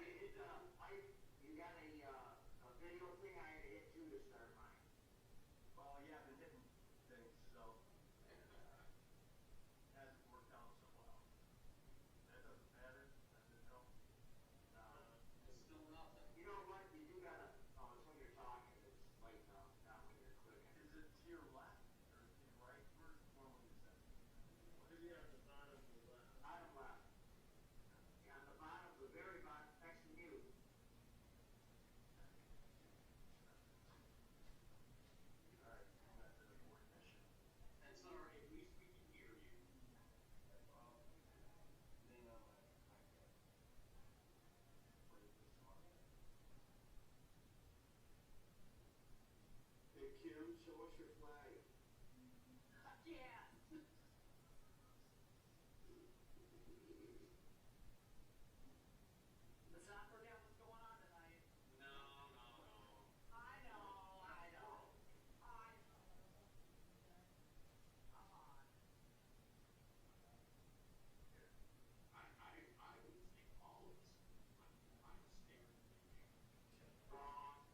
You got a video thing I had to hit too to start mine. Oh yeah, I've been hitting things, so hasn't worked out so well. That doesn't matter. That didn't help. It's still nothing. You know what? You do gotta. Oh, it's when you're talking. It's lighting up, not when you're clicking. Is it to your left or to your right? Where normally is that? Maybe at the bottom of the left. Bottom left. Yeah, on the bottom, the very bottom, next to you. All right, that's an important mission. That's all right. At least we can hear you. Thing on my iPad. Play this song. Hey Kim, show us your flag. Yeah. Let's not forget what's going on tonight. No. I know. Come on. I would think all of us. I'm mistaken. Wrong.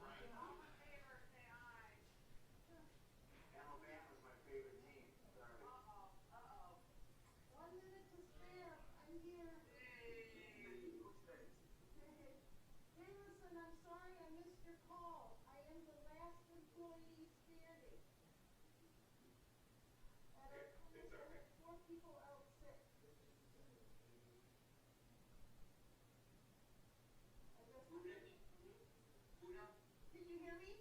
Right. All in favor, say aye. Alabama's my favorite team. Sorry. Uh-oh. 1 minute to spare. I'm here. Hey. Hey, listen, I'm sorry I missed your call. I am the last employee standing. At our It's okay. 4 people out sick. I just Who did? Who now? Did you hear me?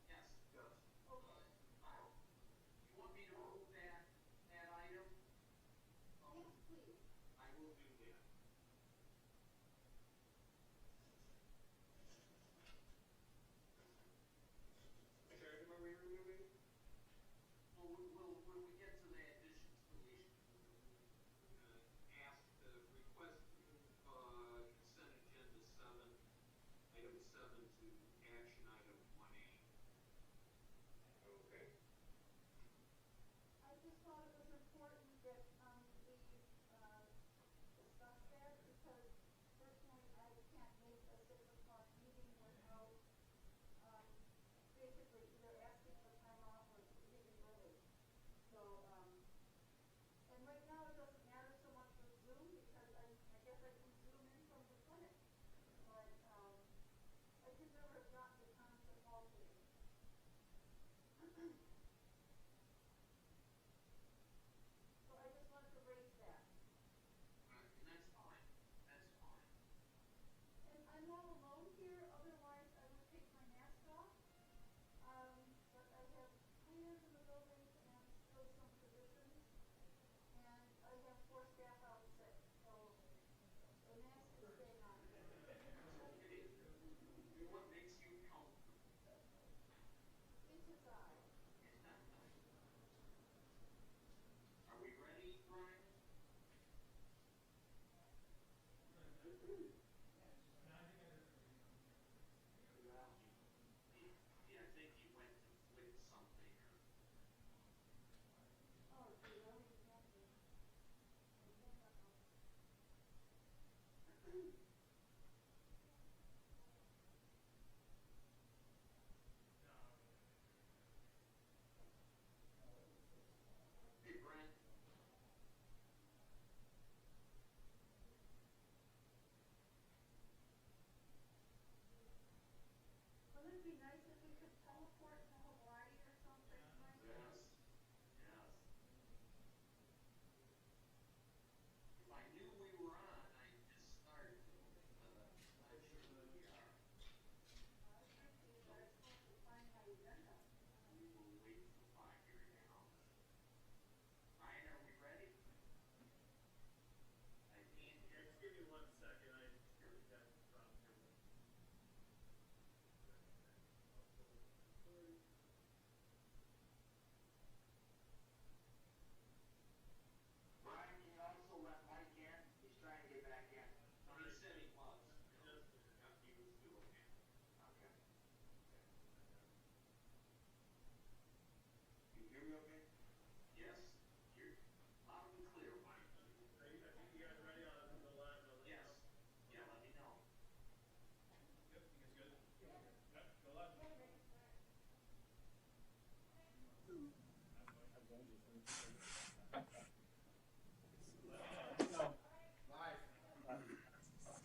Yes. Yes. Okay. You want me to move that item? Yes, please. I will do that. Sorry, where we were moving? Well, when we get to the additions, deletions, ask the request, consent agenda 7, item 7 to action item 1A. Okay. I just thought it was important that we discuss that because personally I can't make a 6 o'clock meeting without basically either asking for time off or leaving early.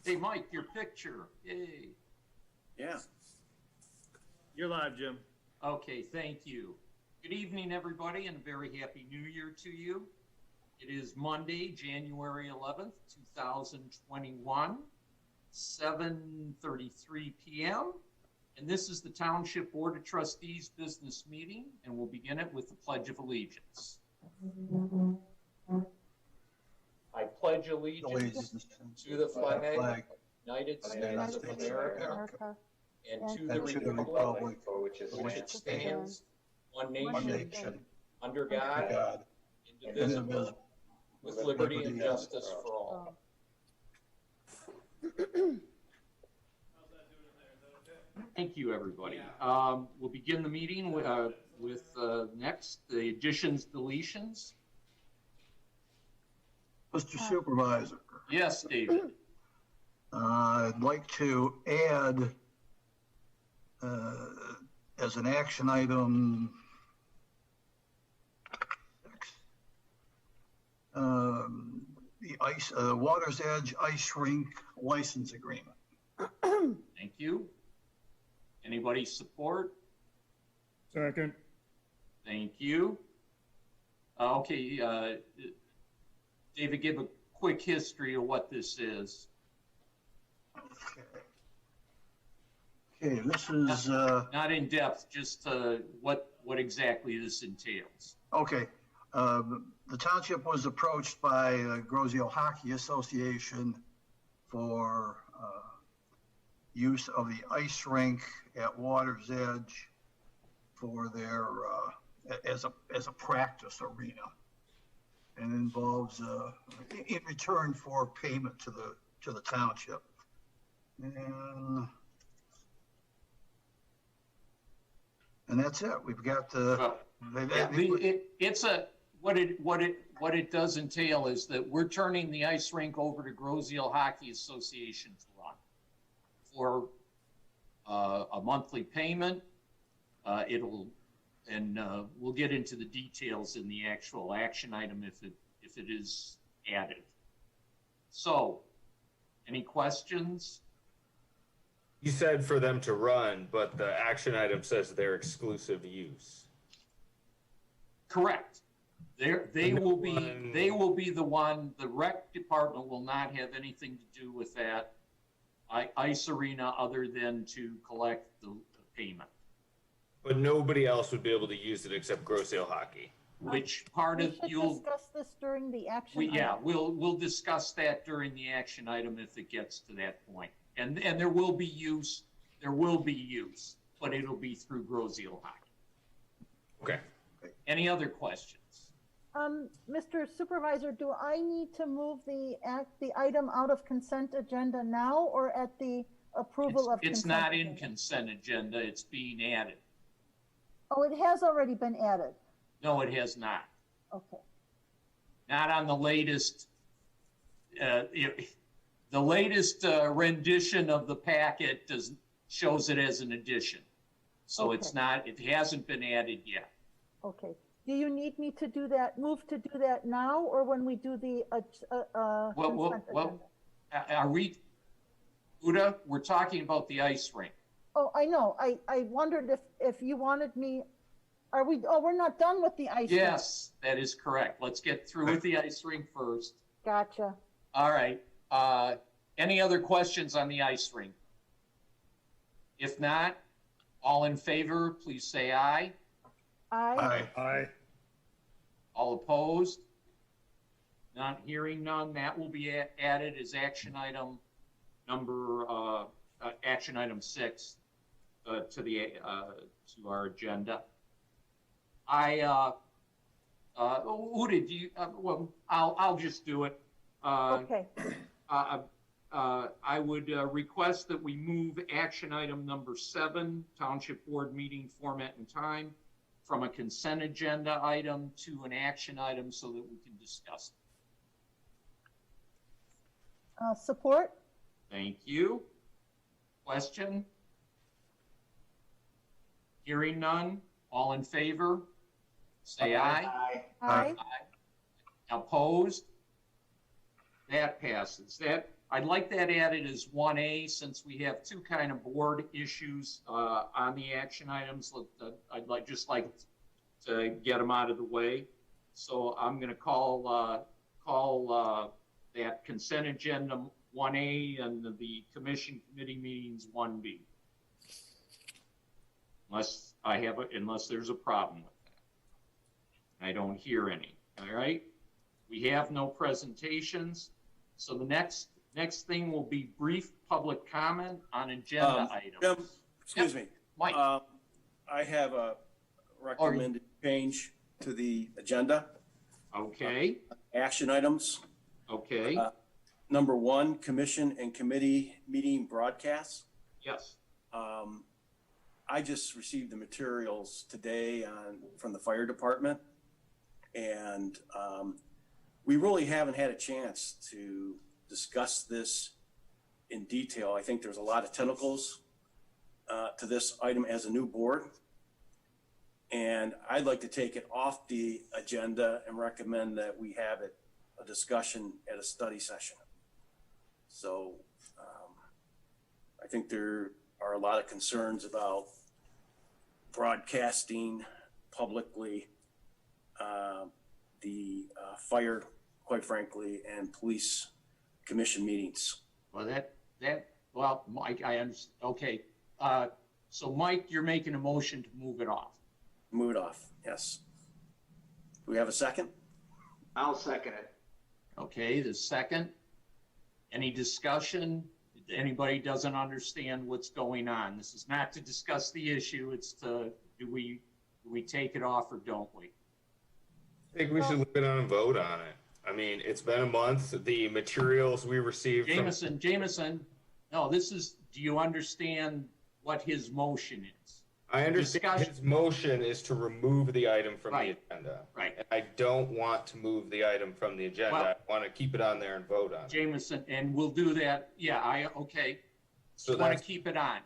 Hey, Mike, your picture. Yay. Yeah. You're live, Jim. Okay, thank you. Good evening, everybody, and a very happy new year to you. It is Monday, January 11th, 2021, 7:33 p.m. And this is the Township Board of Trustees business meeting, and we'll begin it with the Pledge of Allegiance. I pledge allegiance to the flag of the United States of America and to the republic for which it stands, one nation, under God, indivisible, with liberty and justice for all. How's that doing in there? Is that okay? Thank you, everybody. We'll begin the meeting with next, the additions, deletions. Mr. Supervisor, Yes, David. I'd like to add as an action item 6, the Water's Edge Ice Rink License Agreement. Thank you. Anybody support? Second. Thank you. Okay, David, give a quick history of what this is. Okay, this is, Not in depth, just what exactly this entails. okay. The township was approached by Grosio Hockey Association for use of the ice rink at Water's Edge for their, as a practice arena. And involves, in return for payment to the township. And that's it. We've got the. What it does entail is that we're turning the ice rink over to Grosio Hockey Association to run for a monthly payment. We'll get into the details in the actual action item if it is added. So, any questions? You said for them to run, but the action item says their exclusive use. Correct. They will be the one. The rec department will not have anything to do with that ice arena other than to collect the payment. But nobody else would be able to use it except Grosio Hockey. Which part of We'll discuss this during the action. We'll discuss that during the action item if it gets to that point. And there will be use, but it'll be through Grosio Hockey. Okay. Any other questions? Mr. Supervisor, do I need to move the item out of consent agenda now or at the approval of consent? It's not in agenda? consent agenda, it's being added. Oh, it has already been added. No, it has not. Okay. Not on the latest, the latest rendition of the packet shows it as an addition. So Okay. it's not, it hasn't been added yet. Okay. Do you need me to do that, move to do that now or when we do the consent agenda? Are we, Uda, we're talking about the ice rink. Oh, I know. I wondered if you wanted me, we're not done with the ice rink. Yes, that is correct. Let's get through with the ice rink first. Gotcha. All right. Any other questions on the ice rink? If not, all in favor, please say aye. Aye. Aye. All opposed? Not hearing none, that will be added as action item action item 6 to our agenda. Uda, do you, well, I'll just do it. Okay. I would request that we move action item number 7, Township Board meeting format and time, from a consent agenda item to an action item so that we can discuss it. Support? Thank you. Question? Hearing none, all in favor? Say aye. Aye. Opposed? That passes. I'd like that added as 1A, since we have two kind of board issues on the action items. I'd just like to get them out of the way. So I'm going to call that consent agenda 1A and the commission committee meetings 1B. Unless there's a problem with that. I don't hear any. All right. We have no presentations. So the next thing will be brief public comment on agenda items. Jim, excuse me. Mike. I have a recommended change to the agenda. Okay. Action items. Okay. Number 1, commission and committee meeting broadcasts. Yes. I just received the materials today from the fire department, and we really haven't had a chance to discuss this in detail. I think there's a lot of tentacles to this item as a new board, and I'd like to take it off the agenda and recommend that we have a discussion at a study session. So I think there are a lot of concerns about broadcasting publicly the fire, quite frankly, and police commission meetings. Well, Mike, I understand. Okay. So Mike, you're making a motion to move it off. Move it off, yes. Do we have a second? I'll second it. Okay, the second. Any discussion? Anybody doesn't understand what's going on? This is not to discuss the issue. It's to, do we take it off or don't we? I think we should leave it on and vote on it. I mean, it's been a month. The materials we received Jameson, no, do you understand what his motion is? I understand his motion is to remove the item from the agenda. Right. And I don't want to move the item from the agenda. Well, I want to keep it on there and vote on it. Jameson, and we'll do that. Yeah, okay. So you want to keep it on.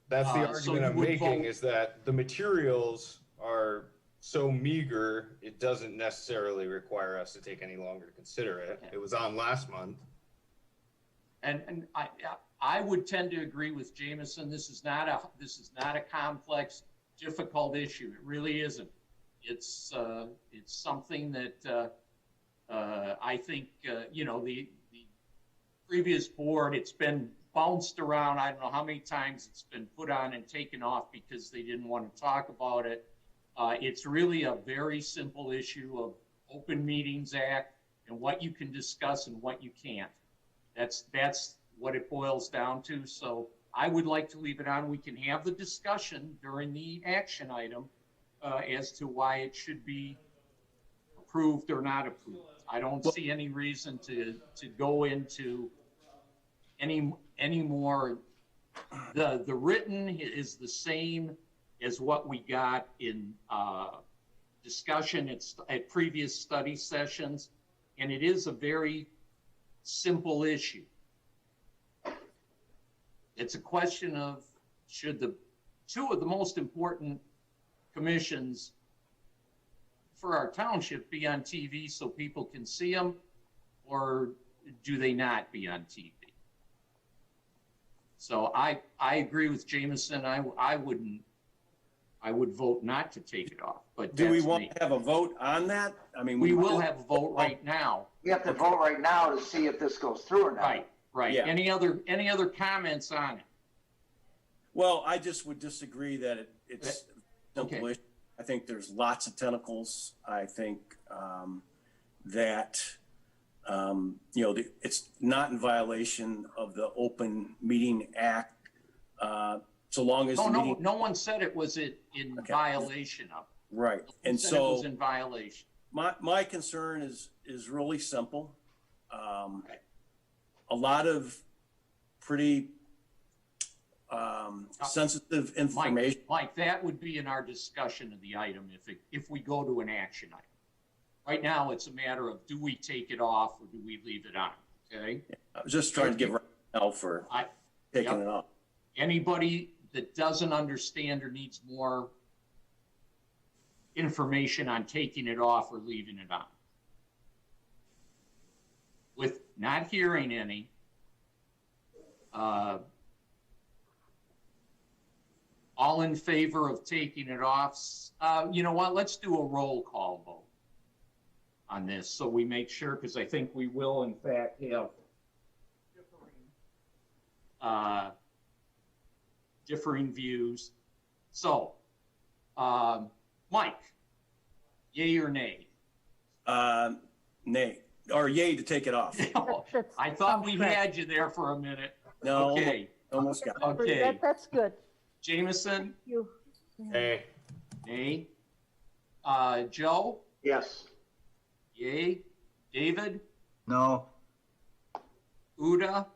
That's the so argument I'm making, vote. is that the materials are so meager, it doesn't necessarily require us to take any longer to consider it. Okay. It was on last month. And I would tend to agree with Jameson. This is not a complex, difficult issue. It really isn't. It's something that I think the previous board, it's been bounced around. I don't know how many times it's been put on and taken off because they didn't want to talk about it. It's really a very simple issue of Open Meetings Act and what you can discuss and what you can't. That's what it boils down to. So I would like to leave it on. We can have the discussion during the action item as to why it should be approved or not approved. I don't see any reason to go into any more. The written is the same as what we got in discussion at previous study sessions, and it is a very simple issue. It's a question of, should the two of the most important commissions for our township be on TV so people can see them, or do they not be on TV? So I agree with Jameson. I would vote not to take it off. But do we want to have a vote on that? I mean, we will have a vote right now. We have to vote right now to see if this goes through or not. Right. Yeah. Any other comments on it? Well, I just would disagree that it's simple Okay. issue. I think there's lots of tentacles. I think that it's not in violation of the Open Meeting Act, so long as No one said it was in violation of. Right, and Said it was in violation. my concern is really simple. A lot of pretty sensitive information. Mike, that would be in our discussion of the item if we go to an action item. Right now, it's a matter of, do we take it off or do we leave it on? Okay. I was just trying to give rationale for taking it off. Anybody that doesn't understand or needs more information on taking it off or leaving it on? With not hearing any, All in favor of taking it off? You know what? Let's do a roll call vote on this so we make sure, because I think we will, in fact, have differing views. So, Mike, yay or nay? Nay, or yay to take it off. I thought we had you there for a minute. No, Okay. almost got it. Okay. That's good. Jameson, You. Hey, nay. Joe, Yes. yay. David, No, Uda,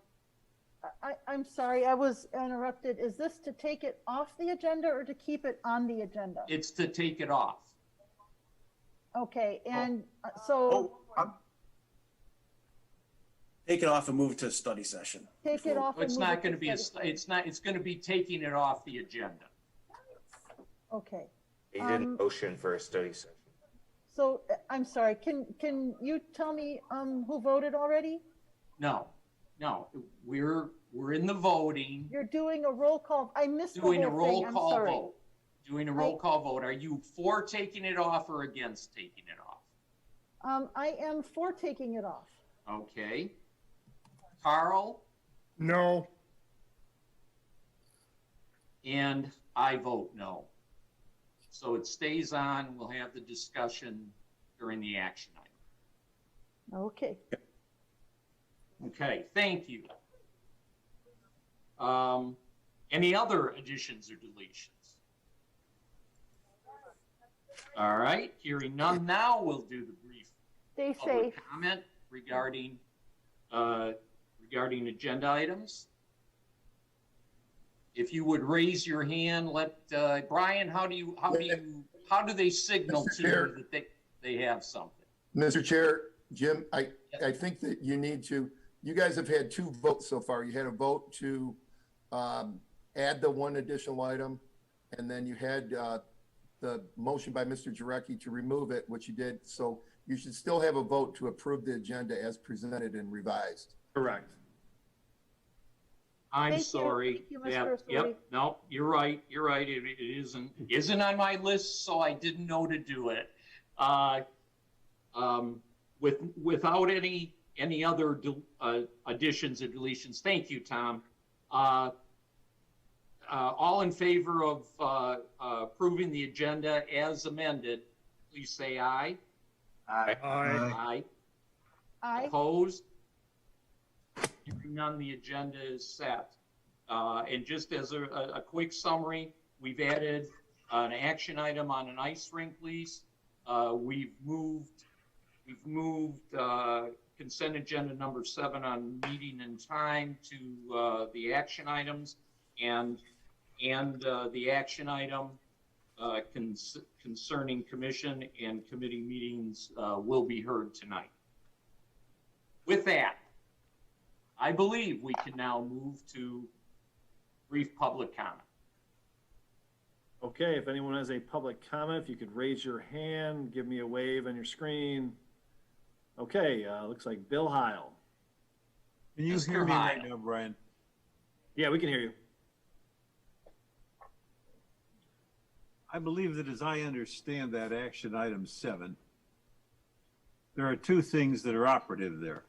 I'm sorry, I was interrupted. Is this to take it off the agenda or to keep it on the agenda? it's to take it off. Okay, and so Take it off and move it to a study session. take it off. and It's move not it going to be a, study. it's going to be taking it off the agenda. Okay, he didn't motion for a study session. so I'm sorry, can you tell me, who voted already? No, we're in the voting, You're doing a roll call. I missed the whole doing a roll thing. I'm call sorry. vote. Doing a roll call vote. Are you for taking it off or against taking it off? I am for taking it off. Okay. Carl? No. And I vote no. So it stays on. We'll have the discussion during the action item. Okay. Okay, thank you. Any other additions or deletions? All right, hearing none now, we'll do the brief Stay public safe. comment regarding agenda items. If you would raise your hand, let Brian, how do they signal Mr. to Chair. you that they have something? Mr. Chair, Jim, I think that you guys have had 2 votes so far. You had a vote to add the 1 additional item, and then you had the motion by Mr. Jarecki to remove it, which you did. So you should still have a vote to approve the agenda as presented and revised. Correct. I'm Thank you. sorry. Thank you, Mr. Yep, Astori. yep, no, you're right. It isn't on my list, so I didn't know to do it. Without any other additions or deletions, thank you, Tom. All in favor of approving the agenda as amended, please say aye. Aye. Aye. Aye. Opposed? Hearing none, the agenda is set. And just as a quick summary, we've added an action item on an ice rink lease. We've moved consent agenda number 7 on meeting and time to the action items, and the action item concerning commission and committee meetings will be heard tonight. With that, I believe we can now move to brief public comment. Okay, if anyone has a public comment, if you could raise your hand, give me a wave on your screen. Okay, looks like Bill Heil. Can you Mr. hear me right Heil. now, Brian? Yeah, we can hear you. I believe that as I understand that action item 7, there are 2 things that are operative there.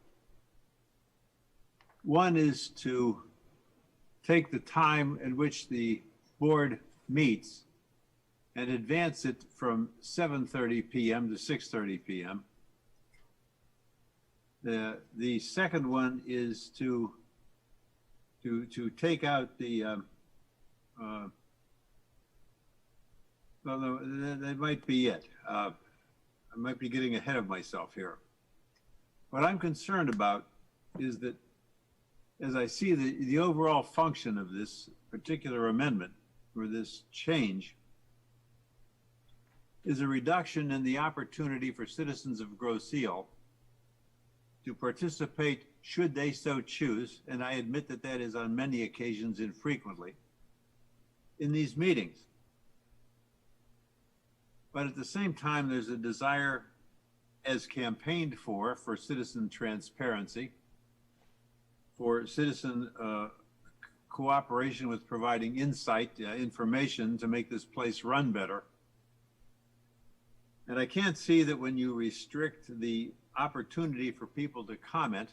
One is to take the time at which the board meets and advance it from 7:30 p.m. to 6:30 p.m. The second one is to take out the well, no, that might be it. I might be getting ahead of myself here. What I'm concerned about is that as I see the overall function of this particular amendment or this change is a reduction in the opportunity for citizens of Grosse Ile to participate should they so choose, and I admit that that is on many occasions infrequently, in these meetings. But at the same time, there's a desire, as campaigned for citizen transparency, for citizen cooperation with providing insight, information to make this place run better. And I can't see that when you restrict the opportunity for people to comment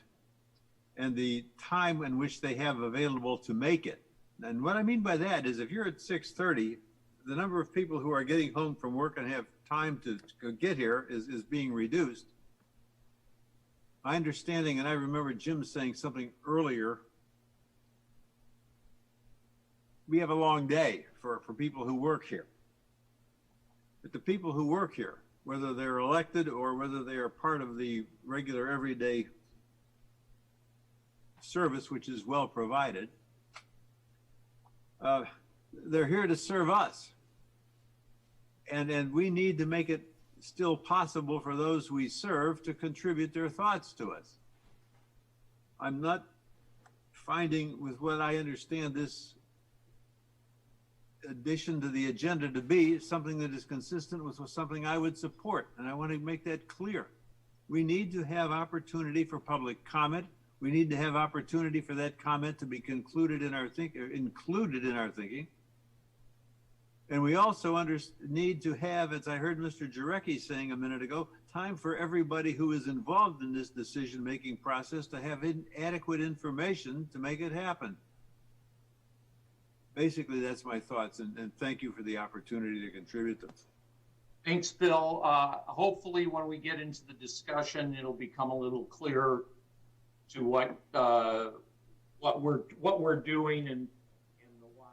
and the time in which they have available to make it. And what I mean by that is if you're at 6:30, the number of people who are getting home from work and have time to get here is being reduced. My understanding, and I remember Jim saying something earlier, we have a long day for people who work here. But the people who work here, whether they're elected or whether they are part of the regular everyday service, which is well provided, they're here to serve us. And we need to make it still possible for those we serve to contribute their thoughts to us. I'm not finding, with what I understand this addition to the agenda to be, something that is consistent with something I would support. And I want to make that clear. We need to have opportunity for public comment. We need to have opportunity for that comment to be included in our thinking. And we also need to have, as I heard Mr. Jarecki saying a minute ago, time for everybody who is involved in this decision-making process to have adequate information to make it happen. Basically, that's my thoughts, and thank you for the opportunity to contribute them. Thanks, Bill. Hopefully, when we get into the discussion, it'll become a little clearer to what we're doing and the why.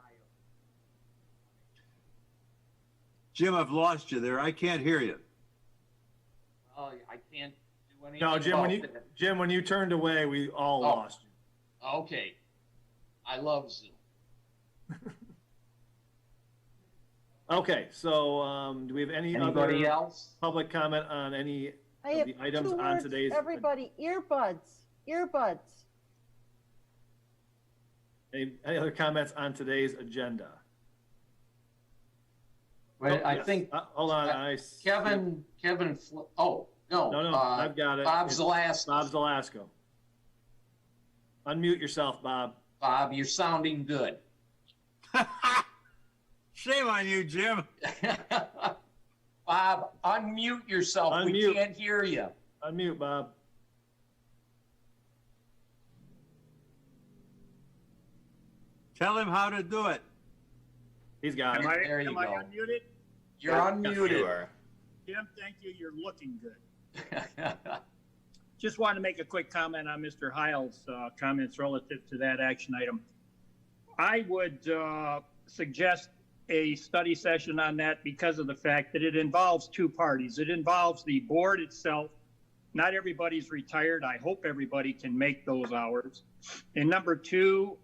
Jim, I've lost you there. I can't hear you. Well, I can't do anything. No, Jim, when you turned away, we all lost you. Okay. I love Zoom. Okay, so do we have Anybody other else? public comment on any I of have the items 2 on words, today's? everybody, earbuds. Any other comments on today's agenda? Well, I yes. think Hold on, Kevin. No, I've got it. Bob Zelasko. Bob Zelasko. Unmute yourself, Bob. Bob, you're sounding good. Shame on you, Jim. Bob, unmute yourself. Unmute. We can't hear you. Unmute, Bob. Tell him how to do it. He's got it. There you Am go. I unmuted? You're unmuted. You are. Jim, thank you. You're looking good. Just wanted to make a quick comment on Mr. Heil's comments relative to that action item. I would suggest a study session on that because of the fact that it involves 2 parties. It involves the board itself. Not everybody's retired. I hope everybody can make those hours. And number 2,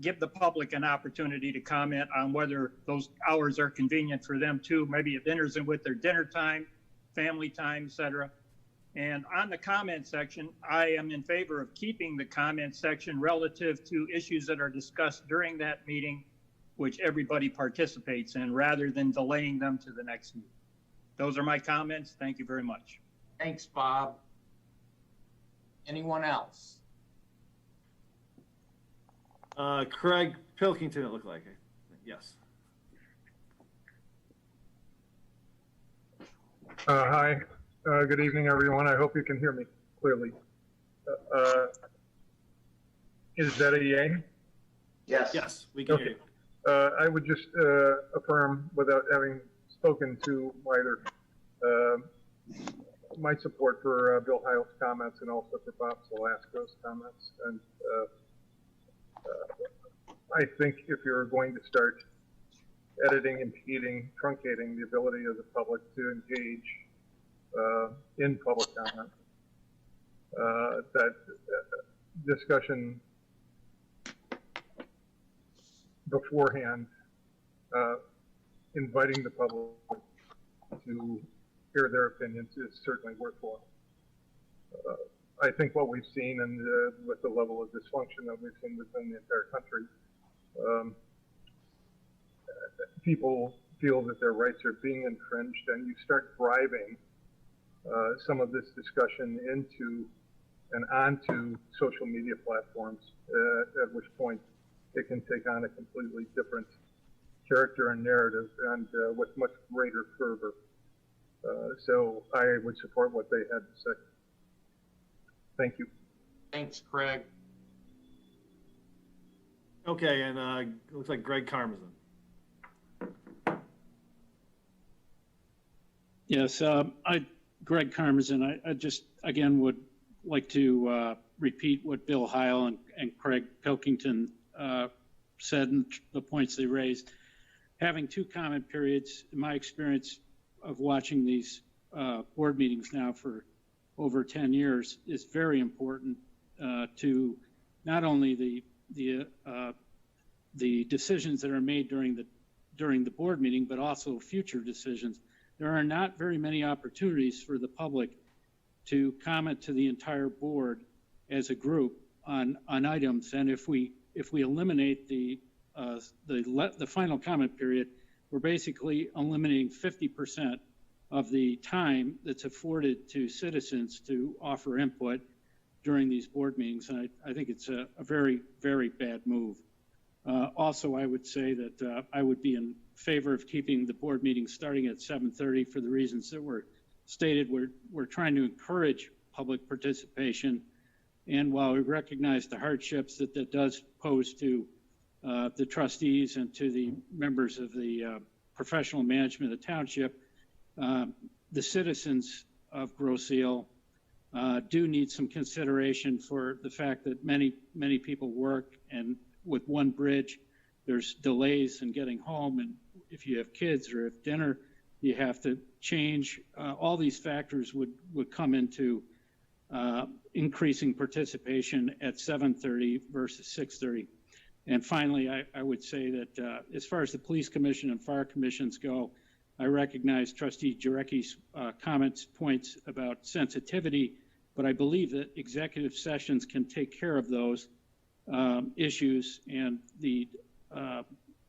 give the public an opportunity to comment on whether those hours are convenient for them too. Maybe it enters in with their dinner time, family time, etc. And on the comment section, I am in favor of keeping the comment section relative to issues that are discussed during that meeting, which everybody participates in, rather than delaying them to the next meeting. Those are my comments. Thank you very much. Thanks, Bob. Anyone else? Craig Pilkington, it looked like. Yes. Hi. Good evening, everyone. I hope you can hear me clearly. Is that a yay? Yes. Yes, we can hear you. I would just affirm, without having spoken to either, my support for Bill Heil's comments and also for Bob Zelasko's comments. And I think if you're going to start editing, impeding, truncating the ability of the public to engage in public comment, that discussion beforehand, inviting the public to hear their opinions is certainly worthwhile. I think what we've seen, and with the level of dysfunction that we've seen within the entire country, people feel that their rights are being infringed, and you start driving some of this discussion into and onto social media platforms, at which point it can take on a completely different character and narrative, and with much greater fervor. So I would support what they had to say. Thank you. Thanks, Craig. Okay, and it looks like Greg Karmazin. Yes, Greg Karmazin. I just, again, would like to repeat what Bill Heil and Craig Pilkington said and the points they raised. Having two comment periods, in my experience of watching these board meetings now for over 10 years, is very important to not only the decisions that are made during the board meeting, but also future decisions. There are not very many opportunities for the public to comment to the entire board as a group on items, and if we eliminate the final comment period, we're basically eliminating 50% of the time that's afforded to citizens to offer input during these board meetings, and I think it's a very, very bad move. Also, I would say that I would be in favor of keeping the board meeting starting at 7:30 for the reasons that were stated. We're trying to encourage public participation, and while we recognize the hardships that does pose to the trustees and to the members of the professional management of the township, the citizens of Grosse Ile do need some consideration for the fact that many people work, and with one bridge, there's delays in getting home, and if you have kids or if dinner, you have to change. All these factors would come into increasing participation at 7:30 versus 6:30. And finally, I would say that as far as the police commission and fire commissions go, I recognize Trustee Jarecki's points about sensitivity, but I believe that executive sessions can take care of those issues, and the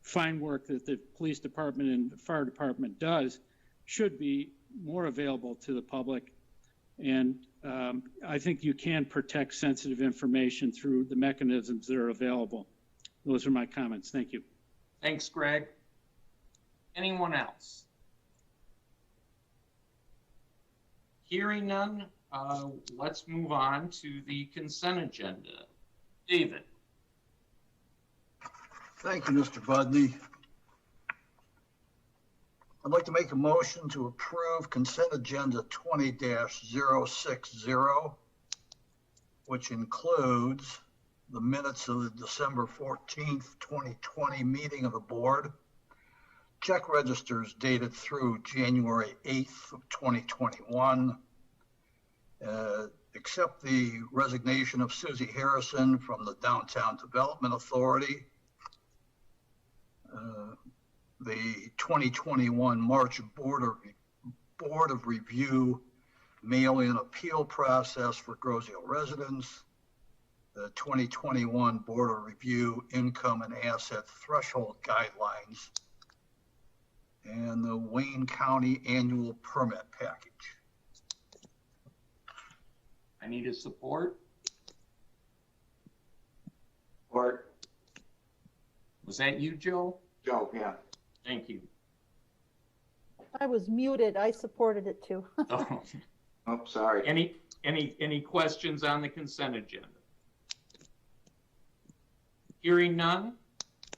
fine work that the police department and the fire department does should be more available to the public. And I think you can protect sensitive information through the mechanisms that are available. Those are my comments. Thank you. Thanks, Greg. Anyone else? Hearing none, let's move on to the consent agenda. David. Thank you, Mr. Budney. I'd like to make a motion to approve consent agenda 20-060, which includes the minutes of the December 14th, 2020 meeting of the board, check registers dated through January 8th of 2021, accept the resignation of Susie Harrison from the Downtown Development Authority, the 2021 March Board of Review mail-in appeal process for Grosse Ile residents, the 2021 Board of Review income and asset threshold guidelines, and the Wayne County annual permit package. I need a support. Support. Was that you, Joe? Joe, yeah. Thank you. I was muted. I supported it too. Oh. Oh, sorry. Any questions on the consent agenda? Hearing none,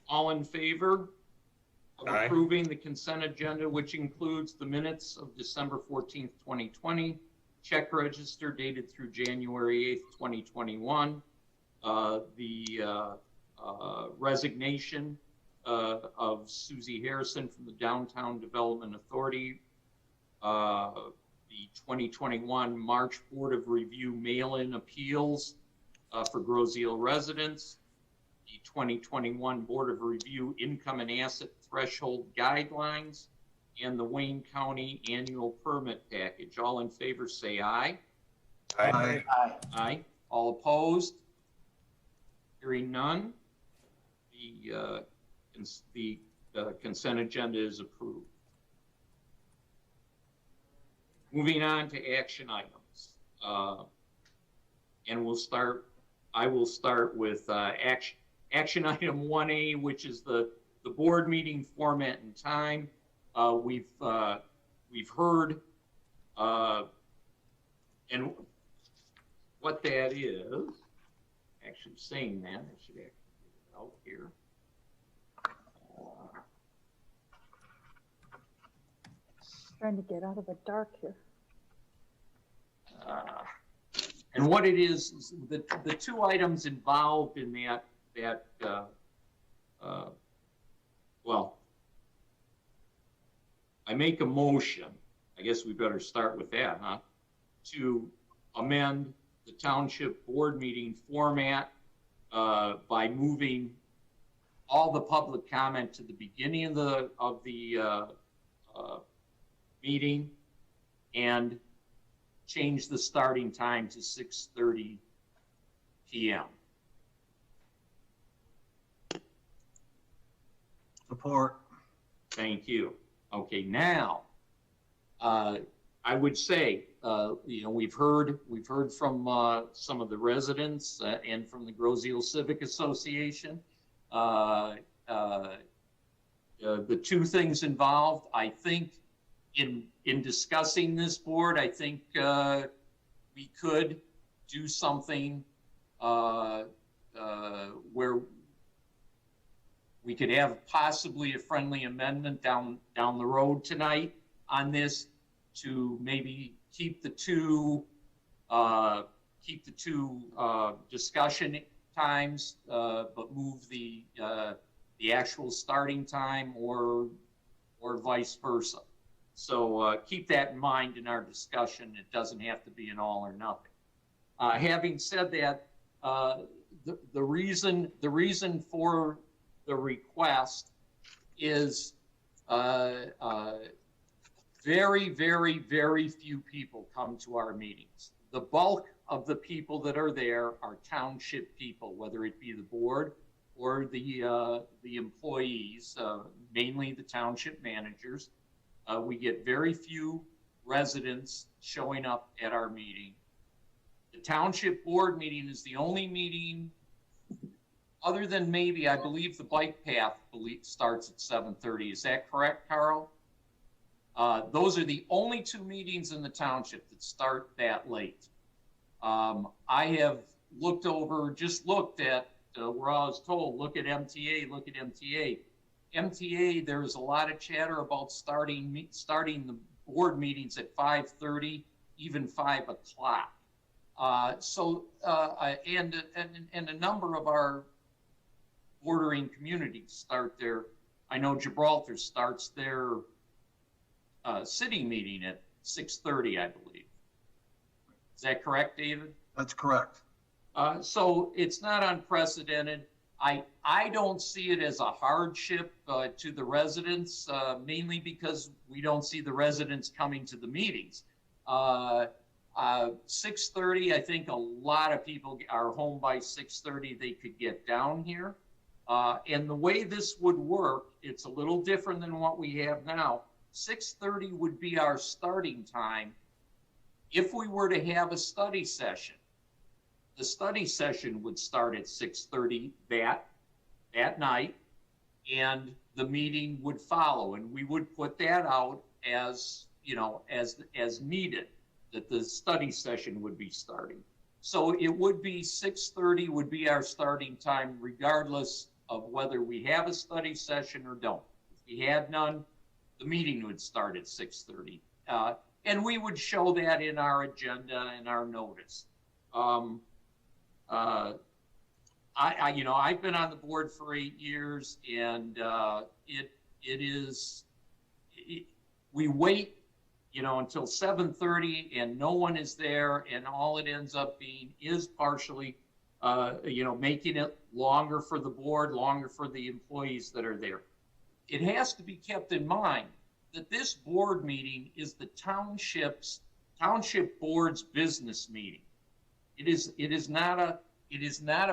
all in favor of Aye. approving the consent agenda, which includes the minutes of December 14th, 2020, check register dated through January 8th, 2021, the resignation of Susie Harrison from the Downtown Development Authority, the 2021 March Board of Review mail-in appeals for Grosse Ile residents, the 2021 Board of Review income and asset threshold guidelines, and the Wayne County annual permit package. All in favor say aye. Aye. Aye. Aye. All opposed? Hearing none, the consent agenda is approved. Moving on to action items. And I will start with action item 1A, which is the board meeting format and time. We've heard, and what that is, actually saying that, I should actually get it out here. Trying to get out of the dark here. And what it is the two items involved in that well, I make a motion, I guess we better start with that, huh? To amend the township board meeting format by moving all the public comment to the beginning of the meeting and change the starting time to 6:30 p.m. Support. Thank you. Okay, now I would say, you know, we've heard from some of the residents and from the Groseal Civic Association. The two things involved, I think, in discussing this board, I think we could do something where we could have possibly a friendly amendment down the road tonight on this to maybe keep the two discussion times, but move the actual starting time or vice versa. So keep that in mind in our discussion. It doesn't have to be an all or nothing. Having said that, the reason for the request is very, very, very few people come to our meetings. The bulk of the people that are there are township people, whether it be the board or the employees, mainly the township managers. We get very few residents showing up at our meeting. The township board meeting is the only meeting, other than maybe, I believe the bike path starts at 7:30. Is that correct, Carl? Those are the only two meetings in the township that start that late. I have looked at where I was told, look at MTA. MTA, there's a lot of chatter about starting the board meetings at 5:30, even 5 o'clock. And a number of our bordering communities start their, I know Gibraltar starts their city meeting at 6:30, I believe. Is that correct, David? That's correct. So it's not unprecedented. I don't see it as a hardship to the residents, mainly because we don't see the residents coming to the meetings. 6:30, I think a lot of people are home by 6:30. They could get down here. And the way this would work, it's a little different than what we have now. 6:30 would be our starting time if we were to have a study session. The study session would start at 6:30 that night, and the meeting would follow, and we would put that out as, you know, as needed, that the study session would be starting. So it would be 6:30 would be our starting time, regardless of whether we have a study session or don't. If we had none, the meeting would start at 6:30. And we would show that in our agenda and our notice. You know, I've been on the board for 8 years, and we wait, you know, until 7:30 and no one is there, and all it ends up being is partially, you know, making it longer for the board, longer for the employees that are there. It has to be kept in mind that this board meeting is the township board's business meeting. It is not a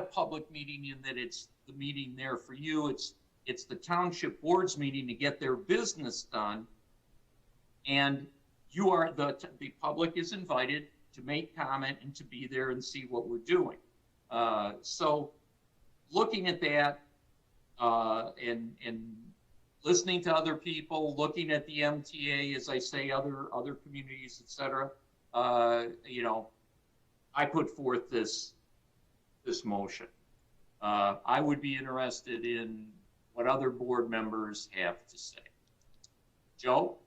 public meeting in that it's the meeting there for you. It's the township board's meeting to get their business done, and you are the public is invited to make comment and to be there and see what we're doing. So looking at that, and listening to other people, looking at the MTA, as I say, other communities, et cetera, you know, I put forth this motion. I would be interested in what other board members have to say. Joe?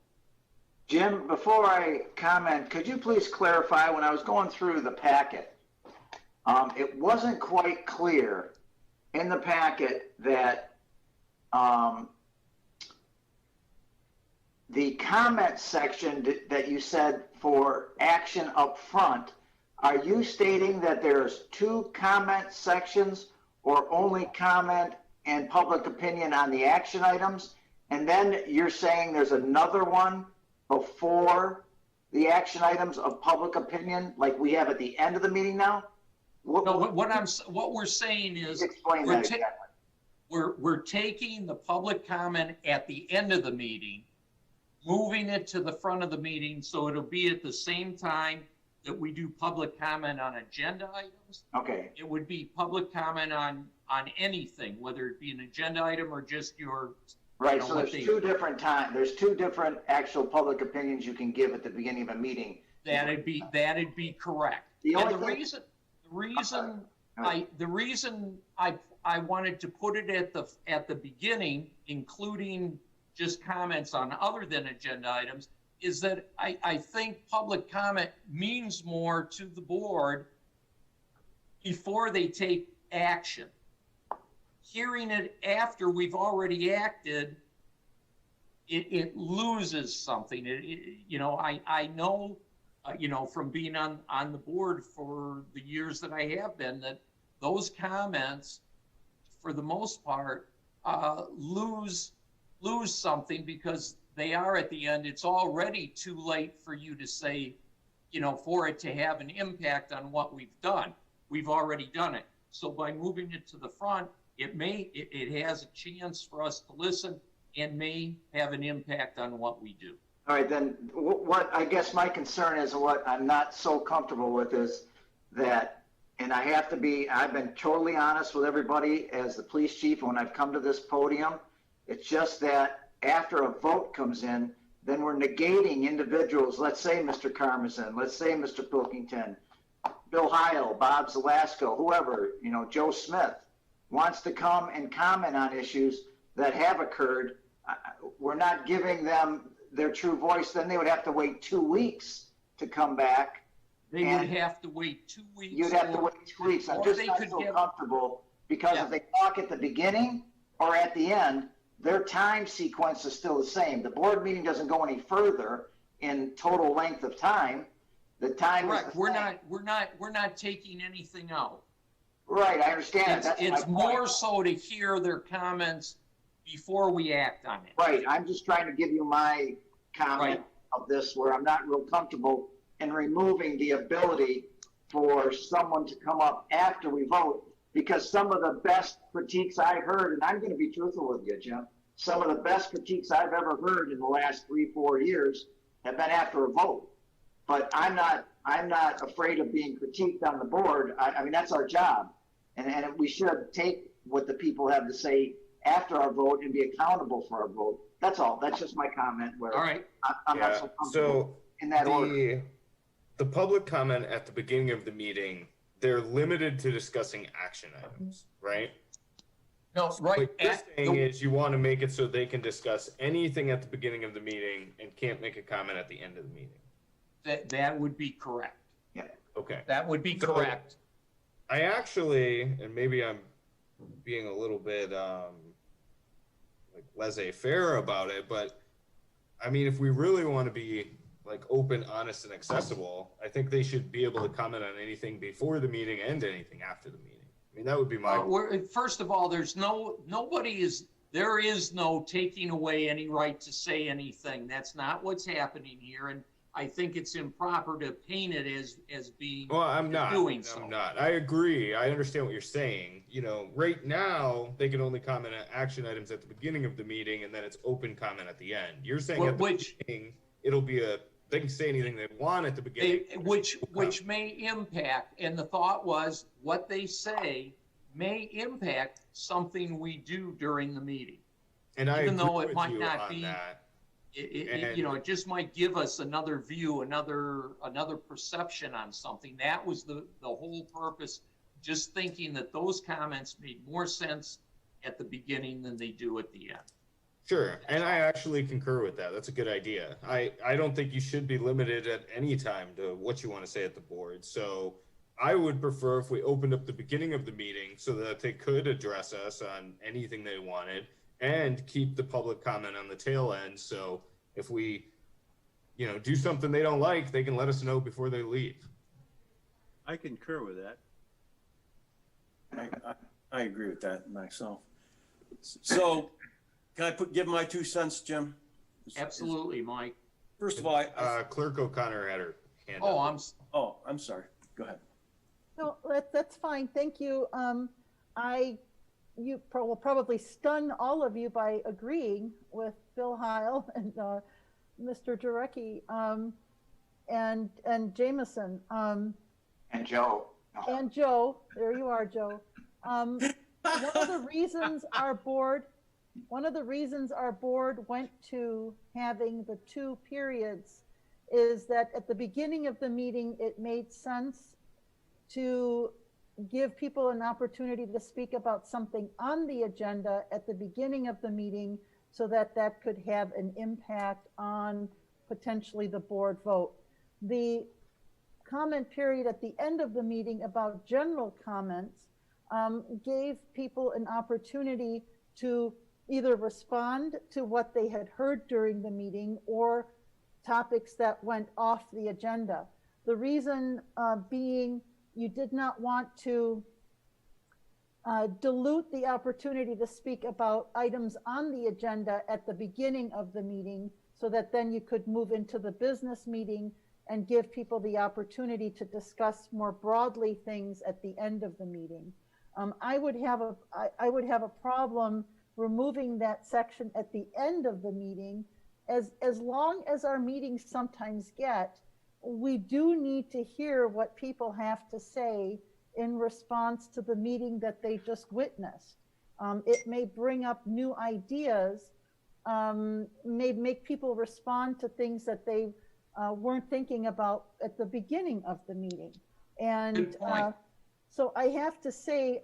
Jim, before I comment, could you please clarify, when I was going through the packet, it wasn't quite clear in the packet that the comment section that you said for action up front, are you stating that there's 2 comment sections or only comment and public opinion on the action items? And then you're saying there's another one before the action items of public opinion, like we have at the end of the meeting now? What we're saying is, explain that exactly. We're taking the public comment at the end of the meeting, moving it to the front of the meeting, so it'll be at the same time that we do public comment on agenda items. Okay. It would be public comment on anything, whether it be an agenda item or just your. Right, so there's 2 different times. There's 2 different actual public opinions you can give at the beginning of a meeting. That'd be correct. The reason I wanted to put it at the beginning, including just comments on other than agenda items, is that I think public comment means more to the board before they take action. Hearing it after we've already acted, it loses something. You know, I know, you know, from being on the board for the years that I have been, that those comments, for the most part, lose something because they are at the end. It's already too late for you to say, you know, for it to have an impact on what we've done. We've already done it. So by moving it to the front, it has a chance for us to listen and may have an impact on what we do. All right, then what I guess my concern is, what I'm not so comfortable with is that, and I've been totally honest with everybody as the police chief when I've come to this podium. It's just that after a vote comes in, then we're negating individuals. Let's say Mr. Karmazin, let's say Mr. Pilkington, Bill Heil, Bob Zelasko, whoever, you know, Joe Smith wants to come and comment on issues that have occurred. We're not giving them their true voice. Then they would have to wait 2 weeks to come back. They would have to wait 2 weeks. You'd have to wait 2 weeks. I'm just not so comfortable because if they talk at the beginning or at the end, their time sequence is still the same. The board meeting doesn't go any further in total length of time. The time is the same. We're not taking anything out. Right, I understand. It's more so to hear their comments before we act on it. Right, I'm just trying to give you my comment of this, where I'm not real comfortable in removing the ability for someone to come up after we vote, because some of the best critiques I heard, and I'm going to be truthful with you, Jim, some of the best critiques I've ever heard in the last 3-4 years have been after a vote. But I'm not afraid of being critiqued on the board. I mean, that's our job. And we should take what the people have to say after our vote and be accountable for our vote. That's all. That's just my comment. Where all right. I'm not so comfortable in that order. The public comment at the beginning of the meeting, they're limited to discussing action items, right? No, right. What you're saying is you want to make it so they can discuss anything at the beginning of the meeting and can't make a comment at the end of the meelike That would be correct. Yeah. Okay. That would be correct. I actually, and maybe I'm being a little bit like laissez-faire about it, but I mean, if we really want to be like open, honest, and accessible, I think they should be able to comment on anything before the meeting and anything after the meeting. I mean, that would be my. First of all, there is no taking away any right to say anything. That's not what's happening here, and I think it's improper to paint it as being. Well, I'm not doing so. I'm not. I agree. I understand what you're saying. You know, right now they can only comment on action items at the beginning of the meeting, and then it's open comment at the end. You're saying at the beginning it'll be they can say anything they want at the beginning, which may impact. And the thought was what they say may impact something we do during the meeting. And I Even agree though it with might you not on be, that. you know, it just might give us another view, another perception on something. That was the whole purpose, just thinking that those comments made more sense at the beginning than they do at the end. Sure, and I actually concur with that. That's a good idea. I don't think you should be limited at any time to what you want to say at the board. So I would prefer if we opened up the beginning of the meeting so that they could address us on anything they wanted and keep the public comment on the tail end. So if we, you know, do something they don't like, they can let us know before they leave. I concur with that. I agree with that myself. So can I give my 2 cents, Jim? Absolutely, Mike. First of all, Clerk O'Connor had her hand Oh, up. I'm sorry. Go ahead. No, that's fine. Thank you. Will probably stun all of you by agreeing with Bill Heil and Mr. Jarecki and Jameson. And Joe. And Joe. There you are, Joe. One of the reasons our board went to having the 2 periods is that at the beginning of the meeting, it made sense to give people an opportunity to speak about something on the agenda at the beginning of the meeting so that that could have an impact on potentially the board vote. The comment period at the end of the meeting about general comments gave people an opportunity to either respond to what they had heard during the meeting or topics that went off the agenda. The reason being you did not want to dilute the opportunity to speak about items on the agenda at the beginning of the meeting so that then you could move into the business meeting and give people the opportunity to discuss more broadly things at the end of the meeting. I would have a problem removing that section at the end of the meeting. As long as our meetings sometimes get, we do need to hear what people have to say in response to the meeting that they just witnessed. It may bring up new ideas, may make people respond to things that they weren't thinking about at the beginning of the meeting. And so I have to say,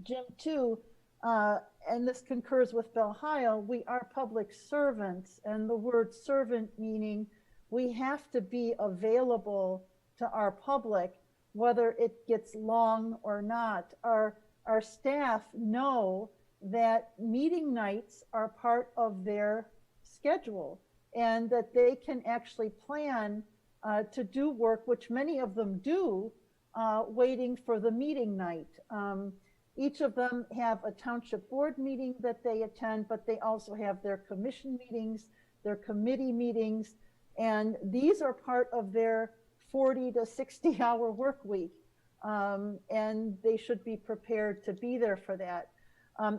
Jim, too, and this concurs with Bill Heil, we are public servants, and the word servant meaning we have to be available to our public, whether it gets long or not. Our staff know that meeting nights are part of their schedule and that they can actually plan to do work, which many of them do, waiting for the meeting night. Each of them have a township board meeting that they attend, but they also have their commission meetings, their committee meetings, and these are part of their 40 to 60 hour work week. And they should be prepared to be there for that.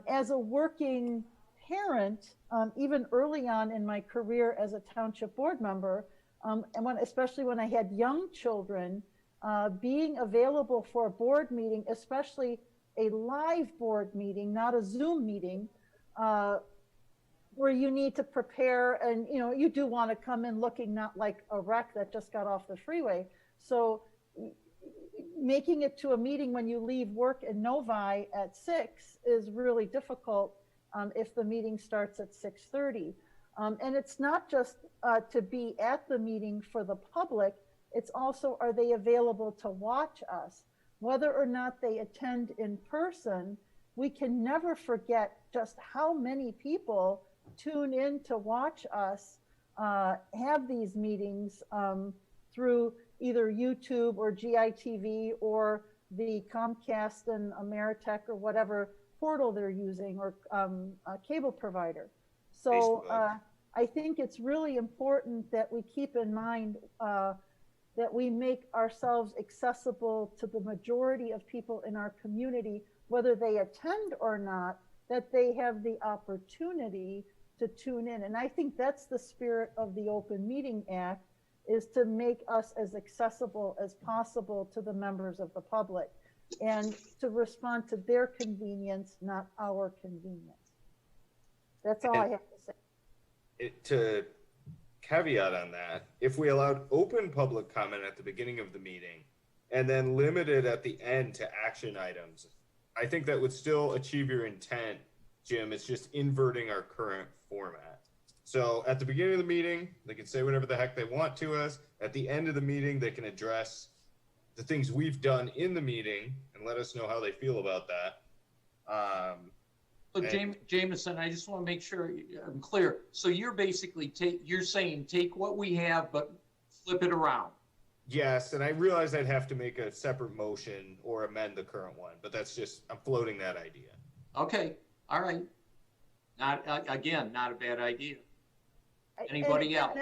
As a working parent, even early on in my career as a township board member, and especially when I had young children, being available for a board meeting, especially a live board meeting, not a Zoom meeting, where you need to prepare and you do want to come in looking not like a wreck that just got off the freeway. So making it to a meeting when you leave work in Novi at 6 is really difficult if the meeting starts at 6:30. And it's not just to be at the meeting for the public, it's also, are they available to watch us? Whether or not they attend in person, we can never forget just how many people tune in to watch us have these meetings through either YouTube or GITV or the Comcast and Ameritech or whatever portal they're using, or a cable provider. So I think it's really important that we keep in mind that we make ourselves accessible to the majority of people in our community, whether they attend or not, that they have the opportunity to tune in. And I think that's the spirit of the Open Meeting Act, is to make us as accessible as possible to the members of the public. and to respond to their convenience, not our convenience. That's all I have to say. To caveat on that, if we allowed open public comment at the beginning of the meeting and then limited at the end to action items, I think that would still achieve your intent, Jim. It's just inverting our current format. So at the beginning of the meeting, they can say whatever the heck they want to us. At the end of the meeting, they can address the things we've done in the meeting and let us know how they feel about that. But Jameson, I just want to make sure I'm clear. So you're basically you're saying take what we have, but flip it around. Yes, and I realize I'd have to make a separate motion or amend the current one, but that's just, I'm floating that idea. Okay, all right. Not a bad idea. Anybody else?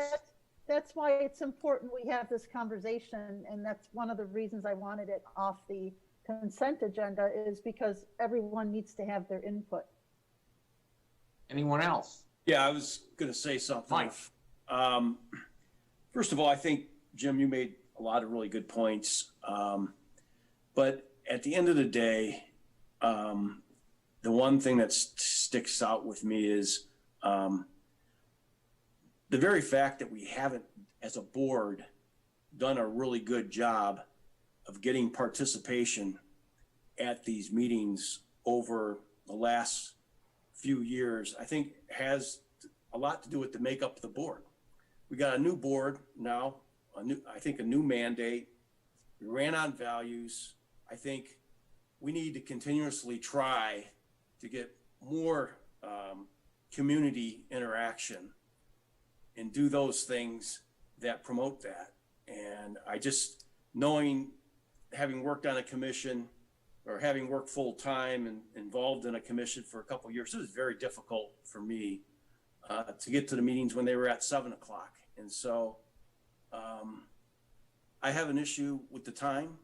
That's why it's important we have this conversation, and that's one of the reasons I wanted it off the consent agenda, is because everyone needs to have their input. Anyone else? Yeah, I was going to say something. Mike. First of all, I think, Jim, you made a lot of really good points. But at the end of the day, the one thing that sticks out with me is the very fact that we haven't, as a board, done a really good job of getting participation at these meetings over the last few years, I think has a lot to do with the makeup of the board. We got a new board now, I think a new mandate. We ran on values. I think we need to continuously try to get more community interaction and do those things that promote that. And I just, having worked on a commission or having worked full time and involved in a commission for a couple of years, it was very difficult for me to get to the meetings when they were at 7 o'clock. And so I have an issue with the time.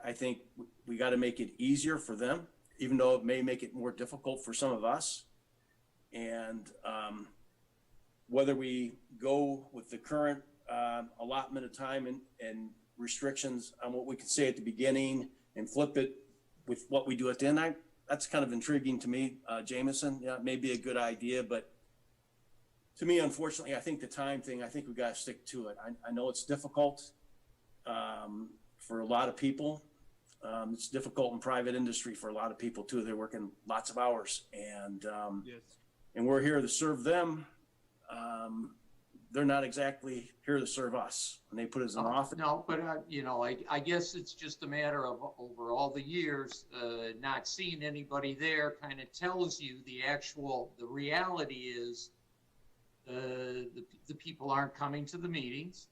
I think we got to make it easier for them, even though it may make it more difficult for some of us. And whether we go with the current allotment of time and restrictions on what we can say at the beginning and flip it with what we do at the end, that's kind of intriguing to me, Jameson. Yeah, it may be a good idea, but to me, unfortunately, I think the time thing, I think we got to stick to it. I know it's difficult for a lot of people. It's difficult in private industry for a lot of people too. They're working lots of hours, and and we're here to serve them. They're not exactly here to serve us when they put us in office. No, but I guess it's just a matter of over all the years, not seeing anybody there kind of tells you the reality is the people aren't coming to the meetings.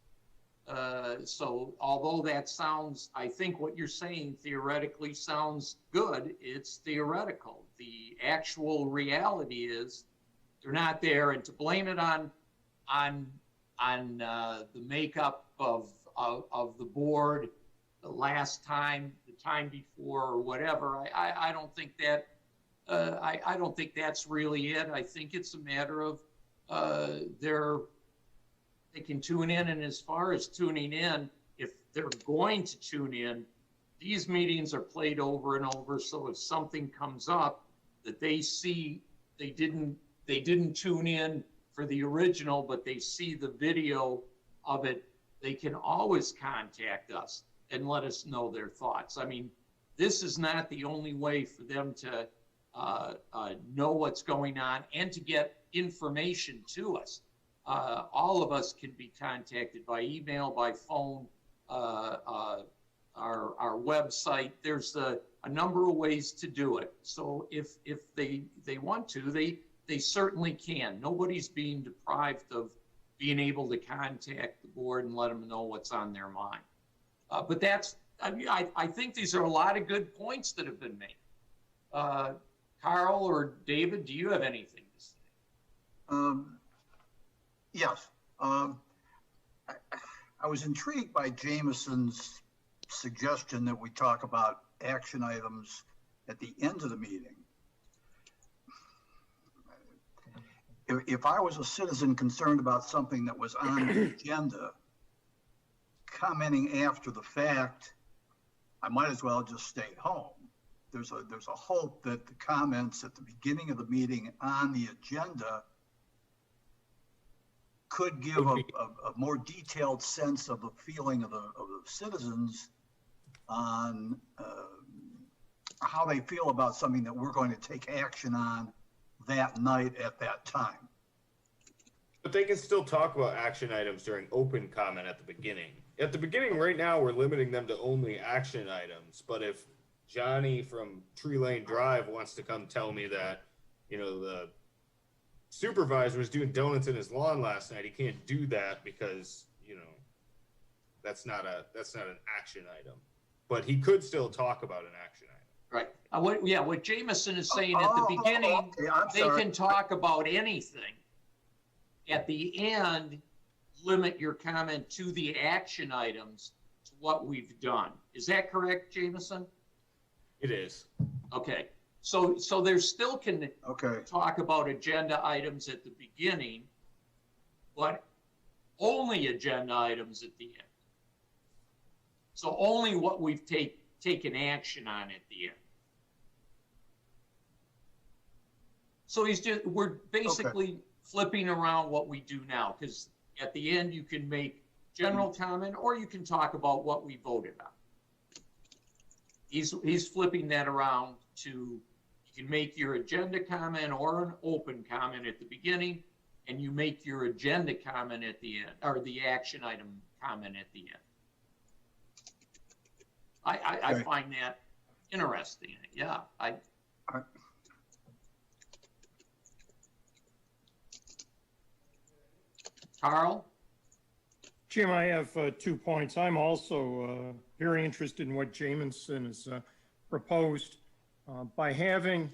So although that sounds, I think what you're saying theoretically sounds good, it's theoretical. The actual reality is they're not there, and to blame it on the makeup of the board the last time, the time before, or whatever, I don't think that I don't think that's really it. I think it's a matter of they can tune in, and as far as tuning in, if they're going to tune in, these meetings are played over and over. So if something comes up that they see, they didn't tune in for the original, but they see the video of it, they can always contact us and let us know their thoughts. I mean, this is not the only way for them to know what's going on and to get information to us. All of us can be contacted by email, by phone, our website. There's a number of ways to do it. So if they want to, they certainly can. Nobody's being deprived of being able to contact the board and let them know what's on their mind. But that's, I think these are a lot of good points that have been made. Carl or David, do you have anything to say? Yes. I was intrigued by Jameson's suggestion that we talk about action items at the end of the meeting. If I was a citizen concerned about something that was on the agenda, commenting after the fact I might as well just stay home. There's a hope that the comments at the beginning of the meeting on the agenda could give a more detailed sense of the feeling of the citizens on how they feel about something that we're going to take action on that night at that time. But they can still talk about action items during open comment at the beginning. At the beginning, right now, we're limiting them to only action items. But if Johnny from Tree Lane Drive wants to come tell me that, you know, the supervisor was doing donuts in his lawn last night, he can't do that because, you know, that's not an action item. But he could still talk about an action item. Right. What Jameson is saying at the beginning, they can talk about anything. At the end, limit your comment to the action items, to what we've done. Is that correct, Jameson? It is. Okay. So there still can talk about agenda items at the beginning, but only agenda items at the end. So only what we've taken action on at the end. So we're basically flipping around what we do now, because at the end you can make general comment or you can talk about what we voted on. He's flipping that around to, you can make your agenda comment or an open comment at the beginning, and you make your agenda comment at the end, or the action item comment at the end. I find that interesting. Yeah, Carl? Jim, I have 2 points. I'm also very interested in what Jameson has proposed. By having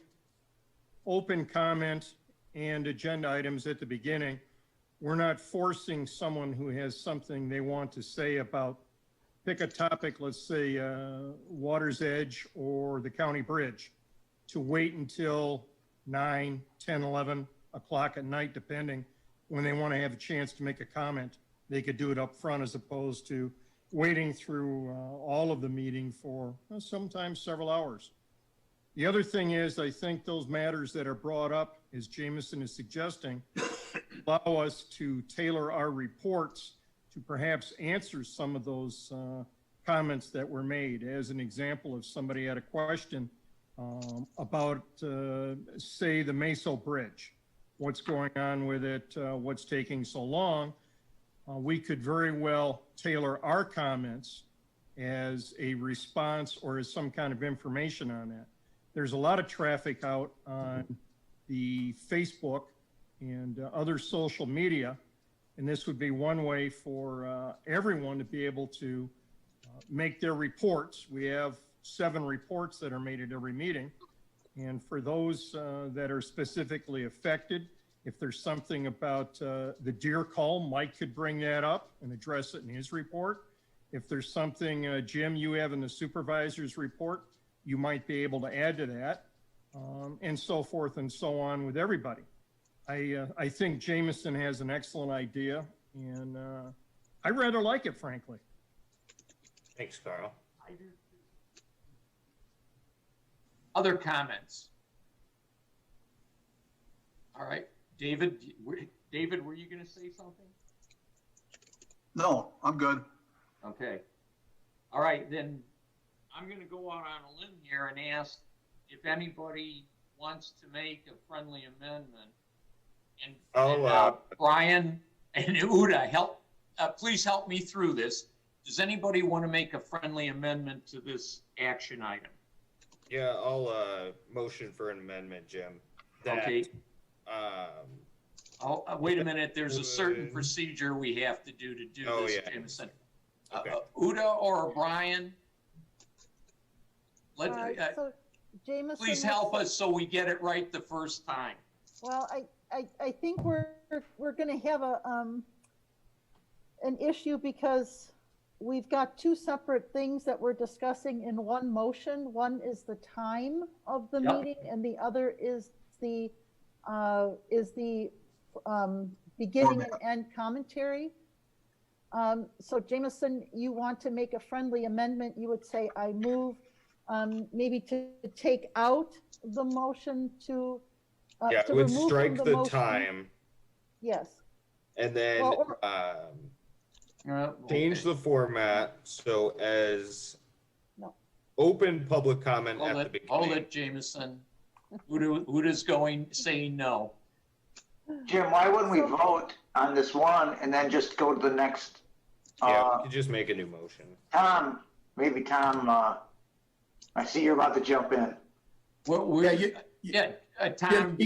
open comment and agenda items at the beginning, we're not forcing someone who has something they want to say about, pick a topic, let's say Water's Edge or the county bridge, to wait until 9, 10, 11 o'clock at night, depending, when they want to have a chance to make a comment. They could do it up front as opposed to waiting through all of the meeting for sometimes several hours. The other thing is, I think those matters that are brought up, as Jameson is suggesting, allow us to tailor our reports to perhaps answer some of those comments that were made. As an example, if somebody had a question about, say, the Meso Bridge, what's going on with it, what's taking so long, we could very well tailor our comments as a response or as some kind of information on that. There's a lot of traffic out on the Facebook and other social media, and this would be one way for everyone to be able to make their reports. We have 7 reports that are made at every meeting, and for those that are specifically affected, if there's something about the deer call, Mike could bring that up and address it in his report. If there's something, Jim, you have in the supervisor's report, you might be able to add to that, and so forth and so on with everybody. I think Jameson has an excellent idea, and I rather like it, frankly. Thanks, Carl. I do. Other comments? All right. David, were you going to say something? No, I'm good. Okay. All right, then I'm going to go out on a limb here and ask if anybody wants to make a friendly amendment. And Brian and Uda, please help me through this. Does anybody want to make a friendly amendment to this action item? Yeah, I'll motion for an amendment, Jim. Okay. Wait a minute. There's a certain procedure we have to do this, Jameson. Okay. Uda or Brian? So Jameson, please help us so we get it right the first time. Well, I think we're going to have an issue because we've got 2 separate things that we're discussing in one motion. One is the time of the meeting, and the other is the beginning and end commentary. So Jameson, you want to make a friendly amendment, you would say, I move, maybe to take out the motion to, Yeah, to it would remove from strike the motion. time Yes. and then Well, change the format so as No. open public comment at the beginning. Hold it, Jameson. Who does say no? Jim, why wouldn't we vote on this one and then just go to the next? Yeah, we could just make a new motion. Tom, I see you're about to jump in. Tom.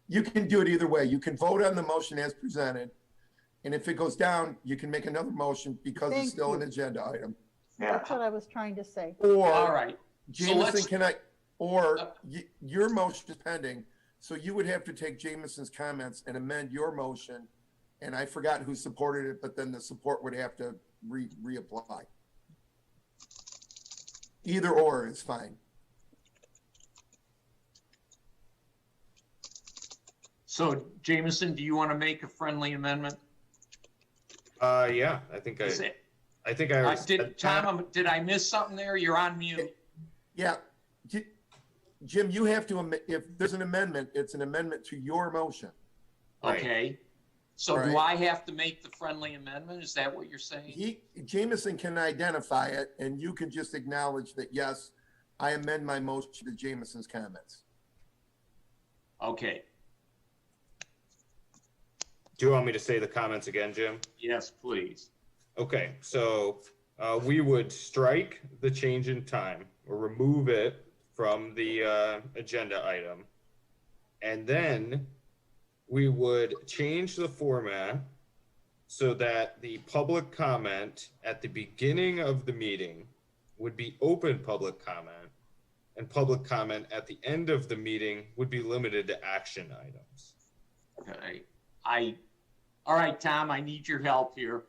You can do it either way. You can vote on the motion as presented, and if it goes down, you can make another motion because it's still an agenda item. Yeah. That's what I was trying to say. Or, all right. Jameson, your motion is pending, so you would have to take Jameson's comments and amend your motion, and I forgot who supported it, but then the support would have to reapply. Either or is fine. So Jameson, do you want to make a friendly amendment? Yeah, I think I already did. Tom, did I miss something there? You're on mute. Yeah. Jim, you have to, if there's an amendment, it's an amendment to your motion. Okay. So All do right. I have to make the friendly amendment? Is that what you're saying? Jameson can identify it, and you can just acknowledge that, yes, I amend my motion to Jameson's comments. Okay. Do you want me to say the comments again, Jim? Yes, please. Okay, so we would strike the change in time or remove it from the agenda item. And then we would change the format so that the public comment at the beginning of the meeting would be open public comment, and public comment at the end of the meeting would be limited to action items. Okay. All right, Tom, I need your help here.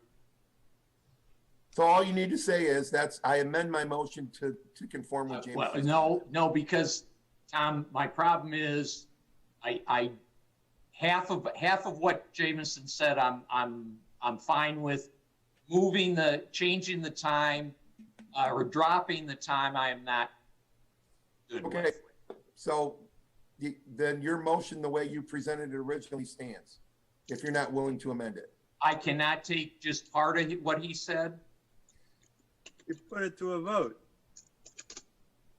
So all you need to say is I amend my motion to conform with Jameson. Well, no, because Tom, my problem is I half of what Jameson said I'm fine with. Changing the time or dropping the time, I am not good with. Okay, so then your motion, the way you presented it originally, stands, if you're not willing to amend it. I cannot take just part of what he said. You put it to a vote.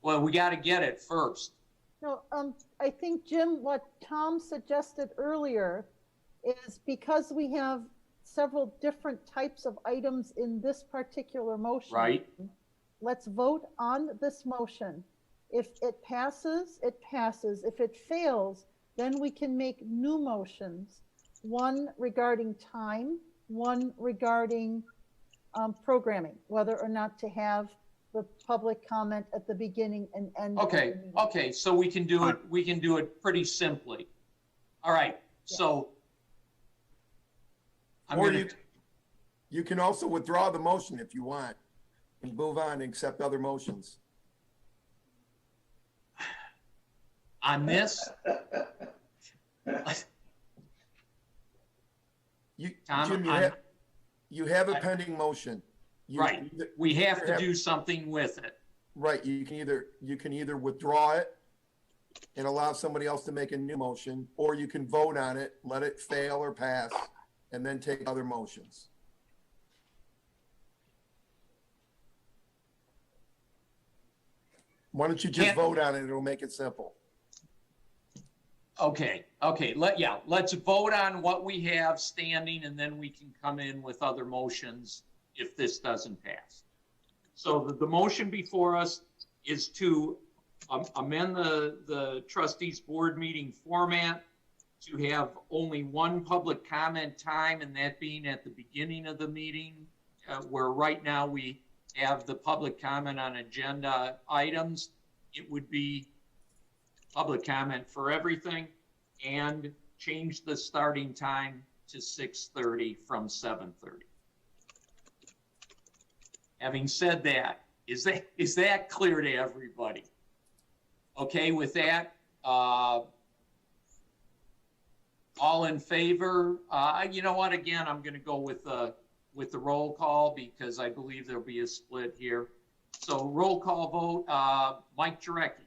Well, we got to get it first. No, I think, Jim, what Tom suggested earlier is because we have several different types of items in this particular motion. Right. Let's vote on this motion. If it passes, it passes. If it fails, then we can make new motions. One regarding time, one regarding programming, whether or not to have the public comment at the beginning and end. Okay. Okay. So we can do it. We can do it pretty simply. All right. Yeah. So. You can also withdraw the motion if you want and move on and accept other motions. On this? Jim, you have a pending motion. Right. We have to do something with it. Right. You can either withdraw it and allow somebody else to make a new motion, or you can vote on it, let it fail or pass, and then take other motions. Why don't you just vote on it? It'll make it simple. Okay. Okay. Let's vote on what we have standing, and then we can come in with other motions if this doesn't pass. So the motion before us is to amend the trustees board meeting format to have only one public comment time, and that being at the beginning of the meeting, where right now we have the public comment on agenda items. It would be public comment for everything, and change the starting time to 6:30 from 7:30. Having said that, is that clear to everybody? Okay with that? All in favor? You know what? Again, I'm going to go with with the roll call because I believe there'll be a split here. So roll call vote, Mike Jarecki.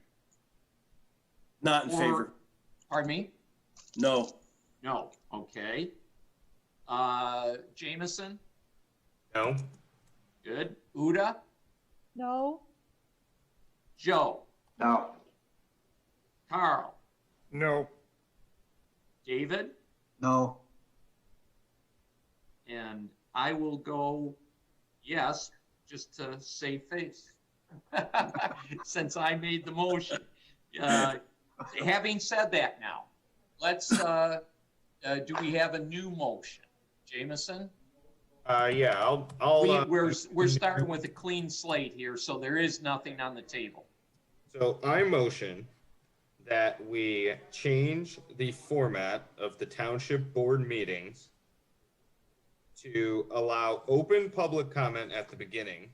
Not in favor. Pardon me? No. No, okay. Jameson? No. Good. Uda? No? Joe? No. Carl? No. David? No. And I will go yes, just to save face, since I made the motion. Having said that now, let's, do we have a new motion? Jameson? Yeah, I'll We're starting with a clean slate here, so there is nothing on the table. So I motion that we change the format of the township board meetings to allow open public comment at the beginning.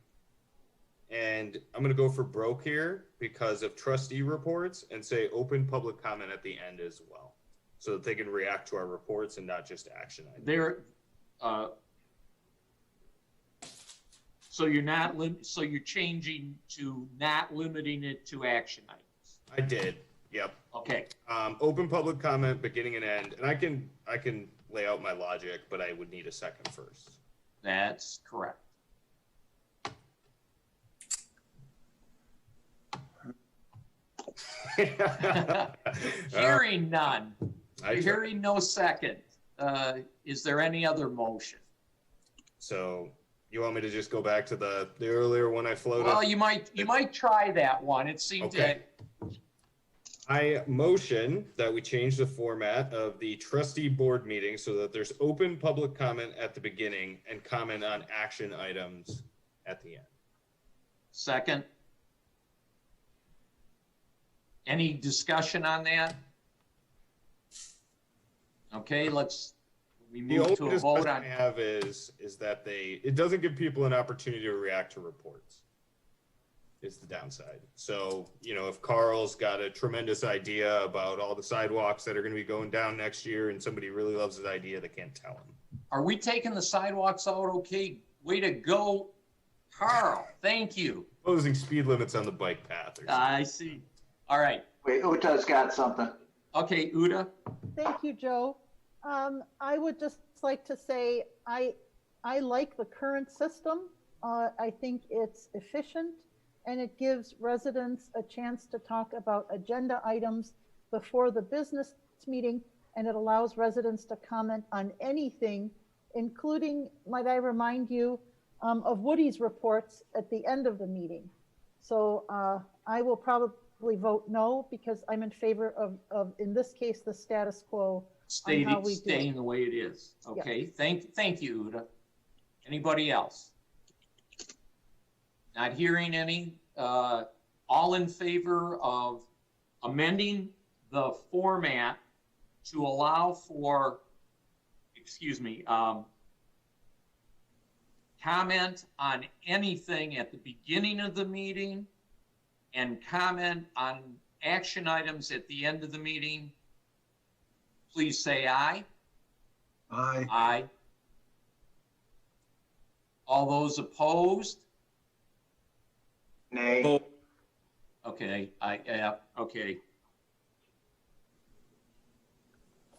And I'm going to go for broke here because of trustee reports and say open public comment at the end as well, so that they can react to our reports and not just action items. So you're not so you're changing to not limiting it to action items. I did. Yep. Okay. Open public comment, beginning and end, and I can lay out my logic, but I would need a second first. That's correct. Hearing none. Hearing no second. Is there any other motion? So you want me to just go back to the earlier one I floated? Well, you might try that one. It seemed okay. I motion that we change the format of the trustee board meeting so that there's open public comment at the beginning and comment on action items at the end. Second. Any discussion on that? Okay, we move to a vote on. The only discussion I have is that it doesn't give people an opportunity to react to reports. Is the downside. So, if Carl's got a tremendous idea about all the sidewalks that are going to be going down next year and somebody really loves his idea, they can't tell him. Are we taking the sidewalks out? Okay, way to go, Carl. Thank you. Posing speed limits on the bike path. I see. All right. Wait, Uta's got something. Okay, Uta. Thank you, Joe. I would just like to say I like the current system. I think it's efficient and it gives residents a chance to talk about agenda items before the business meeting, and it allows residents to comment on anything, including, might I remind you, of Woody's reports at the end of the meeting. So I will probably vote no because I'm in favor of in this case, the status quo. Staying the way it is. Okay, yeah. Thank you, Uta. Anybody else? Not hearing any. All in favor of amending the format to allow for, comment on anything at the beginning of the meeting and comment on action items at the end of the meeting, please say aye. Aye. Aye. All those opposed? Nay. Okay, okay.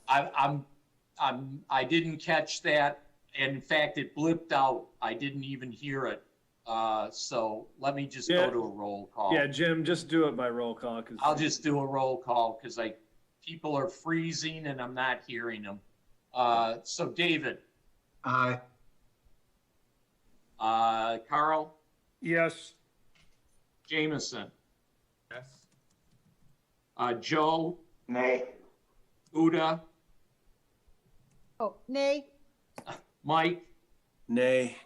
I didn't catch that. In fact, it blipped out. I didn't even hear it. So let me just go to a roll call. Yeah, Jim, just do it by roll call. I'll just do a roll call because people are freezing and I'm not hearing them. So David. Aye. Carl. Yes. Jameson. Yes. Joe. Nay. Uda. Oh, nay. Mike. Nay.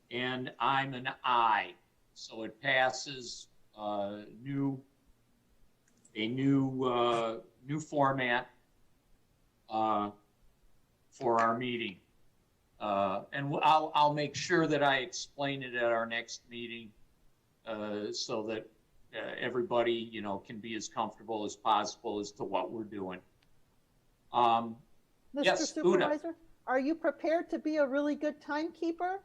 And I'm an aye. So it passes a new format for our meeting. And I'll make sure that I explain it at our next meeting so that everybody, can be as comfortable as possible as to what we're doing. Mr. Yes, Supervisor? are you prepared to be a really good timekeeper?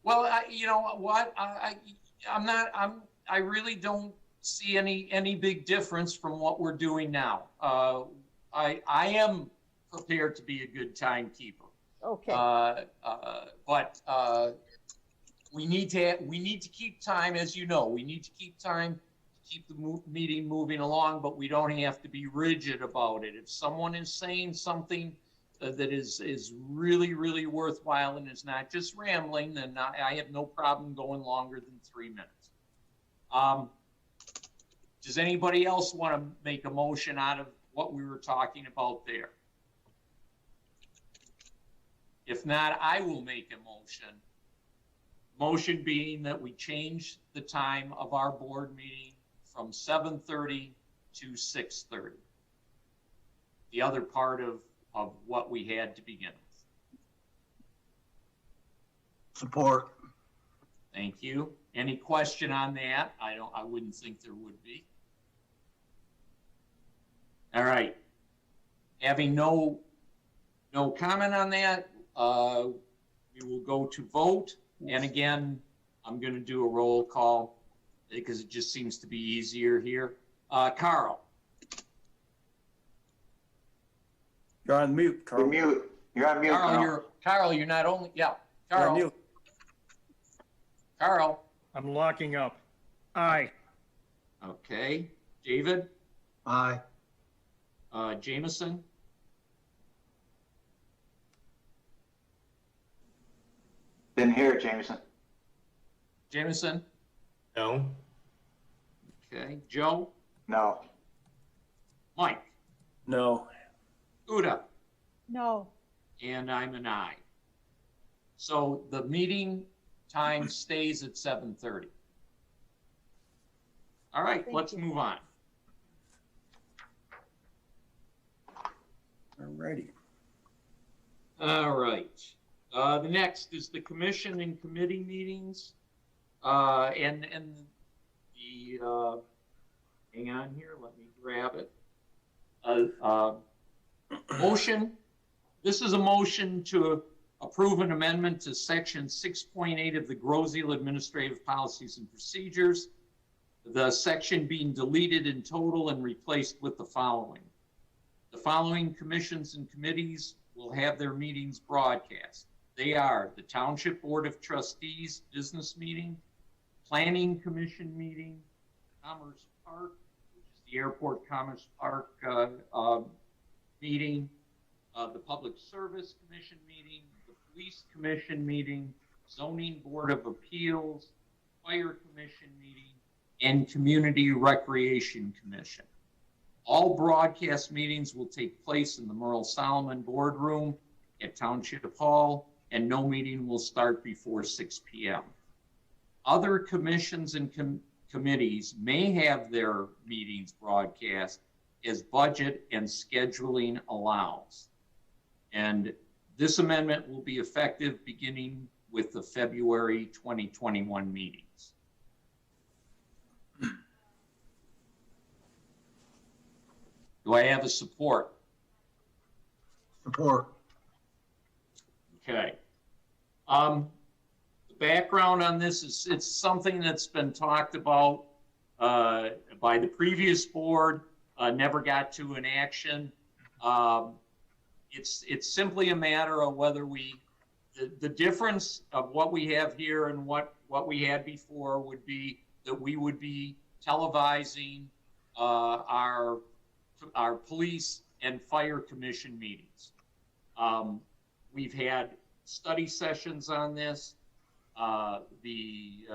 Well, you know what, I really don't see any big difference from what we're doing now. I am prepared to be a good timekeeper. Okay. But we need to keep time, as you know. We need to keep time to keep the meeting moving along, but we don't have to be rigid about it. If someone is saying something that is really worthwhile and is not just rambling, then I have no problem going longer than 3 minutes. Does anybody else want to make a motion out of what we were talking about there? If not, I will make a motion. Motion being that we change the time of our board meeting from 7:30 to 6:30. The other part of what we had to begin with. Support. Thank you. Any question on that? I wouldn't think there would be. All right. Having no comment on that, we will go to vote. And again, I'm going to do a roll call because it just seems to be easier here. Carl. You're on mute, Carl. You're mute. You're on mute, Carl, you're not only, yeah. Carl. You're on mute. Carl. I'm locking up. Aye. Okay. David. Aye. Jameson. Didn't hear it, Jameson. Jameson. No. Okay. Joe. No. Mike. No. Uda. No. And I'm an aye. So the meeting time stays at 7:30. All right, let's move on. All righty. All right. The next is the commission and committee meetings. And the, hang on here, let me grab it. Motion. This is a motion to approve an amendment to section 6.8 of the Groseal Administrative Policies and Procedures. The section being deleted in total and replaced with the following. The following commissions and committees will have their meetings broadcast. They are the Township Board of Trustees business meeting, Planning Commission meeting, Commerce Park, which is the Airport Commerce Park meeting, the Public Service Commission meeting, the Police Commission meeting, Zoning Board of Appeals, Fire Commission meeting, and Community Recreation Commission. All broadcast meetings will take place in the Merle Solomon Boardroom at Township Hall, and no meeting will start before 6 p.m. Other commissions and committees may have their meetings broadcast as budget and scheduling allows. And this amendment will be effective beginning with the February 2021 meetings. Do I have a support? Support. Okay. The background on this is it's something that's been talked about by the previous board, never got to an action. It's simply a matter of whether the difference of what we have here and what we had before would be that we would be televising our police and fire commission meetings. We've had study sessions on this. The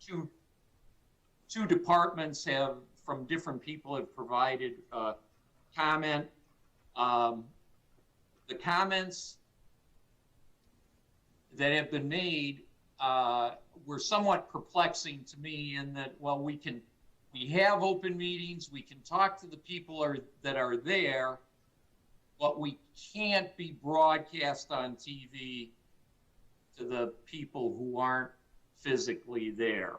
two departments from different people have provided comment. The comments that have been made were somewhat perplexing to me in that, well, we have open meetings, we can talk to the people that are there, but we can't be broadcast on TV to the people who aren't physically there.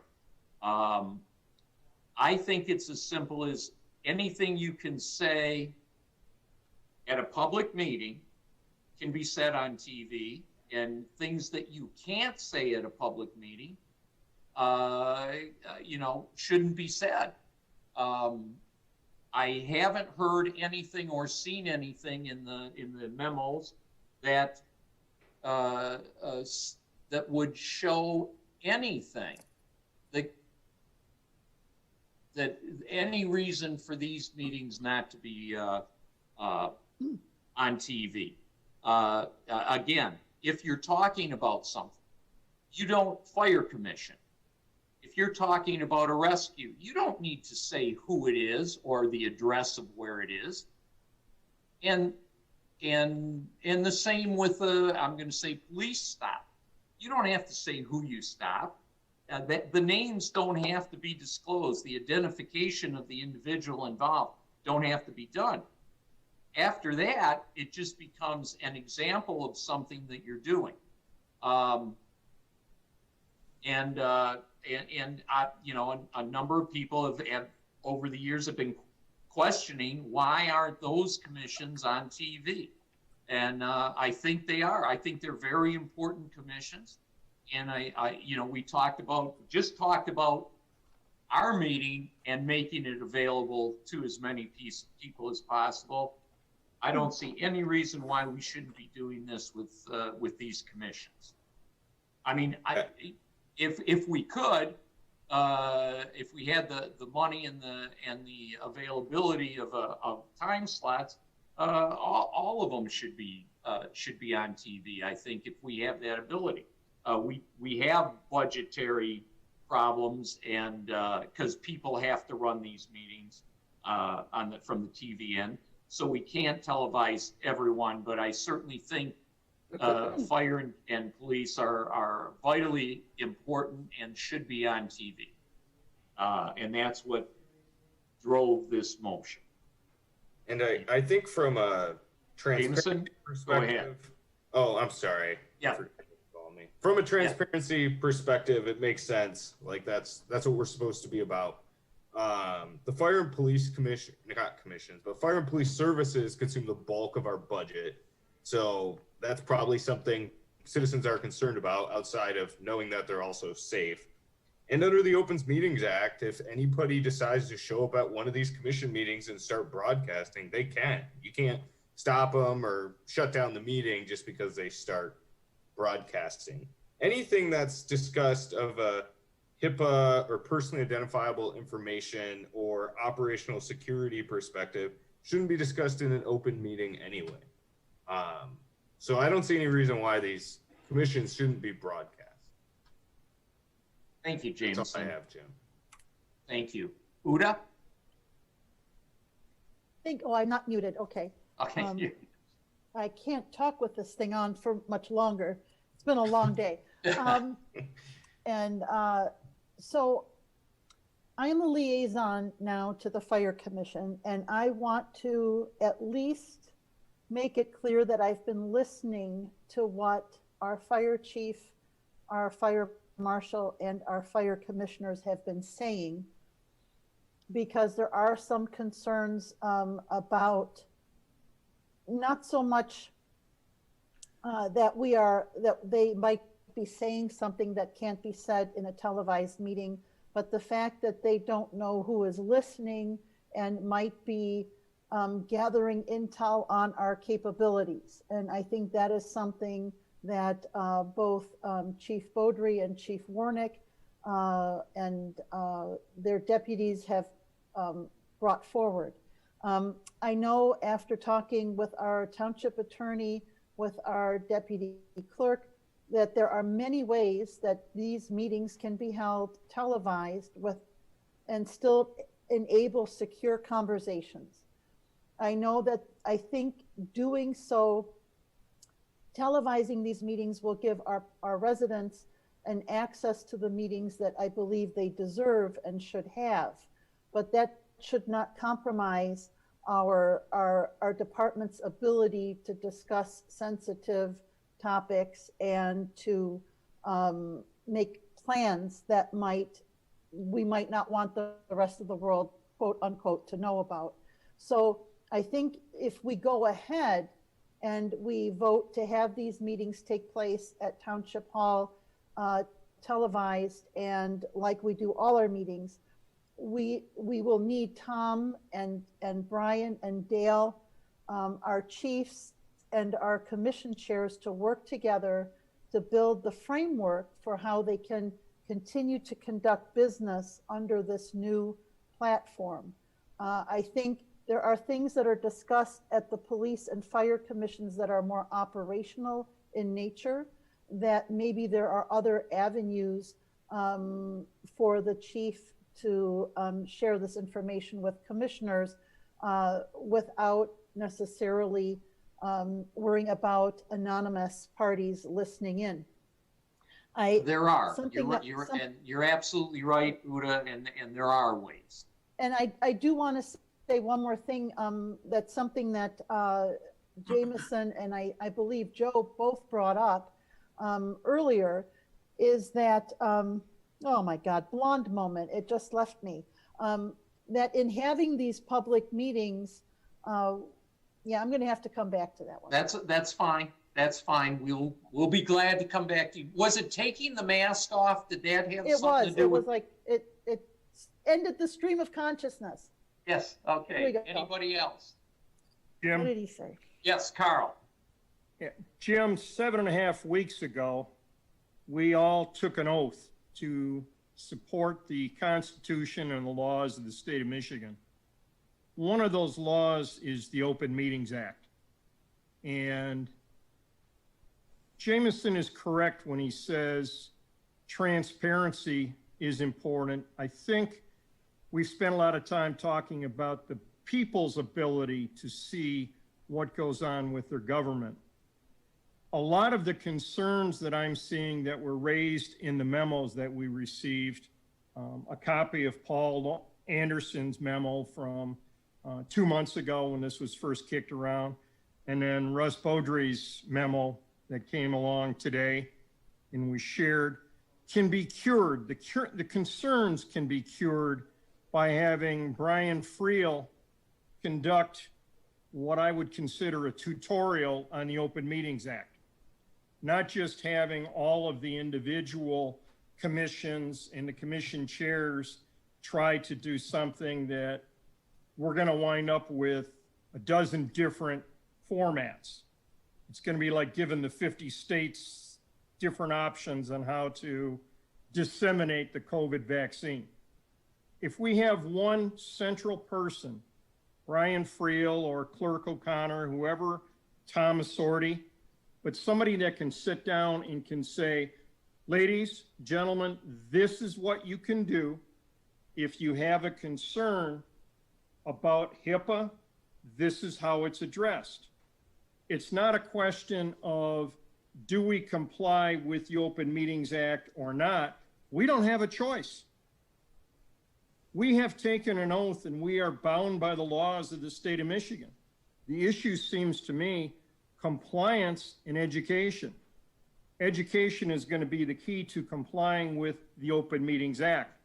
I think it's as simple as anything you can say at a public meeting can be said on TV, and things that you can't say at a public meeting, shouldn't be said. I haven't heard anything or seen anything in the memos that that would show anything that any reason for these meetings not to be on TV. Again, if you're talking about something, you don't fire commission. If you're talking about a rescue, you don't need to say who it is or the address of where it is. And the same with I'm going to say police stop. You don't have to say who you stop. The names don't have to be disclosed. The identification of the individual involved don't have to be done. After that, it just becomes an example of something that you're doing. A number of people have over the years have been questioning why aren't those commissions on TV? And I think they are. I think they're very important commissions. And we talked about our meeting and making it available to as many people as possible. I don't see any reason why we shouldn't be doing this with these commissions. I mean, if we could, if we had the money and the availability of time slots, all of them should be on TV. I think if we have that ability, we have budgetary problems, and because people have to run these meetings from the TV end, so we can't televise everyone. But I certainly think fire and police are vitally important and should be on TV. And that's what drove this motion. And I think from a transparency perspective, go ahead. Oh, I'm sorry. Yeah. From a transparency perspective, it makes sense. Like that's what we're supposed to be about. The Fire and Police Commission, not commissions, but Fire and Police Services consume the bulk of our budget. So that's probably something citizens are concerned about outside of knowing that they're also safe. And under the Opens Meetings Act, if anybody decides to show up at one of these commission meetings and start broadcasting, they can. You can't stop them or shut down the meeting just because they start broadcasting. Anything that's discussed of a HIPAA or personally identifiable information or operational security perspective shouldn't be discussed in an open meeting anyway. So I don't see any reason why these commissions shouldn't be broadcast. Thank you, James. That's all I have, Jim. Thank you. Uda? I'm not muted. Okay. Okay. I can't talk with this thing on for much longer. It's been a long day. So I am a liaison now to the Fire Commission, and I want to at least make it clear that I've been listening to what our fire chief, our fire marshal, and our fire commissioners have been saying, because there are some concerns about not so much that they might be saying something that can't be said in a televised meeting, but the fact that they don't know who is listening and might be gathering intel on our capabilities. And I think that is something that both Chief Beaudry and Chief Warnick and their deputies have brought forward. I know after talking with our township attorney, with our deputy clerk, that there are many ways that these meetings can be held televised and still enable secure conversations. I think doing so, televising these meetings will give our residents an access to the meetings that I believe they deserve and should have, but that should not compromise our department's ability to discuss sensitive topics and to make plans that we might not want the rest of the world, quote unquote, to know about. So I think if we go ahead and we vote to have these meetings take place at Township Hall, televised, and like we do all our meetings, we will need Tom and Brian and Dale, our chiefs and our commission chairs to work together to build the framework for how they can continue to conduct business under this new platform. I think there are things that are discussed at the police and fire commissions that are more operational in nature, that maybe there are other avenues for the chief to share this information with commissioners without necessarily worrying about anonymous parties listening in. There are. You're absolutely right, Uta, and there are ways. And I do want to say one more thing. That's something that Jameson and I believe Joe both brought up earlier, is that, oh my God, blonde moment, it just left me. That in having these public meetings, yeah, I'm going to have to come back to that one. That's fine. That's fine. We'll be glad to come back to you. Was it taking the mask off? Did that have something to do with? It was like it ended the stream of consciousness. Yes. Okay. Anybody else? Jim? What did he say? Yes, Carl. Yeah. Jim, 7.5 weeks ago, we all took an oath to support the Constitution and the laws of the state of Michigan. One of those laws is the Open Meetings Act. And Jameson is correct when he says transparency is important. I think we've spent a lot of time talking about the people's ability to see what goes on with their government. A lot of the concerns that I'm seeing that were raised in the memos that we received, a copy of Paul Anderson's memo from 2 months ago when this was first kicked around, and then Russ Beaudry's memo that came along today and we shared, can be cured. The concerns can be cured by having Brian Friel conduct what I would consider a tutorial on the Open Meetings Act. Not just having all of the individual commissions and the commission chairs try to do something that we're going to wind up with a dozen different formats. It's going to be like giving the 50 states different options on how to disseminate the COVID vaccine. If we have one central person, Brian Friel or Clerk O'Connor, whoever, Thomas Sorty, but somebody that can sit down and can say, ladies, gentlemen, this is what you can do if you have a concern about HIPAA, this is how it's addressed. It's not a question of, do we comply with the Open Meetings Act or not? We don't have a choice. We have taken an oath and we are bound by the laws of the state of Michigan. The issue seems to me, compliance and education. Education is going to be the key to complying with the Open Meetings Act.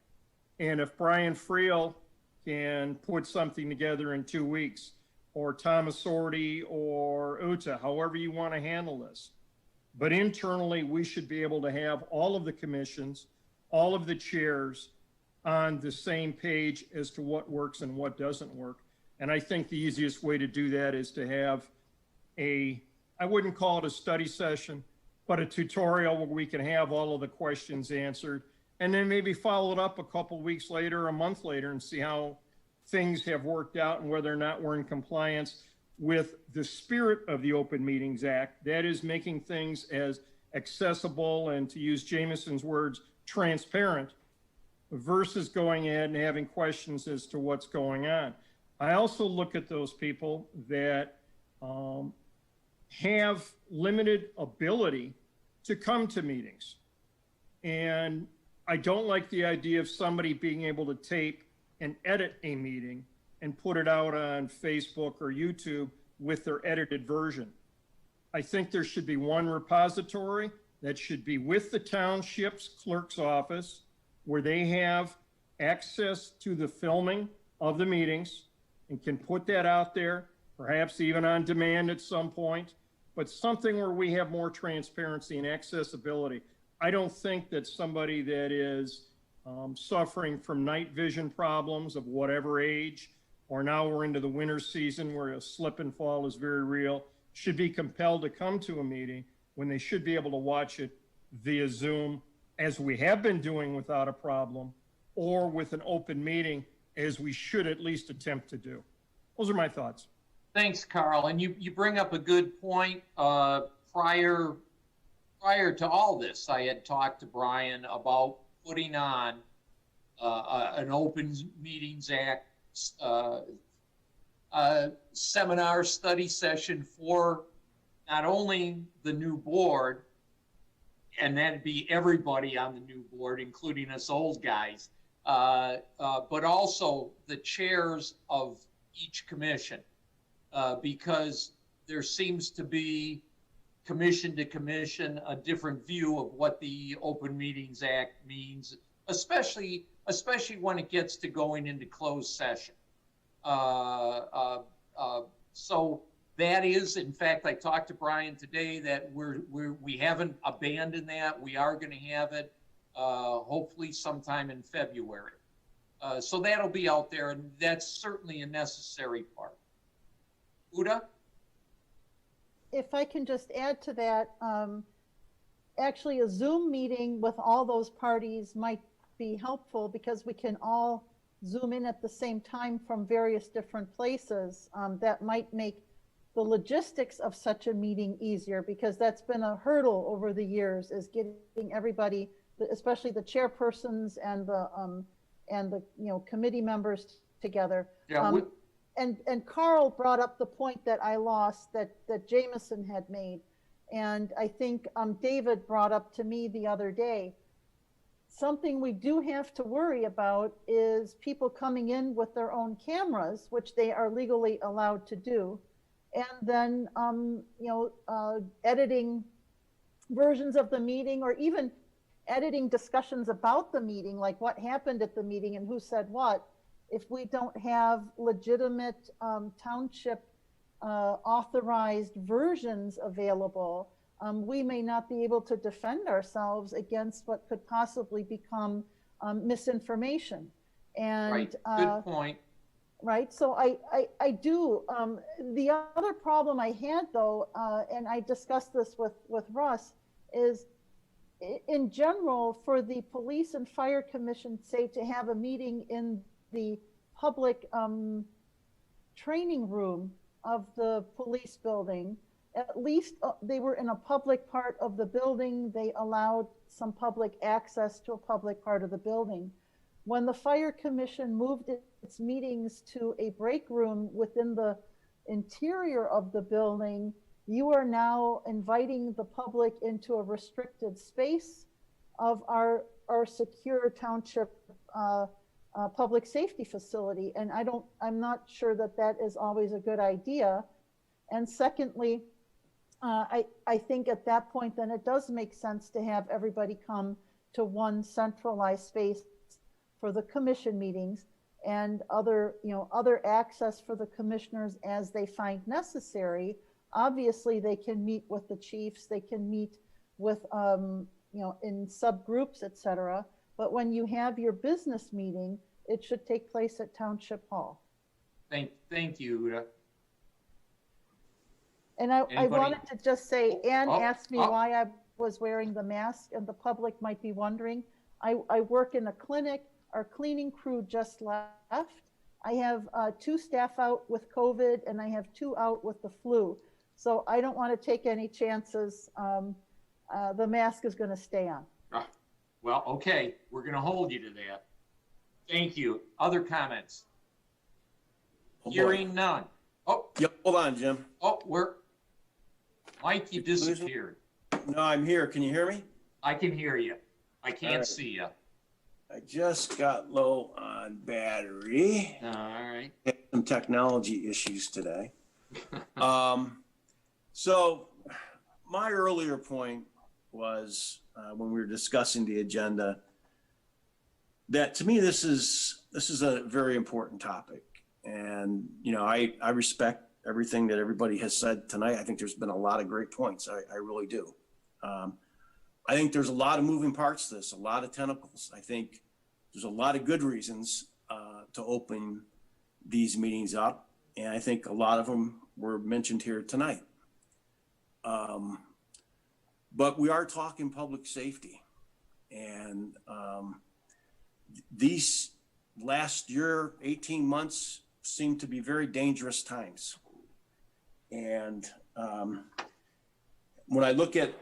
And if Brian Friel can put something together in 2 weeks, or Thomas Sorty or Uta, however you want to handle this. But internally, we should be able to have all of the commissions, all of the chairs on the same page as to what works and what doesn't work. And I think the easiest way to do that is to have I wouldn't call it a study session, but a tutorial where we can have all of the questions answered, and then maybe follow it up a couple weeks later, a month later, and see how things have worked out and whether or not we're in compliance with the spirit of the Open Meetings Act. That is making things as accessible and, to use Jameson's words, transparent, versus going ahead and having questions as to what's going on. I also look at those people that have limited ability to come to meetings. And I don't like the idea of somebody being able to tape and edit a meeting and put it out on Facebook or YouTube with their edited version. I think there should be one repository that should be with the township's clerk's office, where they have access to the filming of the meetings and can put that out there perhaps even on demand at some point, but something where we have more transparency and accessibility. I don't think that somebody that is suffering from night vision problems of whatever age, or now we're into the winter season where a slip and fall is very real, should be compelled to come to a meeting when they should be able to watch it via Zoom, as we have been doing without a problem, or with an open meeting, as we should at least attempt to do. Those are my thoughts. Thanks, Carl. And you bring up a good point. Prior to all this, I had talked to Brian about putting on an Open Meetings Act seminar study session for not only the new board, and that'd be everybody on the new board, including us old guys, but also the chairs of each commission, because there seems to be commission to commission a different view of what the Open Meetings Act means, especially when it gets to going into closed session. So that is, in fact, I talked to Brian today that we haven't abandoned that. We are going to have it hopefully sometime in February. So that'll be out there, and that's certainly a necessary part. Uda? If I can just add to that, actually a Zoom meeting with all those parties might be helpful because we can all Zoom in at the same time from various different places. That might make the logistics of such a meeting easier, because that's been a hurdle over the years, is getting everybody, especially the chairpersons and the committee members together. Yeah, and Carl brought up the point that I lost that Jameson had made, and I think David brought up to me the other day. Something we do have to worry about is people coming in with their own cameras, which they are legally allowed to do, and then editing versions of the meeting, or even editing discussions about the meeting, like what happened at the meeting and who said what. If we don't have legitimate township authorized versions available, we may not be able to defend ourselves against what could possibly become misinformation. And right, good point. Right, so I do. The other problem I had though, and I discussed this with Russ, is in general for the police and fire commission, say, to have a meeting in the public training room of the police building, at least they were in a public part of the building. They allowed some public access to a public part of the building. When the fire commission moved its meetings to a break room within the interior of the building, you are now inviting the public into a restricted space of our secure township public safety facility. And I'm not sure that is always a good idea. And secondly, I think at that point, then it does make sense to have everybody come to one centralized space for the commission meetings, and other access for the commissioners as they find necessary. Obviously, they can meet with the chiefs, they can meet with, in subgroups, etc. But when you have your business meeting, it should take place at Township Hall. Thank you, Uda. And I wanted to just say, Ann asked me why I was wearing the mask, and the public might be wondering. I work in a clinic. Our cleaning crew just left. I have 2 staff out with COVID, and I have 2 out with the flu. So I don't want to take any chances. The mask is going to stay on. Well, okay, we're going to hold you to that. Thank you. Other comments? Hearing none. Oh, yep. Hold on, Jim. Oh, Mike, you disappeared. No, I'm here. Can you hear me? I can hear you. I can't see you. I just got low on battery. All right. Had some technology issues today. So my earlier point was when we were discussing the agenda, that to me this is a very important topic, and I respect everything that everybody has said tonight. I think there's been a lot of great points. I really do. I think there's a lot of moving parts to this, a lot of tentacles. I think there's a lot of good reasons to open these meetings up. And I think a lot of them were mentioned here tonight. But we are talking public safety. And these last year, 18 months seem to be very dangerous times. And when I look at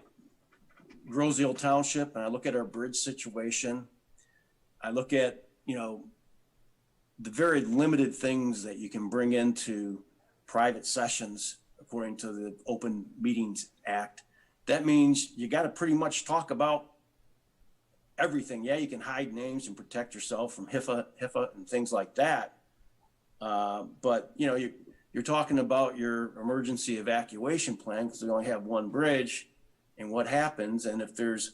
Groseal Township and I look at our bridge situation, I look at, you know, the very limited things that you can bring into private sessions according to the Open Meetings Act. That means you got to pretty much talk about everything. Yeah, you can hide names and protect yourself from HIPAA and things like that. But you know, you're talking about your emergency evacuation plan because we only have one bridge, and what happens. And if there's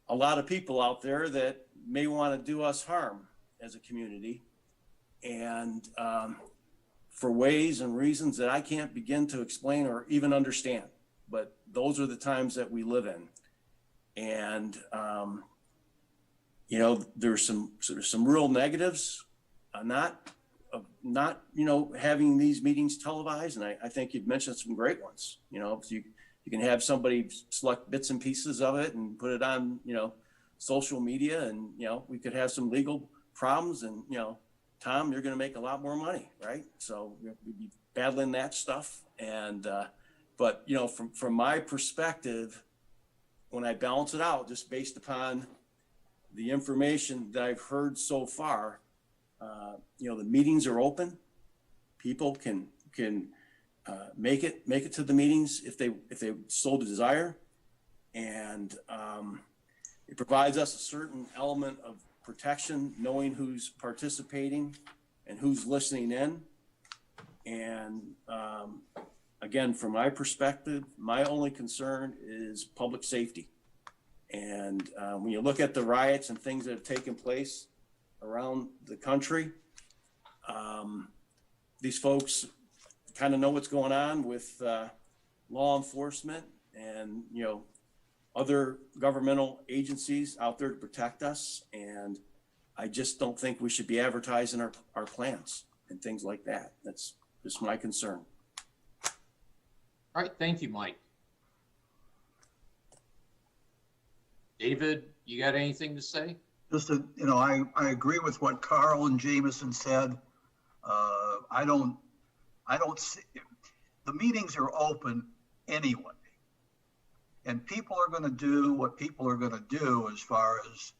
a lot of people out there that may want to do us harm as a community, and for ways and reasons that I can't begin to explain or even understand, but those are the times that we live in. And you know, there's some real negatives, not you know, having these meetings televised, and I think you've mentioned some great ones. You know, you can have somebody select bits and pieces of it and put it on, you know, social media, and you know, we could have some legal problems, and you know, Tom, you're going to make a lot more money, right? So we'd be battling that stuff. And but you know, from my perspective, when I balance it out, just based upon the information that I've heard so far, you know, the meetings are open. People can make it to the meetings if they so desire, and it provides us a certain element of protection, knowing who's participating and who's listening in. And again, from my perspective, my only concern is public safety. And when you look at the riots and things that have taken place around the country, these folks kind of know what's going on with law enforcement and, you know, other governmental agencies out there to protect us. And I just don't think we should be advertising our plans and things like that. That's just my concern. All right, thank you, Mike. David, you got anything to say? Just that, you know, I agree with what Carl and Jameson said. I don't see, the meetings are open anyway. And people are going to do what people are going to do as far as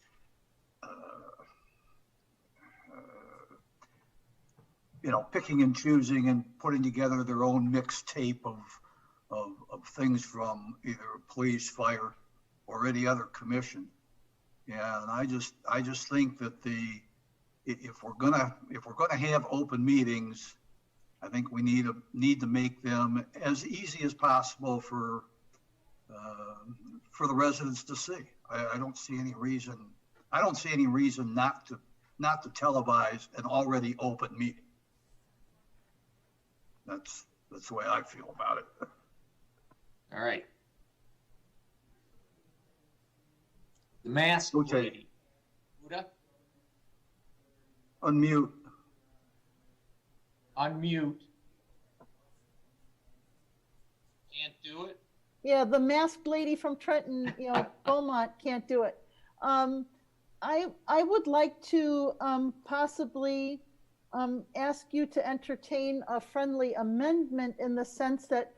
you know, picking and choosing and putting together their own mixtape of things from either police, fire, or any other commission. Yeah, and I just think that if we're gonna have open meetings, I think we need to make them as easy as possible for the residents to see. I don't see any reason not to televise an already open meeting. That's the way I feel about it. All right. The mask lady. Uda? Unmute. Unmute. Can't do it? Yeah, the masked lady from Trenton, you know, Beaumont can't do it. I would like to possibly ask you to entertain a friendly amendment in the sense that,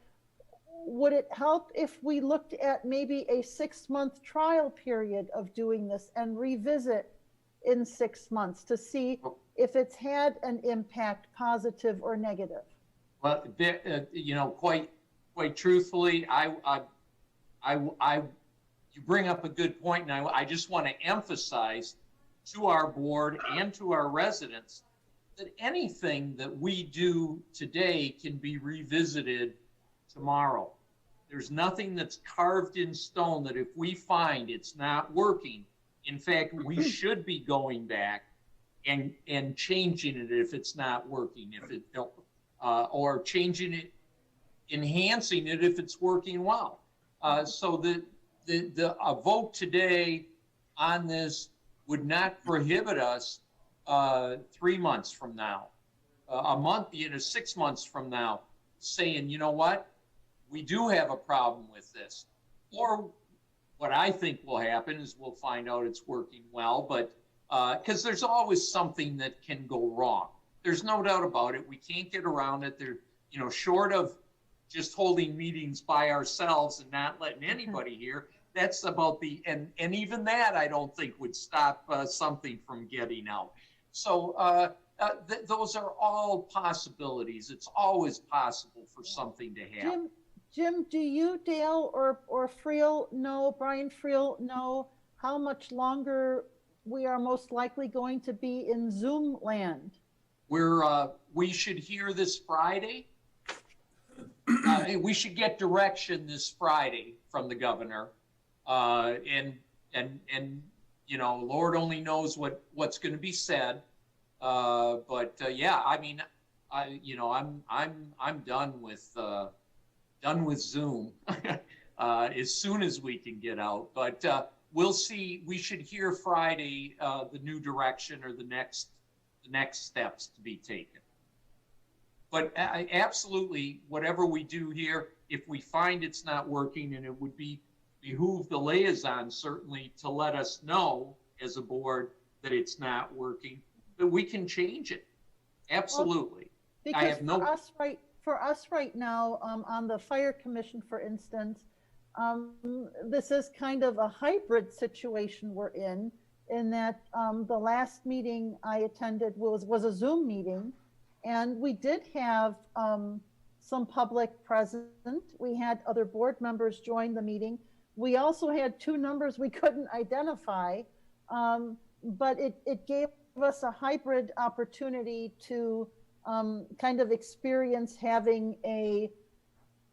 would it help if we looked at maybe a 6-month trial period of doing this and revisit in 6 months to see if it's had an impact, positive or negative? Well, you know, quite truthfully, you bring up a good point, and I just want to emphasize to our board and to our residents that anything that we do today can be revisited tomorrow. There's nothing that's carved in stone that if we find it's not working, in fact, we should be going back and changing it if it's not working. or changing it, enhancing it if it's working well. So a vote today on this would not prohibit us 3 months from now, a month, 6 months from now, saying, you know what, we do have a problem with this. Or what I think will happen is we'll find out it's working well, but because there's always something that can go wrong. There's no doubt about it. We can't get around it. There, short of just holding meetings by ourselves and not letting anybody hear, that's about and even that I don't think would stop something from getting out. So those are all possibilities. It's always possible for something to happen. Jim, do you, Dale, or Brian Friel know how much longer we are most likely going to be in Zoom land? We should hear this Friday. We should get direction this Friday from the governor, and Lord only knows what's going to be said. But yeah, I mean, I'm done with Zoom as soon as we can get out. But we'll see. We should hear Friday the new direction or the next steps to be taken. But absolutely, whatever we do here, if we find it's not working, and it would behoove the liaison certainly to let us know as a board that it's not working, that we can change it. Absolutely. Well, I have no. For us right now, on the fire commission, for instance, this is kind of a hybrid situation we're in that the last meeting I attended was a Zoom meeting, and we did have some public present. We had other board members join the meeting. We also had 2 numbers we couldn't identify, but it gave us a hybrid opportunity to kind of experience having a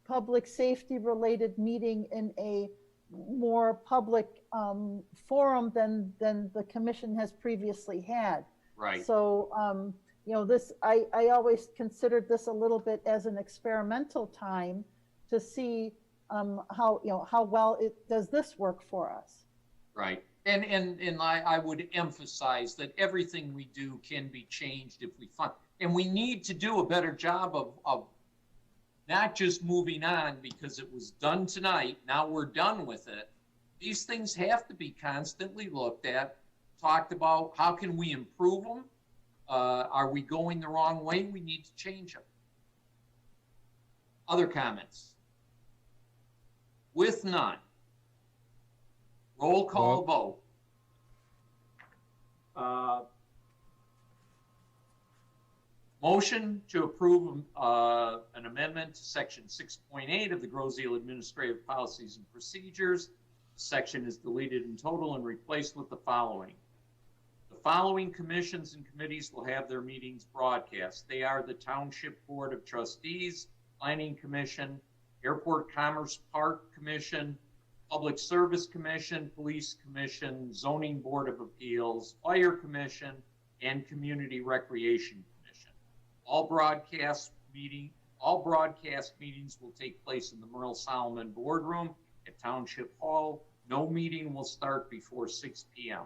public safety related meeting in a more public forum than the commission has previously had. Right. So, this, I always considered this a little bit as an experimental time to see how well does this work for us. Right. And I would emphasize that everything we do can be changed if we find, and we need to do a better job of not just moving on because it was done tonight, now we're done with it. These things have to be constantly looked at, talked about. How can we improve them? Are we going the wrong way? We need to change them. Other comments? With none. Roll call vote. Motion to approve an amendment to section 6.8 of the Grosse-Ile Administrative Policies and Procedures. The section is deleted in total and replaced with the following. The following commissions and committees will have their meetings broadcast. They are the Township Board of Trustees, Planning Commission, Airport Commerce Park Commission, Public Service Commission, Police Commission, Zoning Board of Appeals, Fire Commission, and Community Recreation Commission. All broadcast meetings will take place in the Merle Solomon Boardroom at Township Hall. No meeting will start before 6 p.m.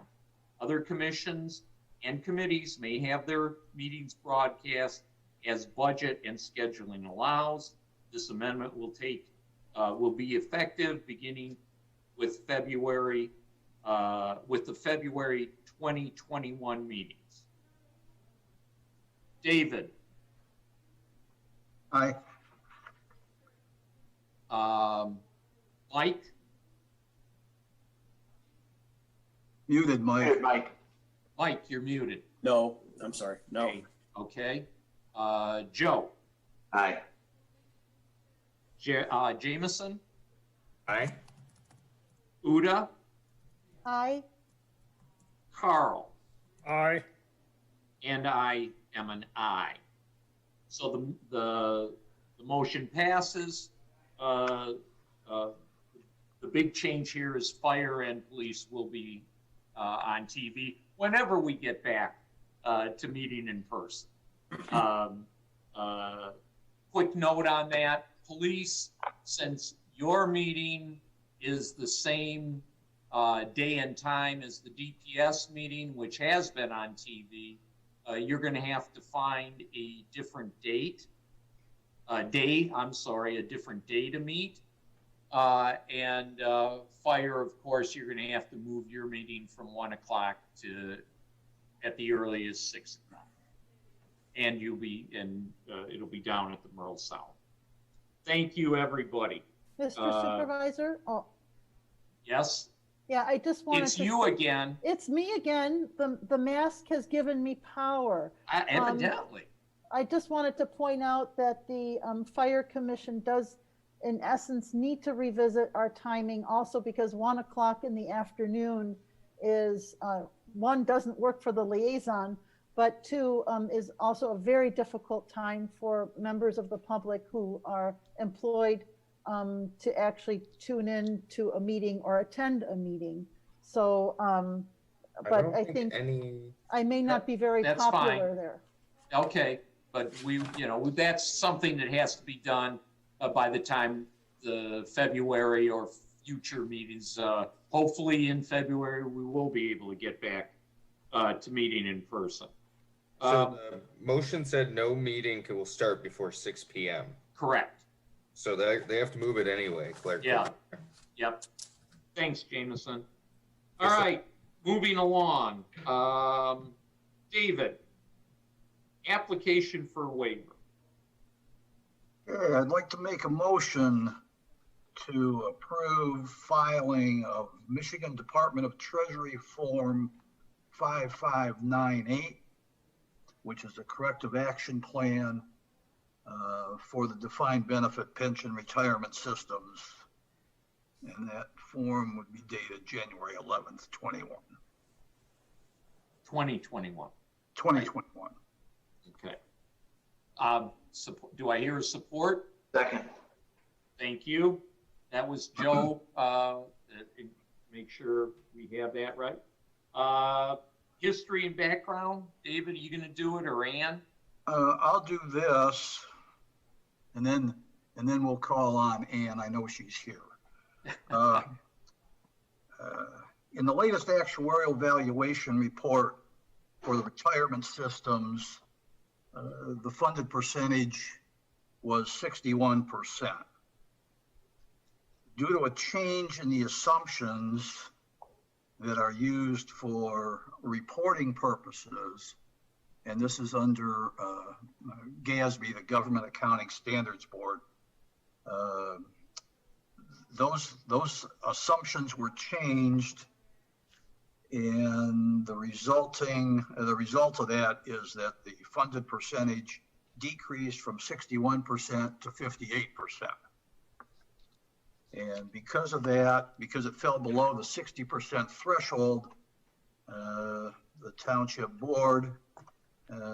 Other commissions and committees may have their meetings broadcast as budget and scheduling allows. This amendment will be effective beginning with the February 2021 meetings. David. Aye. Mike. Muted, Mike. Muted, Mike. Mike, you're muted. No, I'm sorry. No. Okay. Joe. Aye. Jameson. Aye. Uda. Aye. Carl. Aye. And I am an aye. So the motion passes. The big change here is fire and police will be on TV whenever we get back to meeting in person. quick note on that, police, since your meeting is the same day and time as the DPS meeting, which has been on TV, you're going to have to find a different a different day to meet. And fire, of course, you're going to have to move your meeting from 1 o'clock to at the earliest 6 o'clock. And it'll be down at the Merle South. Thank you, everybody. Mr. Supervisor? Oh, Yes? yeah, I just wanted It's to. you again. It's me again. The mask has given me power. Evidently. I just wanted to point out that the Fire Commission does, in essence, need to revisit our timing also because 1 o'clock in the afternoon is, one, doesn't work for the liaison, but two, is also a very difficult time for members of the public who are employed to actually tune in to a meeting or attend a meeting. So, but I think I may not be very popular there. Okay, but that's something that has to be done by the time the February or future meetings. Hopefully in February, we will be able to get back to meeting in person. So the motion said no meeting will start before 6 p.m. Correct. So they have to move it anyway, Claire. Yeah. Yep. Thanks, Jameson. All right, moving along. David, application for waiver. Okay, I'd like to make a motion to approve filing of Michigan Department of Treasury Form 5598, which is a corrective action plan for the defined benefit pension retirement systems. And that form would be dated January 11th, 2021. 2021. Okay. Do I hear a support? Second. Thank you. That was Joe. Make sure we have that right. History and background. David, are you going to do it, or Ann? I'll do this, and then we'll call on Ann. I know she's here. In the latest actuarial valuation report for the retirement systems, the funded percentage was 61%. Due to a change in the assumptions that are used for reporting purposes, and this is under GASB, the Government Accounting Standards Board, those assumptions were changed, and the result of that is that the funded percentage decreased from 61% to 58%. And because of that, because it fell below the 60% threshold, the township board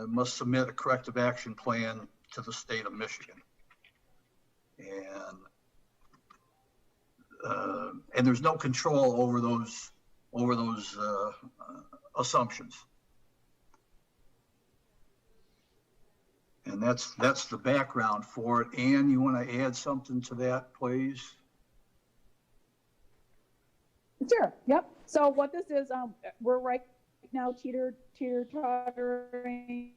must submit a corrective action plan to the state of Michigan. And there's no control over those assumptions. And that's the background for it. Ann, you want to add something to that, please? Sure. Yep. So what this is, we're right now teeter-tottering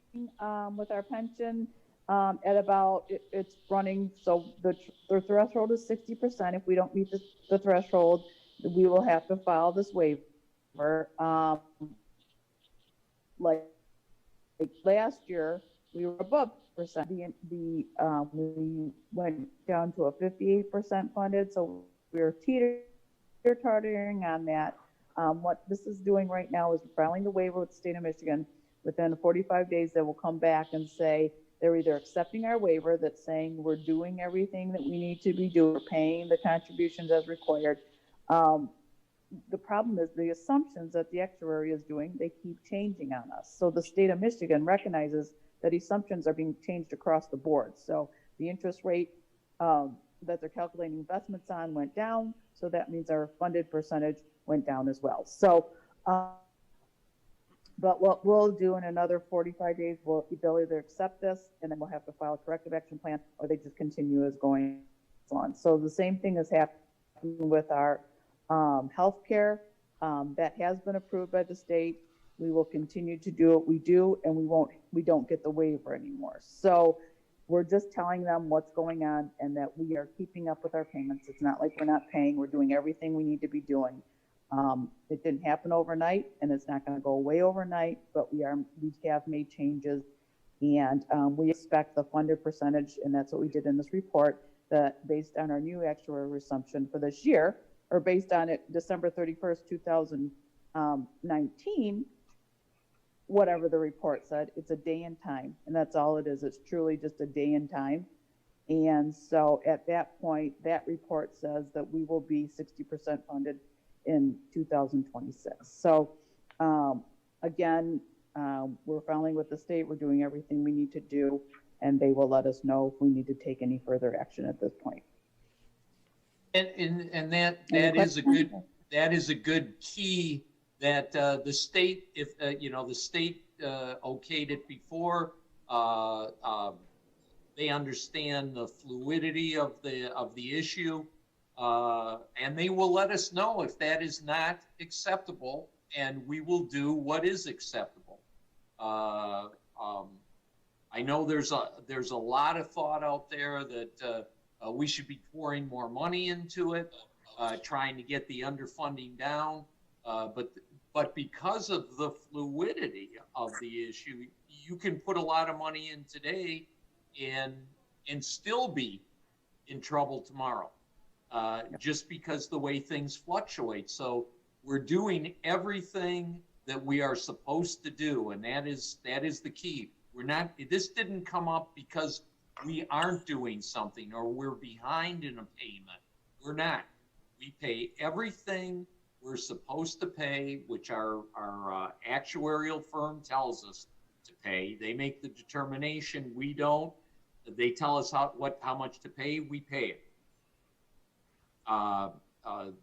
with our pension at about it's running. So the threshold is 60%. If we don't meet the threshold, we will have to file this waiver. Like last year, we were above percent. We went down to a 58% funded. So we're teeter-tottering on that. What this is doing right now is filing the waiver with the state of Michigan. Within 45 days, they will come back and say they're either accepting our waiver that's saying we're doing everything that we need to be doing, we're paying the contributions as required. The problem is the assumptions that the actuary is doing, they keep changing on us. So the state of Michigan recognizes that assumptions are being changed across the board. So the interest rate that they're calculating investments on went down. So that means our funded percentage went down as well. So But what we'll do in another 45 days, they'll either accept this and then we'll have to file a corrective action plan, or they just continue as going on. So the same thing is happening with our healthcare. That has been approved by the state. We will continue to do what we do, and we don't get the waiver anymore. So we're just telling them what's going on and that we are keeping up with our payments. It's not like we're not paying. We're doing everything we need to be doing. It didn't happen overnight, and it's not going to go away overnight, but we have made changes, and we expect the funded percentage, and that's what we did in this report, that based on our new actuarial assumption for this year, or based on it December 31st, 2019, whatever the report said, it's a day and time, and that's all it is. It's truly just a day and time. And so at that point, that report says that we will be 60% funded in 2026. So again, we're filing with the state. We're doing everything we need to do, and they will let us know if we need to take any further action at this point. And that is a good key that the state, if the state okayed it before, they understand the fluidity of the issue, and they will let us know if that is not acceptable, and we will do what is acceptable. I know there's a lot of thought out there that we should be pouring more money into it, trying to get the underfunding down, but because of the fluidity of the issue, you can put a lot of money in today and still be in trouble tomorrow, just because the way things fluctuate. So we're doing everything that we are supposed to do, and that is the key. This didn't come up because we aren't doing something or we're behind in a payment. We're not. We pay everything we're supposed to pay, which our actuarial firm tells us to pay. They make the determination. We don't. They tell us how much to pay. We pay it.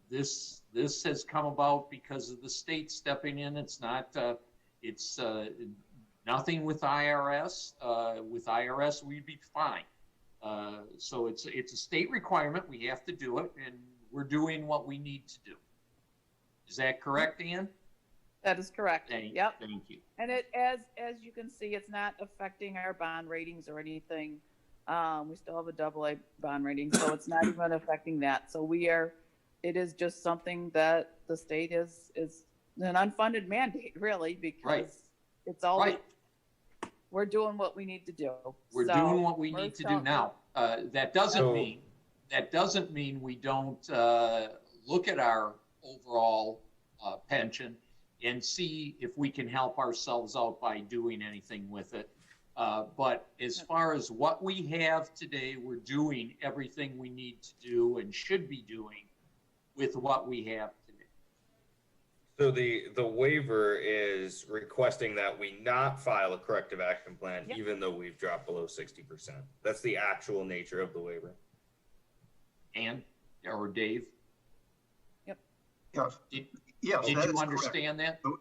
This has come about because of the state stepping in. It's not. It's nothing with IRS. With IRS, we'd be fine. So it's a state requirement. We have to do it, and we're doing what we need to do. Is that correct, Ann? That is correct. Yep. Thank you. And it, as you can see, it's not affecting our bond ratings or anything. We still have a AA bond rating, so it's not even affecting that. So it is just something that the state is an unfunded mandate, really, because it's all right. We're doing what we need to do. We're doing what we need to do now. That doesn't mean we don't look at our overall pension and see if we can help ourselves out by doing anything with it. But as far as what we have today, we're doing everything we need to do and should be doing with what we have today. So the waiver is requesting that we not file a corrective action plan, even though we've dropped below 60%. That's the actual nature of the waiver. Ann or Dave? Yes. Did you understand correct. that?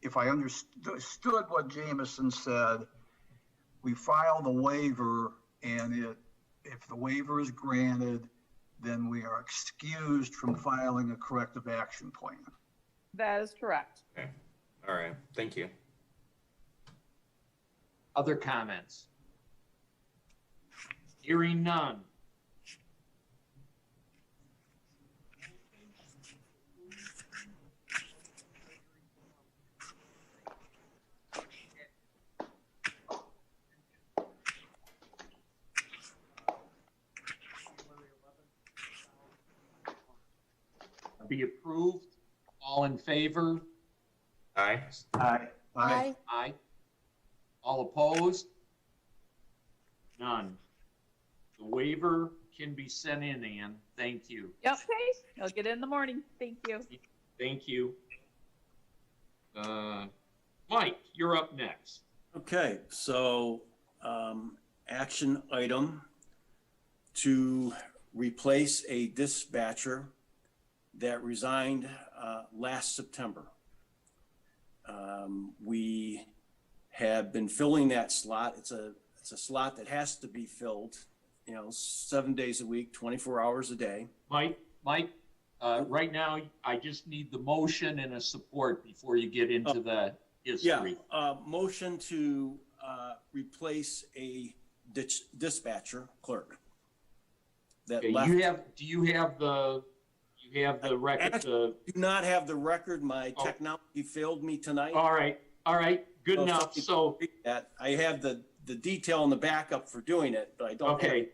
If I understood what Jameson said, we file the waiver, and if the waiver is granted, then we are excused from filing a corrective action plan. That is correct. Okay. All right. Thank you. Other comments? Hearing none. Be approved. All in favor? Aye. Aye. Aye. Aye. All opposed? None. The waiver can be sent in, Ann. Thank you. Yep. Okay. I'll get it in the morning. Thank you. Thank you. Mike, you're up next. Okay, so action item to replace a dispatcher that resigned last September. We have been filling that slot. It's a slot that has to be filled, 7 days a week, 24 hours a day. Mike, right now, I just need the motion and a support before you get into the history. Motion to replace a dispatcher clerk. That Okay, left. do you have the record? I do not have the record. My technology failed me tonight. All right, good enough. So that I have the detail and the backup for doing it, but I don't have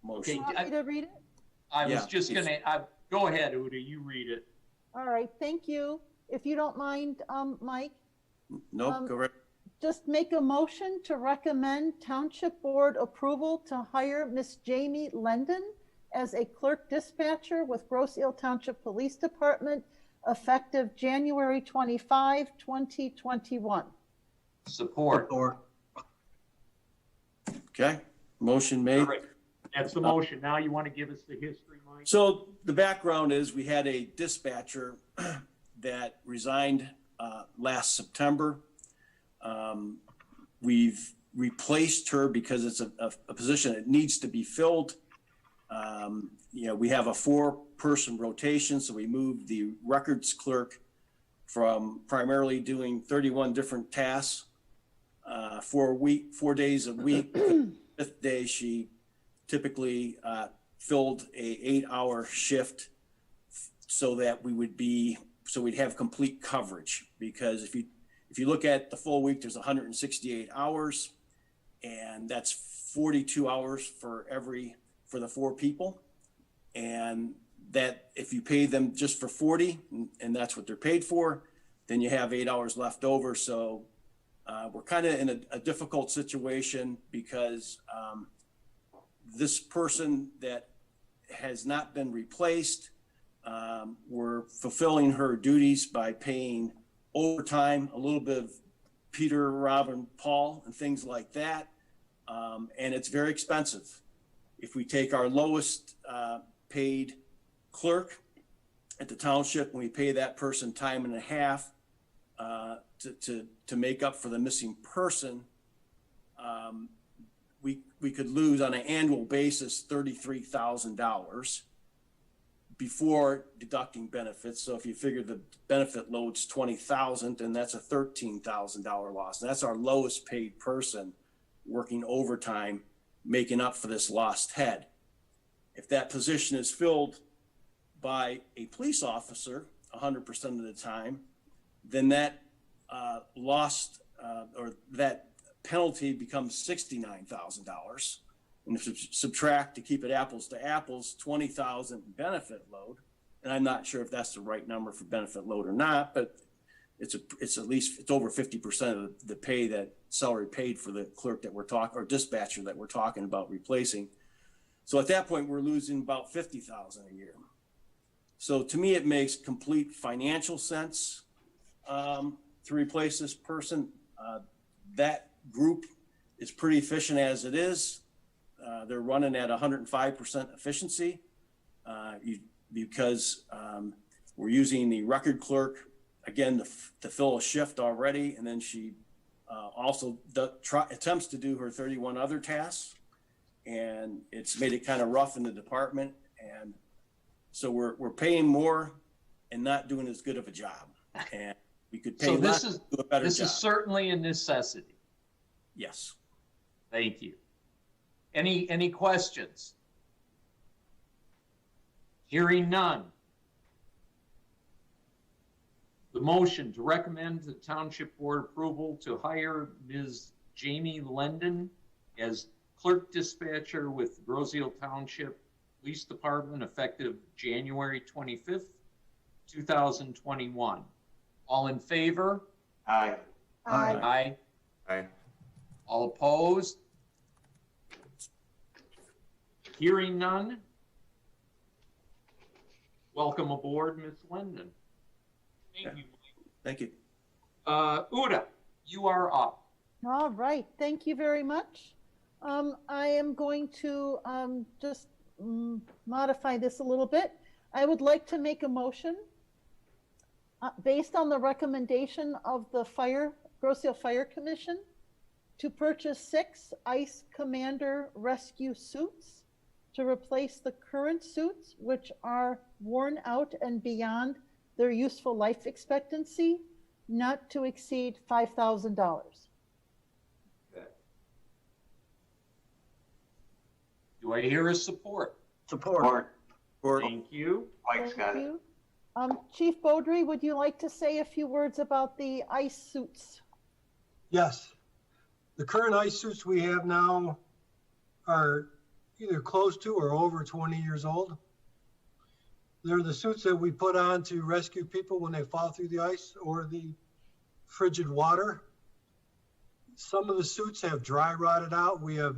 motion. You want me to read it? I was just going to, go ahead, Uda, you read it. All right, thank you. If you don't mind, Mike. Nope, correct. Just make a motion to recommend Township Board approval to hire Miss Jamie Lendon as a clerk dispatcher with Grosse Ile Township Police Department effective January 25, 2021. Support. Okay, motion made. All right. That's the motion. Now you want to give us the history, Mike? So the background is we had a dispatcher that resigned last September. We've replaced her because it's a position that needs to be filled. We have a 4-person rotation, so we moved the records clerk from primarily doing 31 different tasks 4 days a week. The 5th day, she typically filled a 8-hour shift so that we'd have complete coverage. Because if you look at the full week, there's 168 hours, and that's 42 hours for the 4 people. And that if you pay them just for 40, and that's what they're paid for, then you have 8 hours left over. So we're kind of in a difficult situation because this person that has not been replaced, we're fulfilling her duties by paying overtime, a little bit of Peter, Robin, Paul, and things like that. And it's very expensive. If we take our lowest paid clerk at the township and we pay that person time and a half to make up for the missing person, we could lose on an annual basis $33,000 before deducting benefits. So if you figure the benefit load's $20,000, and that's a $13,000 loss. And that's our lowest paid person working overtime, making up for this lost head. If that position is filled by a police officer 100% of the time, then that or that penalty becomes $69,000. And if you subtract, to keep it apples to apples, $20,000 benefit load, and I'm not sure if that's the right number for benefit load or not, but it's at least it's over 50% of the pay, that salary paid for the clerk that we're talking, or dispatcher that we're talking about replacing. So at that point, we're losing about $50,000 a year. So to me, it makes complete financial sense to replace this person. That group is pretty efficient as it is. They're running at 105% efficiency because we're using the record clerk, again, to fill a shift already. And then she also attempts to do her 31 other tasks. And it's made it kind of rough in the department. And so we're paying more and not doing as good of a job. And we could pay less to do a better job. This is certainly a necessity. Yes. Thank you. Any questions? Hearing none. The motion to recommend the Township Board approval to hire Ms. Jamie Lendon as clerk dispatcher with Grosse Ile Township Police Department effective January 25th, 2021. All in favor? Aye. Aye. Aye. All opposed? Hearing none. Welcome aboard, Ms. Lendon. Thank you. Thank you. Uda, you are up. All right, thank you very much. I am going to just modify this a little bit. I would like to make a motion based on the recommendation of the Grosse Ile Fire Commission, to purchase 6 ICE Commander rescue suits to replace the current suits, which are worn out and beyond their useful life expectancy, not to exceed $5,000. Do I hear a support? Support. Thank you. Mike's got it. Chief Beaudry, would you like to say a few words about the ICE suits? Yes. The current ICE suits we have now are either close to or over 20 years old. They're the suits that we put on to rescue people when they fall through the ice or the frigid water. Some of the suits have dry rotted out. We have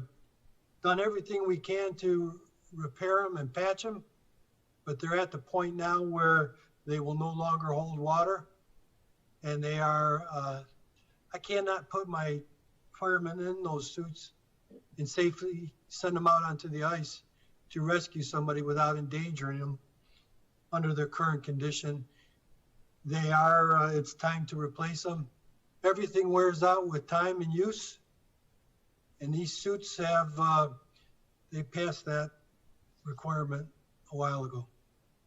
done everything we can to repair them and patch them, but they're at the point now where they will no longer hold water. And they are, I cannot put my firemen in those suits and safely send them out onto the ice to rescue somebody without endangering them under their current condition. They are, it's time to replace them. Everything wears out with time and use. And these suits have, they passed that requirement a while ago.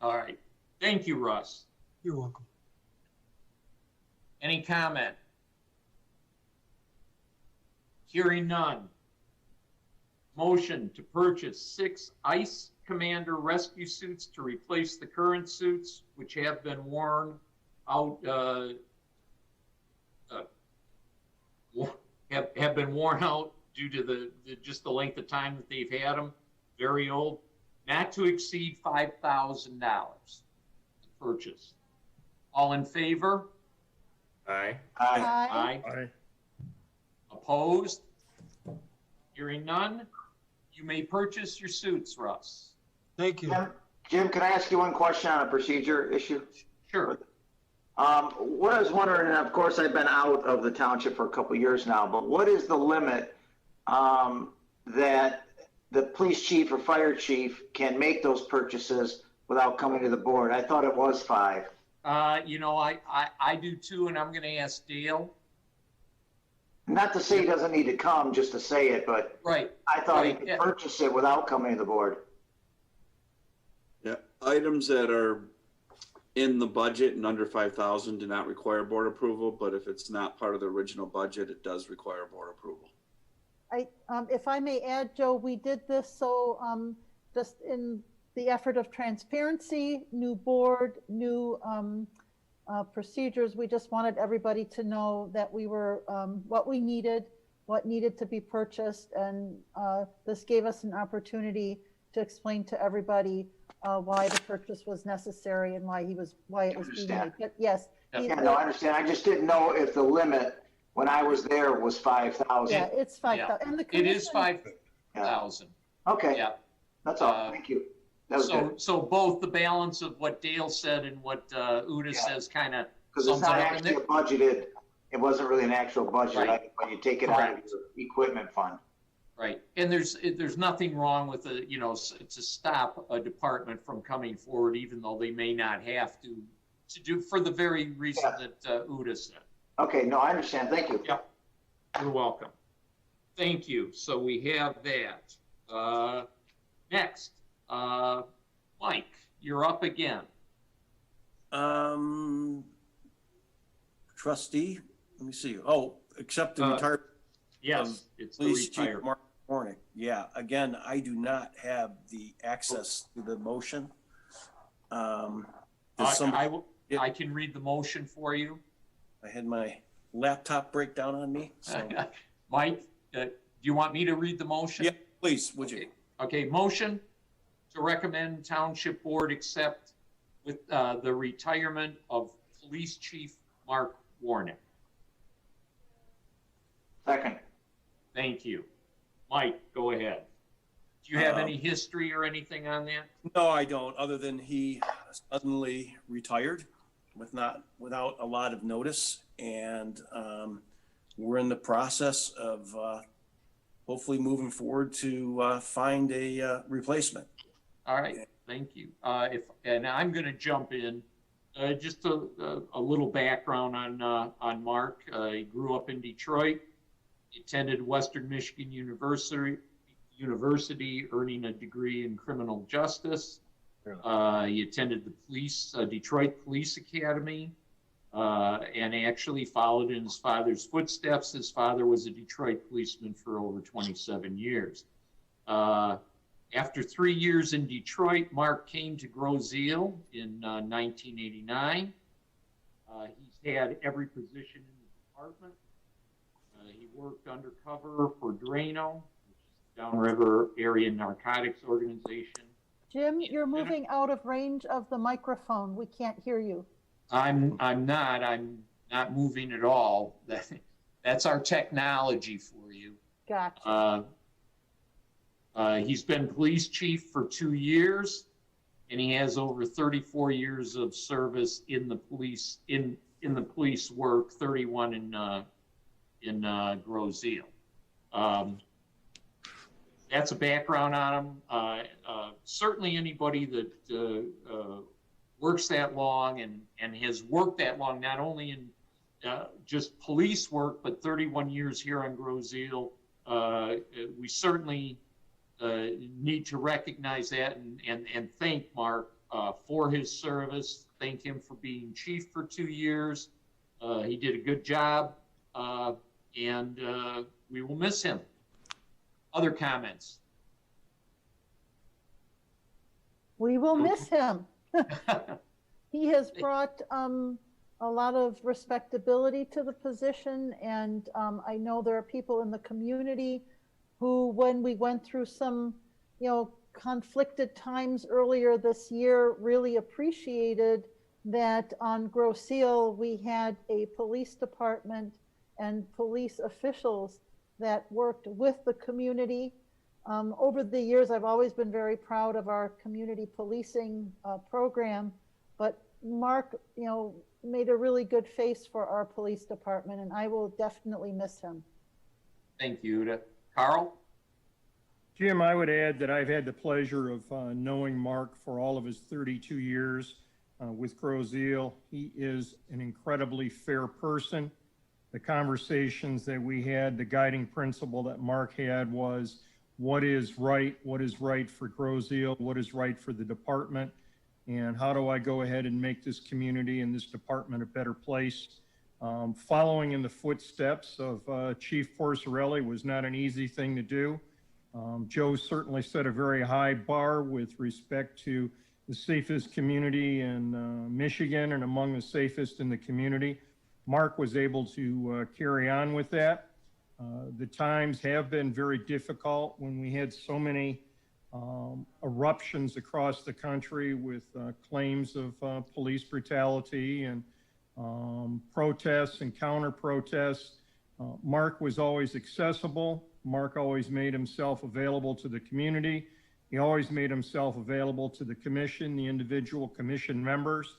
All right. Thank you, Russ. You're welcome. Any comment? Hearing none. Motion to purchase 6 ICE Commander rescue suits to replace the current suits, which have been worn out, have been worn out due to just the length of time that they've had them, very old, not to exceed $5,000 to purchase. All in favor? Aye. Aye. Aye. Opposed? Hearing none, you may purchase your suits, Russ. Thank you. Jim, can I ask you one question on a procedure issue? Sure. What I was wondering, and of course I've been out of the township for a couple of years now, but what is the limit that the police chief or fire chief can make those purchases without coming to the board? I thought it was 5. You know, I do too, and I'm going to ask Dale. Not to say he doesn't need to come, just to say it, but right. I thought he could purchase it without coming to the board. Yeah, items that are in the budget and under 5,000 do not require board approval, but if it's not part of the original budget, it does require board approval. If I may add, Joe, we did this so just in the effort of transparency, new board, new procedures. We just wanted everybody to know that we were what we needed, what needed to be purchased, and this gave us an opportunity to explain to everybody why the purchase was necessary and why it was being made. But yes, yeah, no, I understand. I just didn't know if the limit when I was there was 5,000. Yeah, it's 5,000. Yeah. And the it is 5,000. Okay. Yeah. That's all. Thank you. That was good. So both the balance of what Dale said and what Uda says kind of because it's not actually budgeted. It wasn't really an actual budget right. when you take it out of your equipment fund. Right, and there's nothing wrong with to stop a department from coming forward, even though they may not have to do for the very reason that Uda said. Okay, no, I understand. Thank you. Yep, you're welcome. Thank you. So we have that. Next, Mike, you're up again. Trustee, let me see. Oh, accept the retirement. Yes, it's the Police Chief retired. Mark Warnick. Yeah, again, I do not have the access to the motion. I can read the motion for you. I had my laptop break down on me. So. Mike, do you want me to read the motion? Yeah, please, would you? Okay, motion to recommend Township Board accept with the retirement of Police Chief Mark Warnick. Second. Thank you. Mike, go ahead. Do you have any history or anything on that? No, I don't, other than he suddenly retired without a lot of notice. And we're in the process of hopefully moving forward to find a replacement. All right, thank you. And I'm going to jump in. just a little background on Mark. He grew up in Detroit. He attended Western Michigan University, earning a degree in criminal justice. He attended the Detroit Police Academy, and actually followed in his father's footsteps. His father was a Detroit policeman for over 27 years. After 3 years in Detroit, Mark came to Groseal in 1989. He's had every position in the department. He worked undercover for Drano, which is the Downriver Area Narcotics Organization. Jim, you're moving out of range of the microphone. We can't hear you. I'm not moving at all. That's our technology for you. Gotcha. He's been police chief for 2 years, and he has over 34 years of service in the police in the police work, 31 in Groseal. That's a background on him. Certainly anybody that works that long and has worked that long, not only in just police work, but 31 years here on Groseal, we certainly need to recognize that and thank Mark for his service. Thank him for being chief for 2 years. He did a good job, and we will miss him. Other comments? We will miss him. He has brought a lot of respectability to the position, and I know there are people in the community who, when we went through some, conflicted times earlier this year, really appreciated that on Groseal we had a police department and police officials that worked with the community. Over the years, I've always been very proud of our community policing program, but Mark, made a really good face for our police department, and I will definitely miss him. Thank you, Uda. Carl? Jim, I would add that I've had the pleasure of knowing Mark for all of his 32 years with Groseal. He is an incredibly fair person. The conversations that we had, the guiding principle that Mark had was what is right for Groseal, what is right for the department, and how do I go ahead and make this community and this department a better place. Following in the footsteps of Chief Porcerelli was not an easy thing to do. Joe certainly set a very high bar with respect to the safest community in Michigan and among the safest in the community. Mark was able to carry on with that. The times have been very difficult when we had so many eruptions across the country with claims of police brutality and protests and counter protests. Mark was always accessible. Mark always made himself available to the community. He always made himself available to the commission, the individual commission members.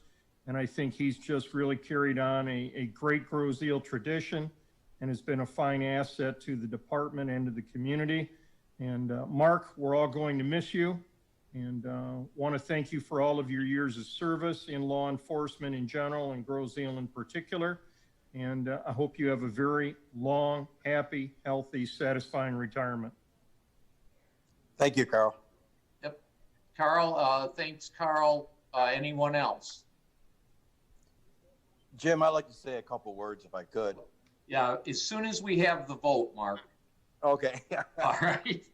And I think he's just really carried on a great Groseal tradition and has been a fine asset to the department and to the community. And Mark, we're all going to miss you, and want to thank you for all of your years of service in law enforcement in general and Groseal in particular. And I hope you have a very long, happy, healthy, satisfying retirement. Thank you, Carl. Yep. Carl, thanks, Carl. Anyone else? Jim, I'd like to say a couple words if I could. Yeah, as soon as we have the vote, Mark. Okay. All right.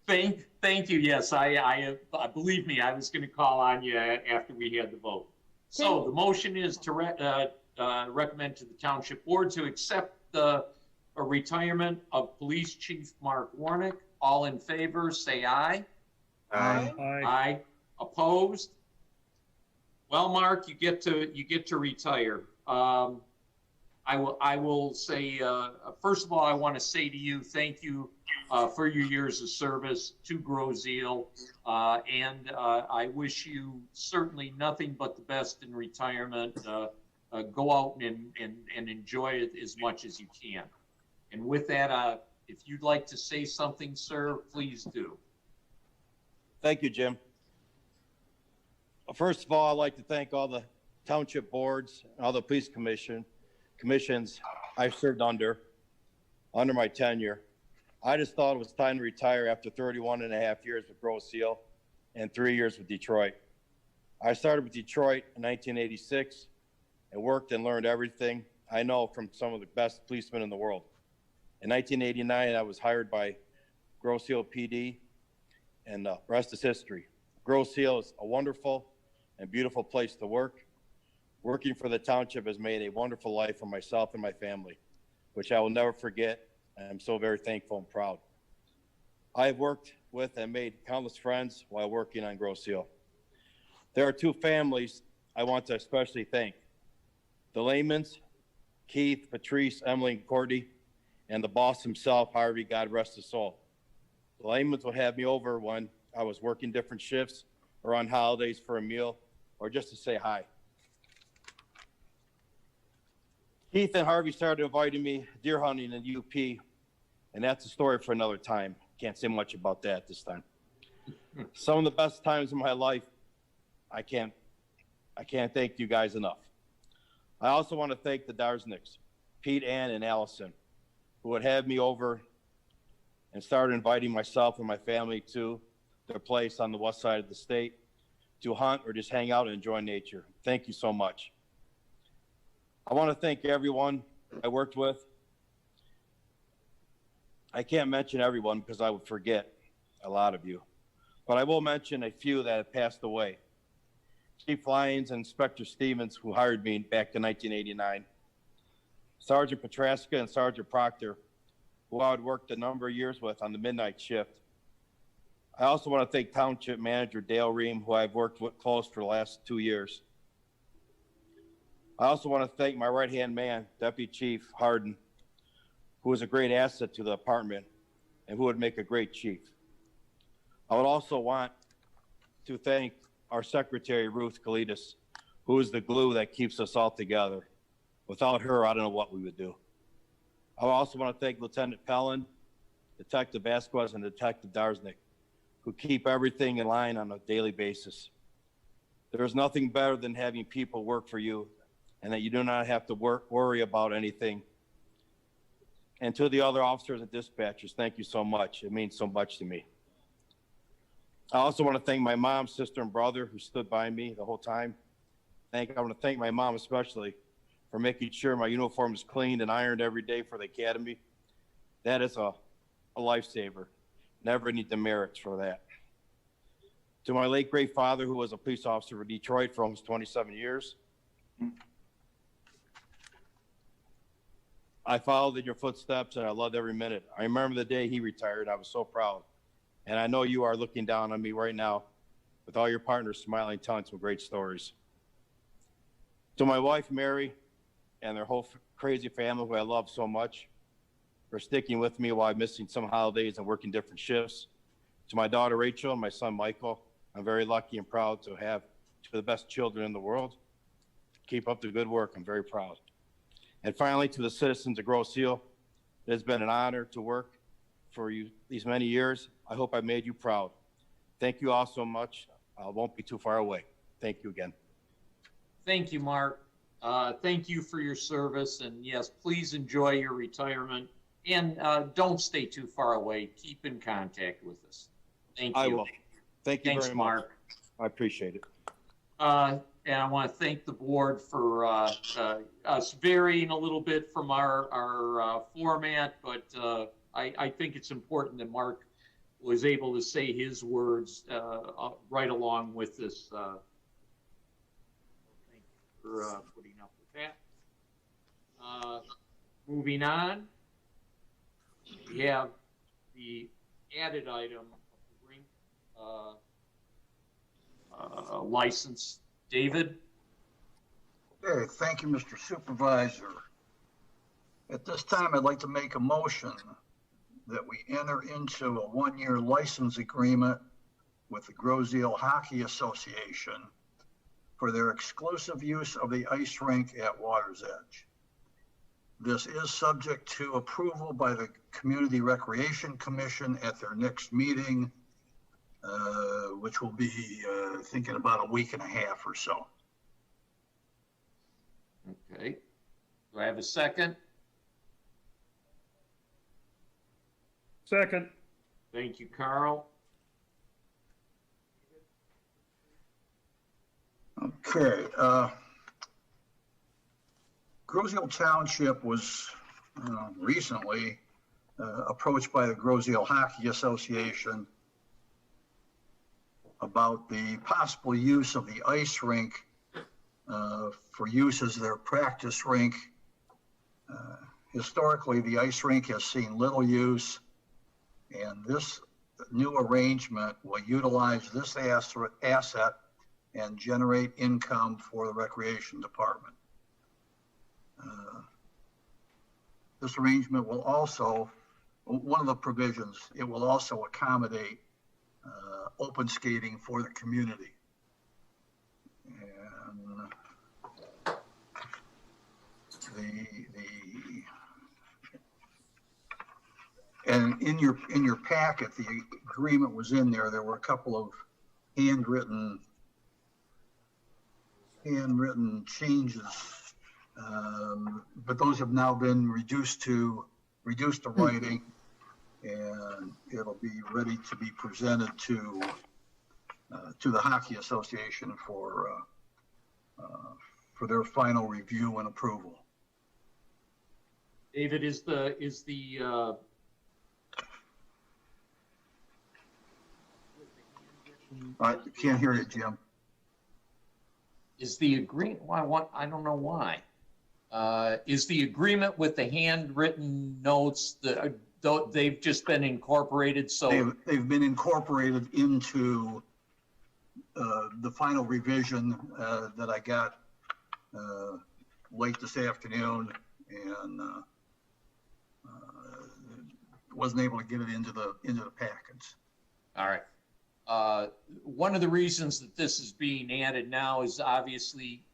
Thank you. Yes, I believe me, I was going to call on you after we had the vote. So the motion is to recommend to the Township Board to accept the retirement of Police Chief Mark Warnick. All in favor, say aye. Aye. Aye. Opposed? Well, Mark, you get to retire. I will say, first of all, I want to say to you, thank you for your years of service to Groseal, and I wish you certainly nothing but the best in retirement. Go out and enjoy it as much as you can. And with that, if you'd like to say something, sir, please do. Thank you, Jim. First of all, I'd like to thank all the township boards, and all the police commissions I served under my tenure. I just thought it was time to retire after 31 and a half years with Grosse Ile and 3 years with Detroit. I started with Detroit in 1986 and worked and learned everything I know from some of the best policemen in the world. In 1989, I was hired by Grosse Ile PD, and the rest is history. Grosse Ile is a wonderful and beautiful place to work. Working for the township has made a wonderful life for myself and my family, which I will never forget, and I'm so very thankful and proud. I have worked with and made countless friends while working on Grosse Ile. There are two families I want to especially thank. The Lamans, Keith, Patrice, Emily, and Courtney, and the boss himself, Harvey, God rest his soul. The Lamans would have me over when I was working different shifts or on holidays for a meal or just to say hi. Keith and Harvey started inviting me deer hunting in UP, and that's a story for another time. Can't say much about that this time. Some of the best times in my life, I can't thank you guys enough. I also want to thank the Darsnicks, Pete, Ann, and Allison, who would have me over and started inviting myself and my family to their place on the west side of the state to hunt or just hang out and enjoy nature. Thank you so much. I want to thank everyone I worked with. I can't mention everyone because I would forget a lot of you, but I will mention a few that have passed away. Chief Lyons and Inspector Stevens, who hired me back in 1989. Sergeant Petraska and Sergeant Proctor, who I had worked a number of years with on the midnight shift. I also want to thank Township Manager Dale Ream, who I've worked with close for the last 2 years. I also want to thank my right-hand man, Deputy Chief Harden, who is a great asset to the department and who would make a great chief. I would also want to thank our secretary, Ruth Kalidas, who is the glue that keeps us all together. Without her, I don't know what we would do. I also want to thank Lieutenant Pellin, Detective Vasquez, and Detective Darsnick, who keep everything in line on a daily basis. There is nothing better than having people work for you and that you do not have to worry about anything. And to the other officers and dispatchers, thank you so much. It means so much to me. I also want to thank my mom, sister, and brother who stood by me the whole time. I want to thank my mom especially for making sure my uniform is cleaned and ironed every day for the academy. That is a lifesaver. Never need demerits for that. To my late great father, who was a police officer for Detroit for almost 27 years. I followed in your footsteps and I loved every minute. I remember the day he retired. I was so proud. And I know you are looking down on me right now with all your partners smiling, telling some great stories. To my wife, Mary, and their whole crazy family who I love so much for sticking with me while I'm missing some holidays and working different shifts. To my daughter, Rachel, and my son, Michael, I'm very lucky and proud to have two of the best children in the world. Keep up the good work. I'm very proud. And finally, to the citizens of Grosse Ile, it has been an honor to work for you these many years. I hope I made you proud. Thank you all so much. I won't be too far away. Thank you again. Thank you, Mark. Thank you for your service. And yes, please enjoy your retirement. And don't stay too far away. Keep in contact with us. Thank you. I will. Thank you Thanks, very much. Mark. I appreciate it. And I want to thank the board for us varying a little bit from our format, but I think it's important that Mark was able to say his words right along with this. Thank you for putting up with that. Moving on, we have the added item of the rink license. David? Okay, thank you, Mr. Supervisor. At this time, I'd like to make a motion that we enter into a one-year license agreement with the Grosse Ile Hockey Association for their exclusive use of the ice rink at Water's Edge. This is subject to approval by the Community Recreation Commission at their next meeting which will be, I think, in about a week and a half or so. Okay. Do I have a second? Second. Thank you, Carl. Okay. Groseal Township was recently approached by the Groseal Hockey Association about the possible use of the ice rink for use as their practice rink. Historically, the ice rink has seen little use, and this new arrangement will utilize this asset and generate income for the Recreation Department. This arrangement will also, one of the provisions, it will also accommodate open skating for the community. And in your packet, the agreement was in there. There were a couple of handwritten changes, but those have now been reduced to writing, and it'll be ready to be presented to the Hockey Association for their final review and approval. David, I can't hear you, Jim. Is the agreement, I don't know why. Is the agreement with the handwritten notes, they've just been incorporated, so? They've been incorporated into the final revision that I got late this afternoon, and wasn't able to get it into the packets. All right. One of the reasons that this is being added now is obviously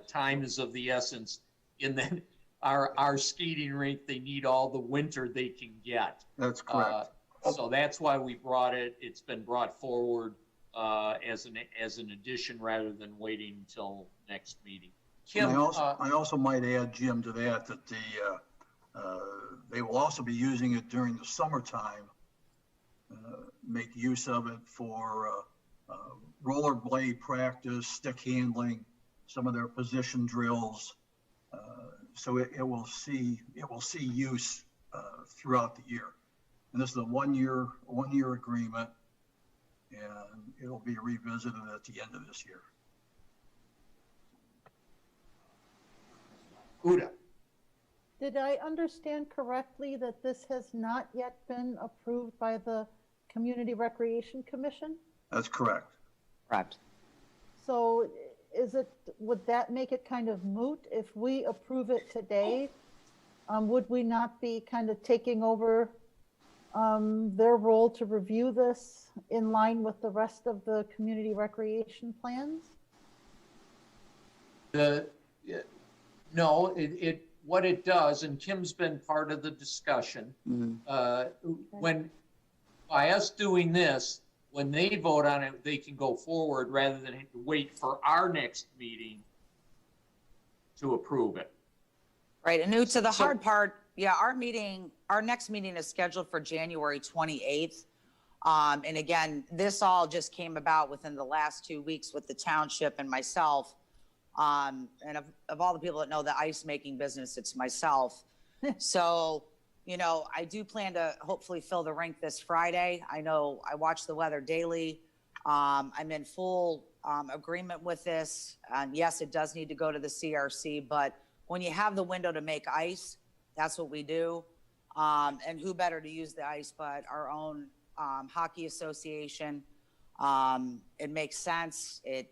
time is of the essence. In that our skating rink, they need all the winter they can get. That's correct. So that's why we brought it. It's been brought forward as an addition rather than waiting until next meeting. Kim, I also might add, Jim, to that they will also be using it during the summertime. Make use of it for rollerblade practice, stick handling, some of their position drills. So it will see use throughout the year. And this is a one year agreement, and it'll be revisited at the end of this year. Uda. Did I understand correctly that this has not yet been approved by the Community Recreation Commission? That's correct. Correct. So would that make it kind of moot if we approve it today? Would we not be kind of taking over their role to review this in line with the rest of the community recreation plans? No, what it does, and Kim's been part of the discussion, when by us doing this, when they vote on it, they can go forward rather than have to wait for our next meeting to approve it. Right, and new to the hard part, yeah, our next meeting is scheduled for January 28th. And again, this all just came about within the last 2 weeks with the township and myself. And of all the people that know the ice making business, it's myself. So, I do plan to hopefully fill the rink this Friday. I know I watch the weather daily. I'm in full agreement with this. Yes, it does need to go to the CRC, but when you have the window to make ice, that's what we do. And who better to use the ice but our own hockey association. It makes sense. It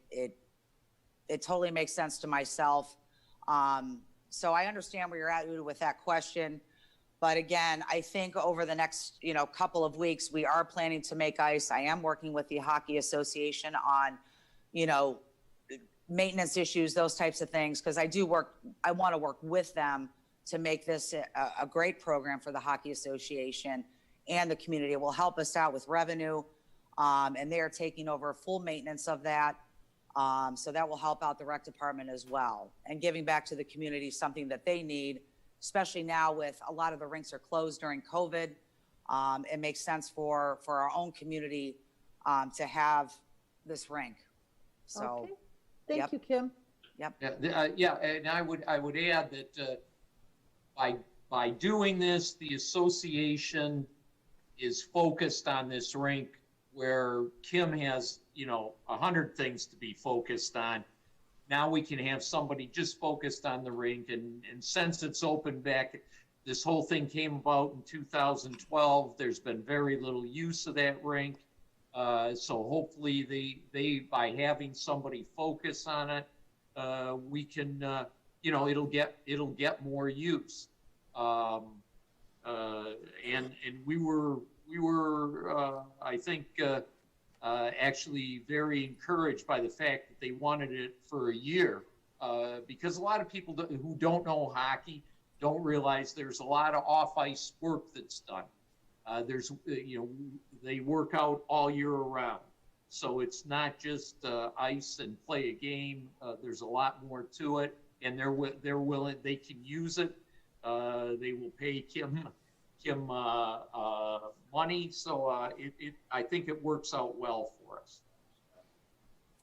totally makes sense to myself. So I understand where you're at, Uda, with that question. But again, I think over the next, couple of weeks, we are planning to make ice. I am working with the Hockey Association on, maintenance issues, those types of things, because I want to work with them to make this a great program for the Hockey Association and the community. It will help us out with revenue. And they are taking over full maintenance of that. So that will help out the rec department as well. And giving back to the community something that they need, especially now with a lot of the rinks are closed during COVID. It makes sense for our own community to have this rink. So, Okay. Thank you, Kim. Yep. Yeah, and I would add that by doing this, the association is focused on this rink where Kim has, 100 things to be focused on. Now we can have somebody just focused on the rink, and since it's open back, this whole thing came about in 2012. There's been very little use of that rink. So hopefully they by having somebody focus on it, we can, it'll get more use. And we were I think, actually very encouraged by the fact that they wanted it for a year, because a lot of people who don't know hockey don't realize there's a lot of off-ice work that's done. There's, they work out all year around. So it's not just ice and play a game. There's a lot more to it, and they're willing. They can use it. They will pay Kim money. So I think it works out well for us.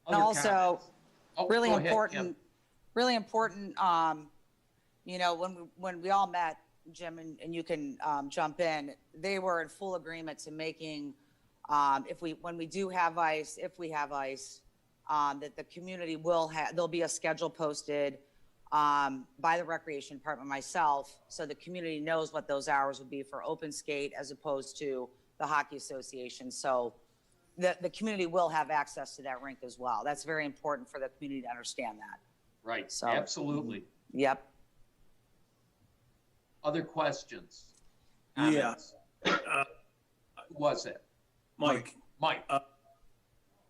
And also, really go ahead, important, Kim. really important. When we all met, Jim, and you can jump in, they were in full agreement to making, when we do have ice, if we have ice, that the community will have, there'll be a schedule posted by the recreation department, myself, so the community knows what those hours would be for open skate as opposed to the hockey association. So the community will have access to that rink as well. That's very important for the community to understand that. Right. So, Absolutely. Yep. Other questions? Yeah. Who was it? Mike. Mike.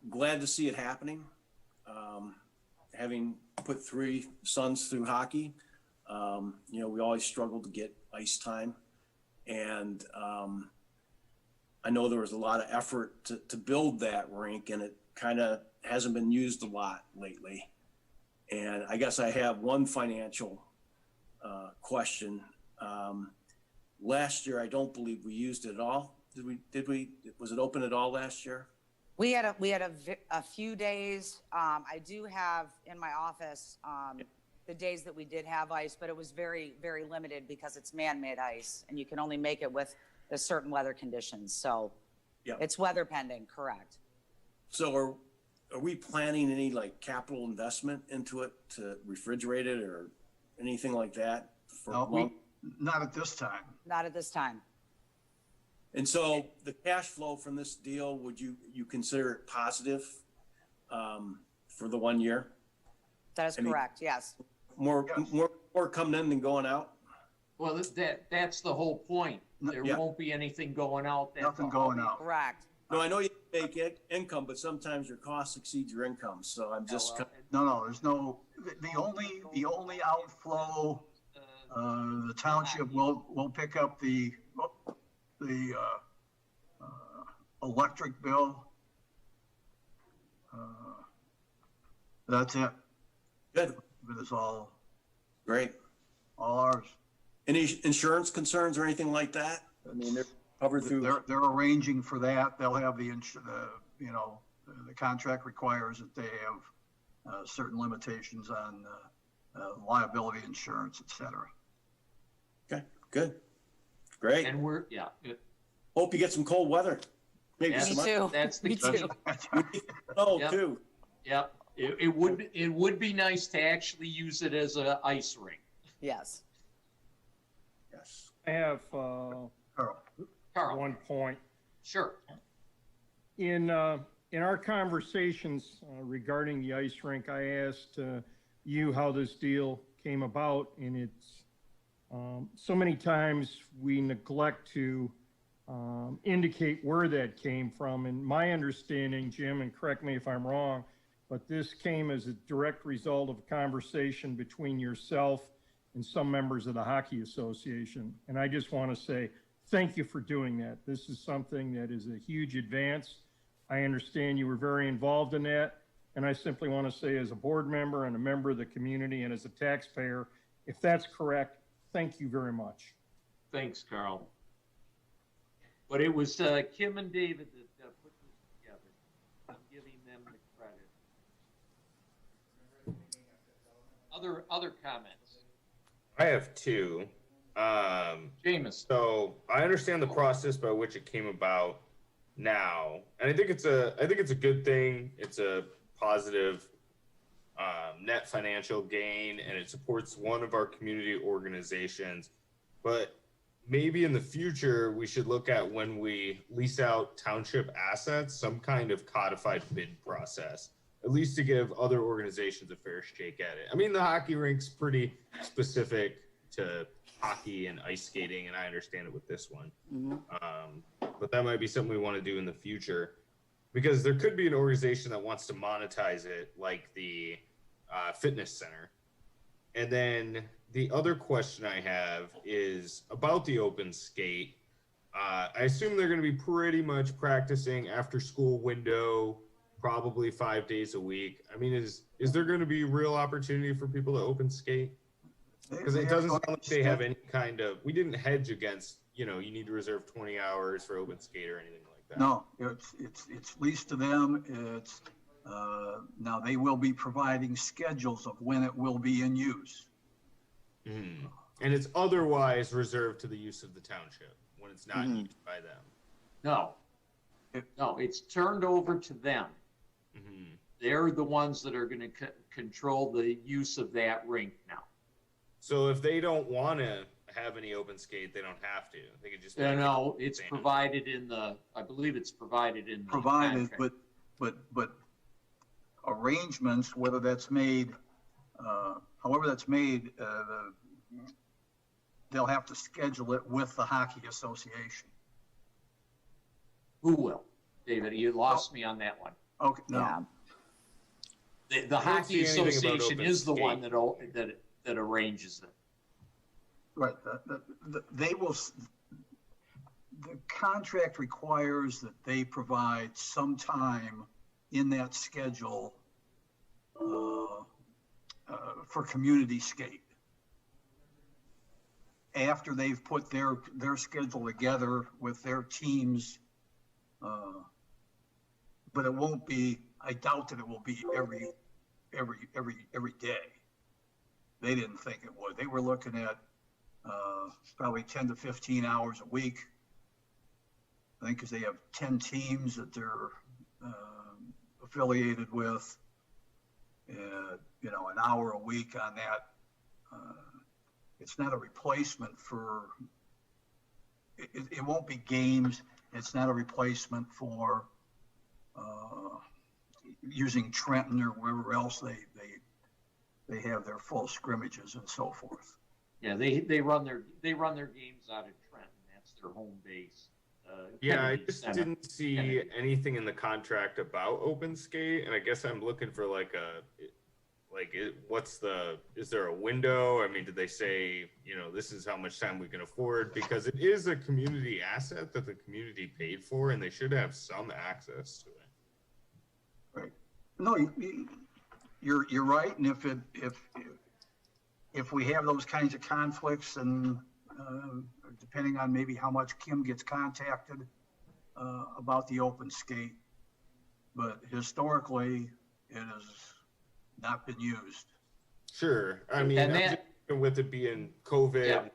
Glad to see it happening. Having put 3 sons through hockey, we always struggled to get ice time. And I know there was a lot of effort to build that rink, and it kind of hasn't been used a lot lately. And I guess I have one financial question. Last year, I don't believe we used it at all. Did we, was it open at all last year? We had a few days. I do have in my office the days that we did have ice, but it was very, very limited because it's man-made ice, and you can only make it with the certain weather conditions. So it's weather pending, correct? So are we planning any capital investment into it to refrigerate it or anything like that? Not at this time. Not at this time. And so the cash flow from this deal, would you consider it positive for the 1 year? That is correct. Yes. More coming in than going out? Well, that's the whole point. There won't be anything going out. Nothing going out. Correct. No, I know you make income, but sometimes your costs exceed your income. So I'm just No, there's no. The only outflow. The township will pick up the electric bill. That's it. Good. But it's all great. All ours. Any insurance concerns or anything like that? I mean, they're covered through. They're arranging for that. They'll have the contract requires that they have certain limitations on liability insurance, et cetera. Okay, good. Great. And we're, hope you get some cold weather. Maybe Me some too. That's the Me key. too. Too. Yep. It would be nice to actually use it as an ice rink. Yes. Yes. I have Carl. one point. Sure. In our conversations regarding the ice rink, I asked you how this deal came about, and it's so many times we neglect to indicate where that came from. And my understanding, Jim, and correct me if I'm wrong, but this came as a direct result of a conversation between yourself and some members of the Hockey Association. And I just want to say thank you for doing that. This is something that is a huge advance I understand you were very involved in that. And I simply want to say, as a board member and a member of the community and as a taxpayer, if that's correct, thank you very much. Thanks, Carl. But it was Kim and David that put this together. I'm giving them the credit. Other comments? I have two. Jameis. So I understand the process by which it came about now, and I think it's a good thing. It's a positive net financial gain, and it supports one of our community organizations. But maybe in the future, we should look at, when we lease out township assets, some kind of codified bid process, at least to give other organizations a fair shake at it. I mean, the hockey rink's pretty specific to hockey and ice skating, and I understand it with this one. But that might be something we want to do in the future, because there could be an organization that wants to monetize it, like the fitness center. And then the other question I have is about the open skate. I assume they're going to be pretty much practicing after school window, probably 5 days a week. I mean, is there going to be real opportunity for people to open skate? Because it doesn't sound like they have any kind of, we didn't hedge against, you need to reserve 20 hours for open skate or anything like that. No, it's leased to them. It's, now they will be providing schedules of when it will be in use. And it's otherwise reserved to the use of the township when it's not used by them. No, it's turned over to them. They're the ones that are going to control the use of that rink now. So if they don't want to have any open skate, they don't have to. They could just. No, it's provided in the. I believe it's provided in the provided, contract. but arrangements, whether that's made, however that's made, they'll have to schedule it with the hockey association. Who will, David? You lost me on that one. Okay, no. Yeah. The hockey association is the one that arranges it. Right. They will. The contract requires that they provide some time in that schedule for community skate. After they've put their schedule together with their teams, but it won't be. I doubt that it will be every day. They didn't think it would. They were looking at probably 10 to 15 hours a week. I think because they have 10 teams that they're affiliated with, an hour a week on that. It's not a replacement for, it won't be games. It's not a replacement for using Trenton or wherever else they have their full scrimmages and so forth. Yeah, they run their games out of Trenton. That's their home base. Yeah, I just didn't see anything in the contract about open skate, and I guess I'm looking for is there a window? I mean, did they say, this is how much time we can afford? Because it is a community asset that the community paid for, and they should have some access to it. Right. No, you're right, and if we have those kinds of conflicts, and depending on maybe how much Kim gets contacted about the open skate, but historically it has not been used. Sure. I mean, with it being COVID,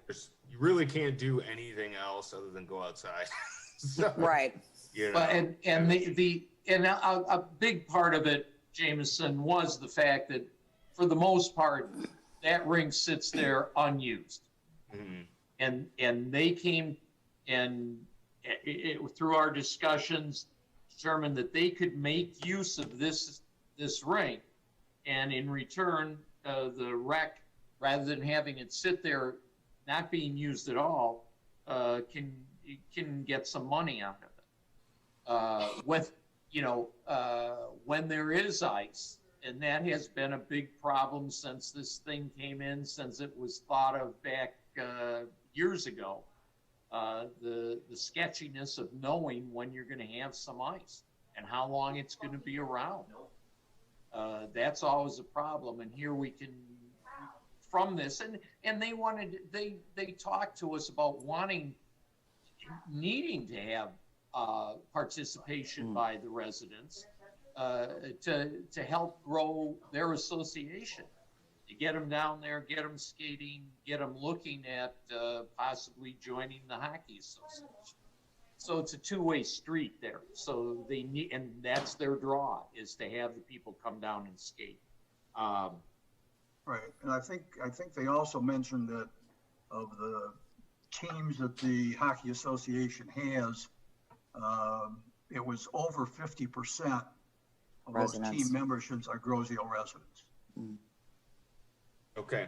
you really can't do anything else other than go outside. So, right. And a big part of it, Jameson, was the fact that for the most part, that rink sits there unused. And they came and through our discussions determined that they could make use of this rink, and in return the rec, rather than having it sit there not being used at all, can get some money out of it when there is ice. And that has been a big problem since this thing came in, since it was thought of back years ago. The sketchiness of knowing when you're going to have some ice. and how long it's going to be around. That's always a problem. And here we can, from this, and they talked to us about needing to have participation by the residents to help grow their association. To get them down there, get them skating, get them looking at possibly joining the hockey association. So it's a two-way street there. So they need, and that's their draw, is to have the people come down and skate. Right, and I think they also mentioned that of the teams that the Hockey Association has, it was over 50% of those team memberships are Grosio residents. Okay.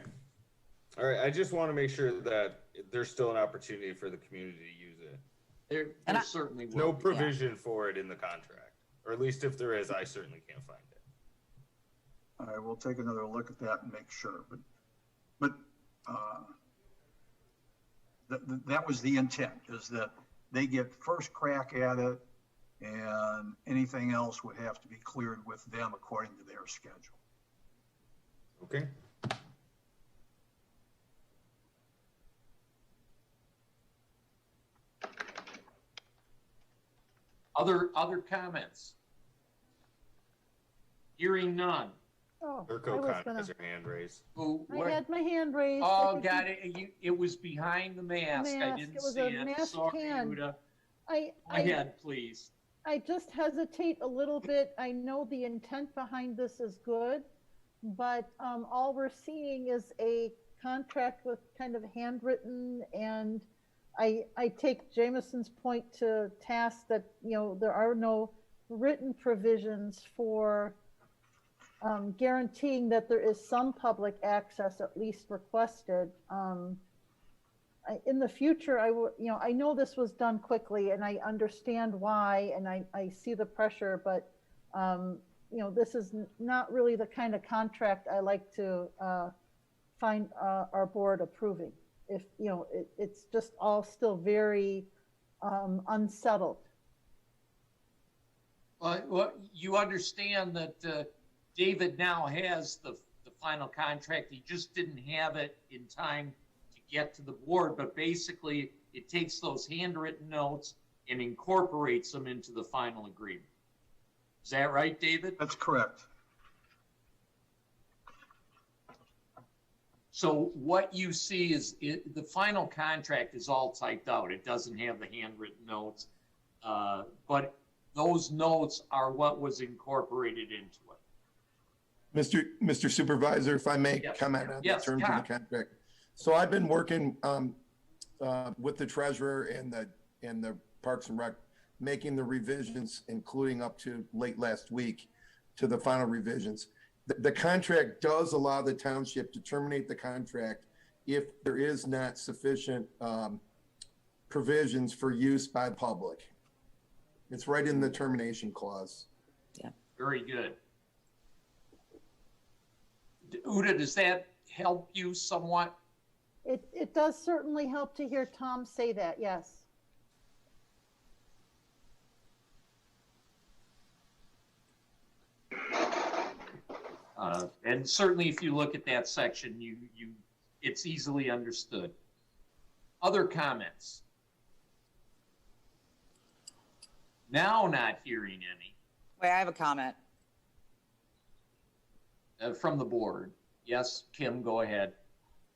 All right. I just want to make sure that there's still an opportunity for the community to use it. There certainly will. No provision for it in the contract, or at least if there is, I certainly can't find it. All right, we'll take another look at that and make sure. But that was the intent, is that they get first crack at it, and anything else would have to be cleared with them according to their schedule. Okay. Other comments? Hearing none. Oh, Urko has her hand raised. I had my hand raised. Oh, got it. It was behind the mask. I didn't see it. Masked Sorry, hand. Uda. Go ahead, please. I just hesitate a little bit. I know the intent behind this is good, but all we're seeing is a contract with kind of handwritten, and I take Jameson's point to task that, there are no written provisions for guaranteeing that there is some public access, at least requested. In the future, I know this was done quickly, and I understand why, and I see the pressure, but this is not really the kind of contract I like to find our board approving. If it's just all still very unsettled. Well, you understand that David now has the final contract. He just didn't have it in time to get to the board, but basically it takes those handwritten notes and incorporates them into the final agreement. Is that right, David? That's correct. So what you see is the final contract is all typed out. It doesn't have the handwritten notes, but those notes are what was incorporated into it. Mr. Supervisor, if I may comment on the terms of the contract. So I've been working with the treasurer and the Parks and Rec, making the revisions, including up to late last week, to the final revisions. The contract does allow the township to terminate the contract if there is not sufficient provisions for use by the public. It's right in the termination clause. Yeah. Very good. Uda, does that help you somewhat? It does certainly help to hear Tom say that, yes. And certainly if you look at that section, it's easily understood. Other comments? Now not hearing any. Wait, I have a comment. From the board. Yes, Kim, go ahead.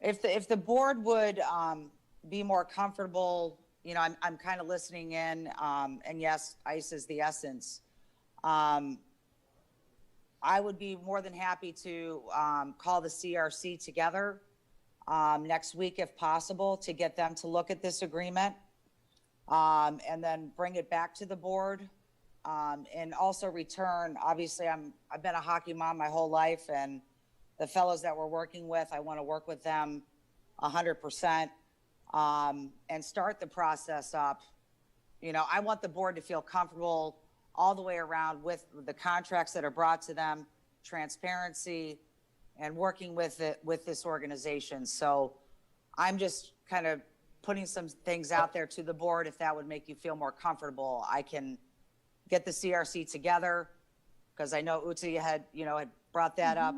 If the board would be more comfortable, I'm kind of listening in, and yes, ice is the essence. I would be more than happy to call the CRC together next week if possible to get them to look at this agreement and then bring it back to the board and also return. Obviously, I've been a hockey mom my whole life, and the fellows that we're working with, I want to work with them 100% and start the process up. I want the board to feel comfortable all the way around with the contracts that are brought to them, transparency, and working with this organization. So I'm just kind of putting some things out there to the board. If that would make you feel more comfortable, I can get the CRC together, because I know Uta had brought that up.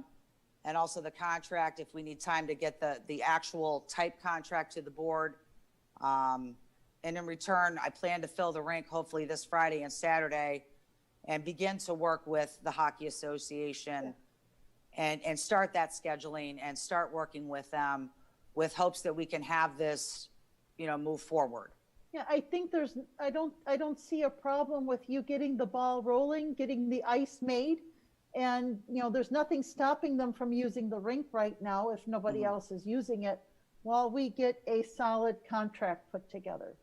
And also the contract, if we need time to get the actual type contract to the board. And in return, I plan to fill the rink hopefully this Friday and Saturday and begin to work with the Hockey Association and start that scheduling and start working with them with hopes that we can have this, move forward. Yeah, I think I don't see a problem with you getting the ball rolling, getting the ice made. And, there's nothing stopping them from using the rink right now if nobody else is using it while we get a solid contract put together.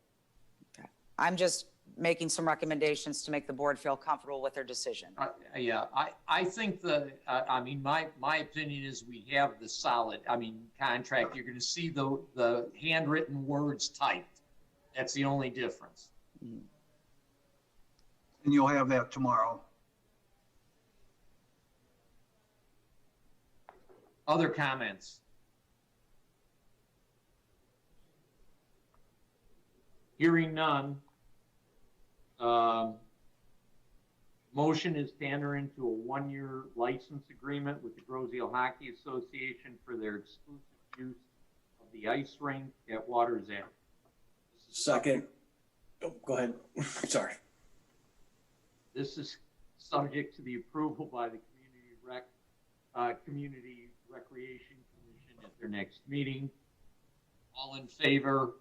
Okay. I'm just making some recommendations to make the board feel comfortable with their decision. I think my opinion is we have the solid, contract. You're going to see the handwritten words typed. That's the only difference. And you'll have that tomorrow. Other comments? Hearing none. Motion is to enter into a 1-year license agreement with the Groseal Hockey Association for their exclusive use of the ice rink at Waters End. Second. Oh, go ahead. Sorry. This is subject to the approval by the Community Recreation Commission at their next meeting. All in favor?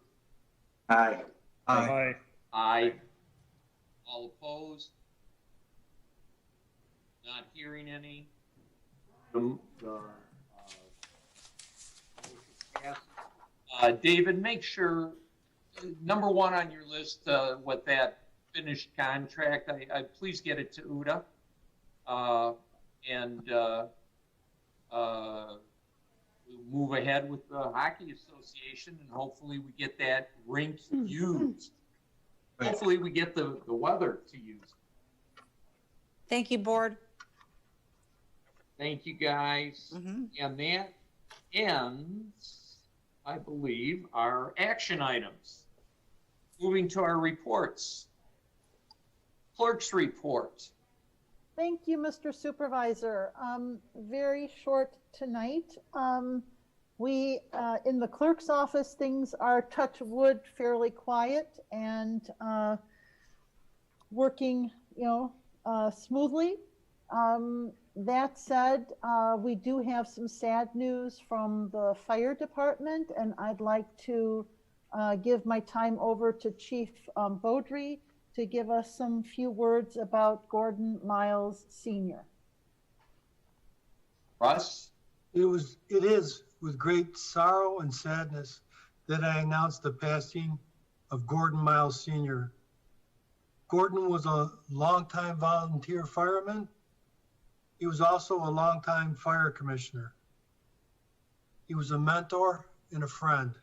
Aye. Aye. Aye. All opposed? Not hearing any. David, make sure, number 1 on your list, with that finished contract, I please get it to Uta. And we'll move ahead with the Hockey Association, and hopefully we get that rink used. Hopefully we get the weather to use. Thank you, board. Thank you, guys. And that ends, I believe, our action items. Moving to our reports. Clerk's report. Thank you, Mr. Supervisor. Very short tonight. We, in the clerk's office, things are, touch wood, fairly quiet and working, smoothly. That said, we do have some sad news from the fire department, and I'd like to give my time over to Chief Beaudry to give us some few words about Gordon Miles Sr. Russ? It is with great sorrow and sadness that I announce the passing of Gordon Miles Sr. Gordon was a longtime volunteer fireman. He was also a longtime fire commissioner. He was a mentor and a friend.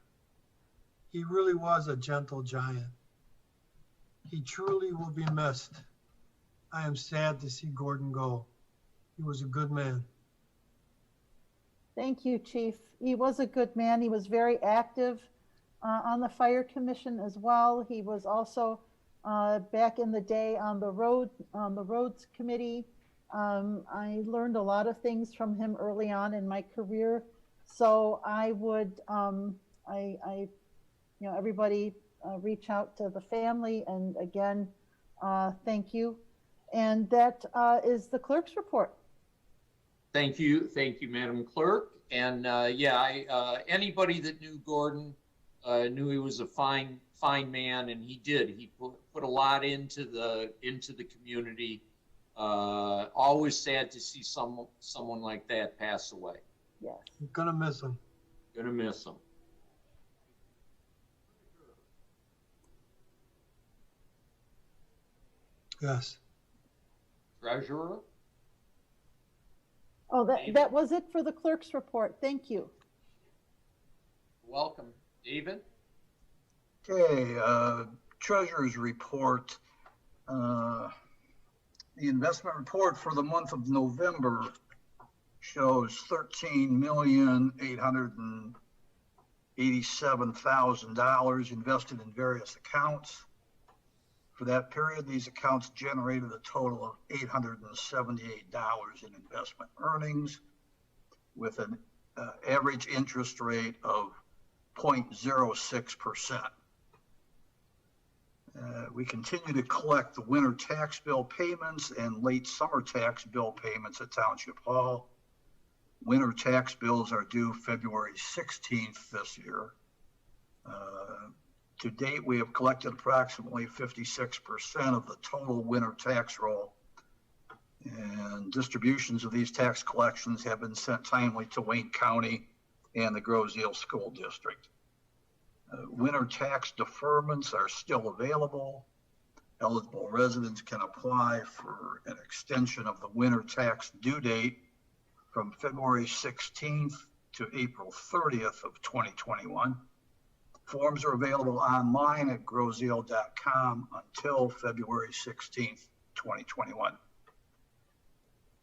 He really was a gentle giant. He truly will be missed. I am sad to see Gordon go. He was a good man. Thank you, Chief. He was a good man. He was very active on the Fire Commission as well. He was also back in the day on the Roads Committee. I learned a lot of things from him early on in my career. So I would, everybody reach out to the family, and again, thank you. And that is the clerk's report. Thank you, Madam Clerk. And anybody that knew Gordon knew he was a fine man, and he did. He put a lot into the community. Always sad to see someone like that pass away. Yes. I'm gonna miss him. Gonna miss him. Yes. Treasurer? Oh, that was it for the clerk's report. Thank you. Welcome. David? Okay, treasurer's report. The investment report for the month of November shows $13,887,000 invested in various accounts. For that period, these accounts generated a total of $878 in investment earnings with an average interest rate of 0.06%. We continue to collect the winter tax bill payments and late summer tax bill payments at Township Hall. Winter tax bills are due February 16th this year. To date, we have collected approximately 56% of the total winter tax roll, and distributions of these tax collections have been sent timely to Wayne County and the Grosse-Ile School District. Winter tax deferments are still available. Eligible residents can apply for an extension of the winter tax due date from February 16th to April 30th of 2021. Forms are available online at groseille.com until February 16th, 2021.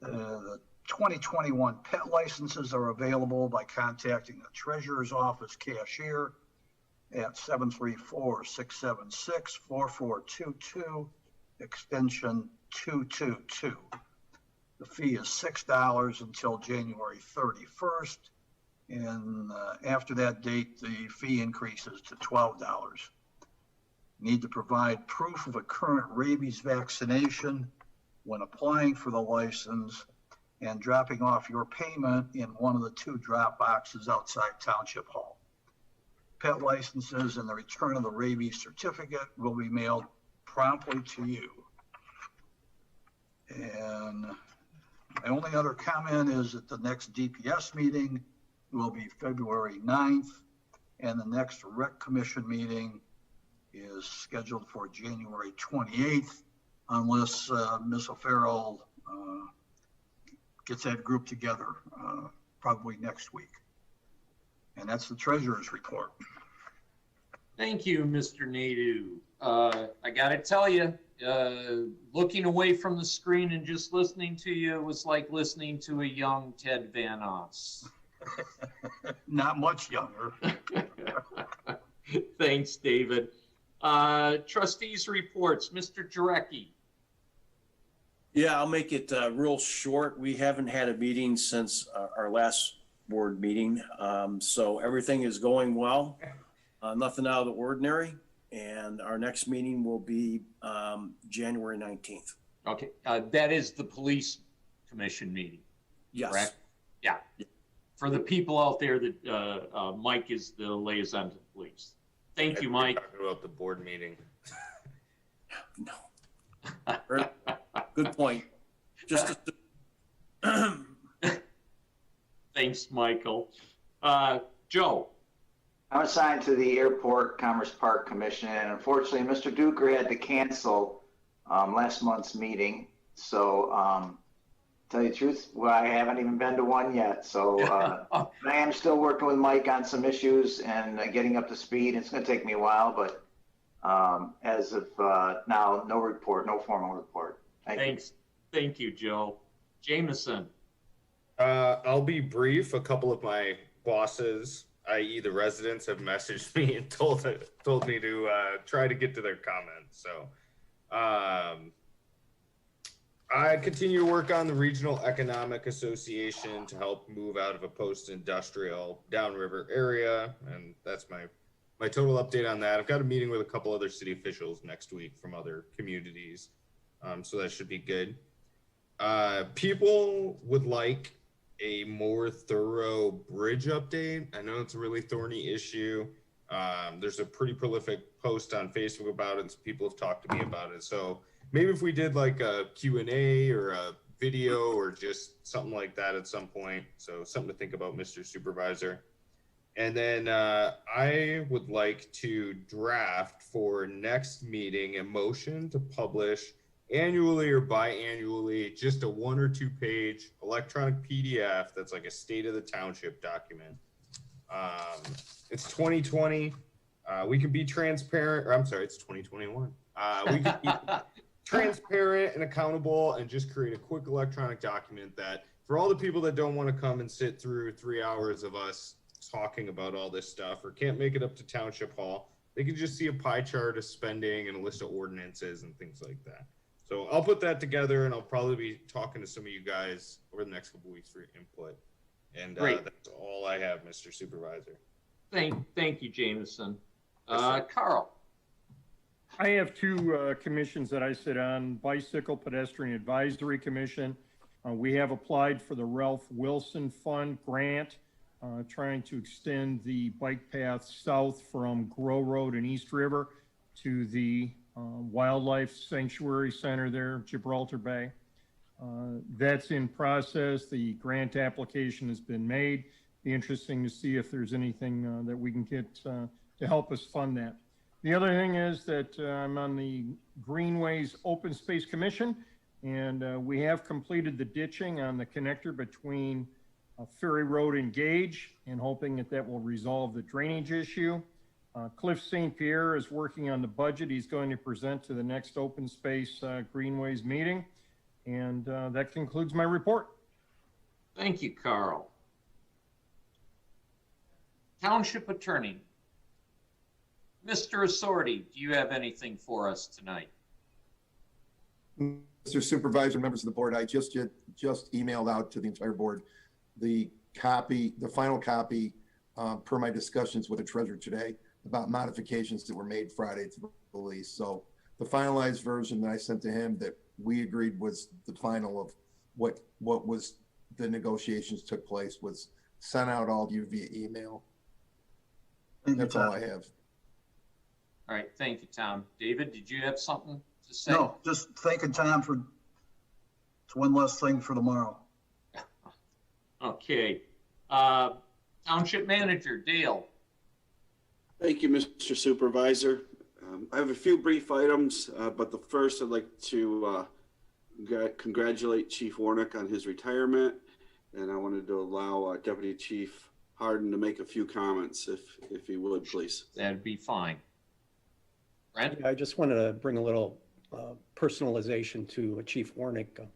The 2021 pet licenses are available by contacting the Treasurer's Office cashier at 734-676-4422, extension 222. The fee is $6 until January 31st. And after that date, the fee increases to $12. Need to provide proof of a current rabies vaccination when applying for the license and dropping off your payment in one of the 2 drop boxes outside Township Hall. Pet licenses and the return of the rabies certificate will be mailed promptly to you. And my only other comment is that the next DPS meeting will be February 9th, and the next Rec Commission meeting is scheduled for January 28th, unless Ms. O'Farrell gets that group together, probably next week. And that's the Treasurer's report. Thank you, Mr. Nadeau. I got to tell you, looking away from the screen and just listening to you was like listening to a young Ted Van Oss. Not much younger. Thanks, David. Trustees reports, Mr. Jarecki. Yeah, I'll make it real short. We haven't had a meeting since our last board meeting. So everything is going well. Nothing out of the ordinary. And our next meeting will be January 19th. Okay, that is the police commission meeting. Yes. Correct? Yeah. For the people out there that Mike is the liaison to the police. Thank you, Mike. Talking about the board meeting. No. Good point. Just Thanks, Michael. Joe. I'm assigned to the Airport Commerce Park Commission, and unfortunately, Mr. Duker had to cancel last month's meeting. So, tell you the truth, well, I haven't even been to one yet. So I am still working with Mike on some issues and getting up to speed. It's going to take me a while, but as of now, no report, no formal report. Thanks. Thank you, Joe. Jameson. I'll be brief. A couple of my bosses, i.e. the residents, have messaged me and told me to try to get to their comments. So I continue to work on the Regional Economic Association to help move out of a post-industrial downriver area, and that's my total update on that. I've got a meeting with a couple other city officials next week from other communities, so that should be good. People would like a more thorough bridge update. I know it's a really thorny issue. There's a pretty prolific post on Facebook about it, and some people have talked to me about it. So maybe if we did like a Q&A or a video or just something like that at some point. So something to think about, Mr. Supervisor. And then I would like to draft for next meeting a motion to publish annually or biannually just a 1 or 2 page electronic PDF that's like a state of the township document. It's 2020. We can be transparent, or I'm sorry, it's 2021. We can be transparent and accountable and just create a quick electronic document that for all the people that don't want to come and sit through 3 hours of us talking about all this stuff or can't make it up to Township Hall, they can just see a pie chart of spending and a list of ordinances and things like that. So I'll put that together, and I'll probably be talking to some of you guys over the next couple of weeks for input. And that's all I have, Mr. Supervisor. Thank you, Jameson. Carl. I have two commissions that I sit on, Bicycle Pedestrian Advisory Commission. We have applied for the Ralph Wilson Fund grant, trying to extend the bike path south from Grow Road and East River to the Wildlife Sanctuary Center there, Gibraltar Bay. That's in process. The grant application has been made. Be interesting to see if there's anything that we can get to help us fund that. The other thing is that I'm on the Greenways Open Space Commission, and we have completed the ditching on the connector between Ferry Road and Gage, and hoping that that will resolve the drainage issue. Cliff St. Pierre is working on the budget. He's going to present to the next Open Space Greenways meeting. And that concludes my report. Thank you, Carl. Township Attorney. Mr. Assorti, do you have anything for us tonight? Mr. Supervisor, members of the board, I just emailed out to the entire board the final copy per my discussions with the treasurer today about modifications that were made Friday to the release. So the finalized version that I sent to him that we agreed was the final of what was the negotiations took place was sent out all of you via email. That's all I have. All right, thank you, Tom. David, did you have something to say? No, just thanking Tom for, it's one less thing for tomorrow. Okay. Township Manager, Dale. Thank you, Mr. Supervisor. I have a few brief items, but the first I'd like to congratulate Chief Warnick on his retirement, and I wanted to allow Deputy Chief Harden to make a few comments, if he would, please. That'd be fine. Brent? I just wanted to bring a little personalization to Chief Warnick.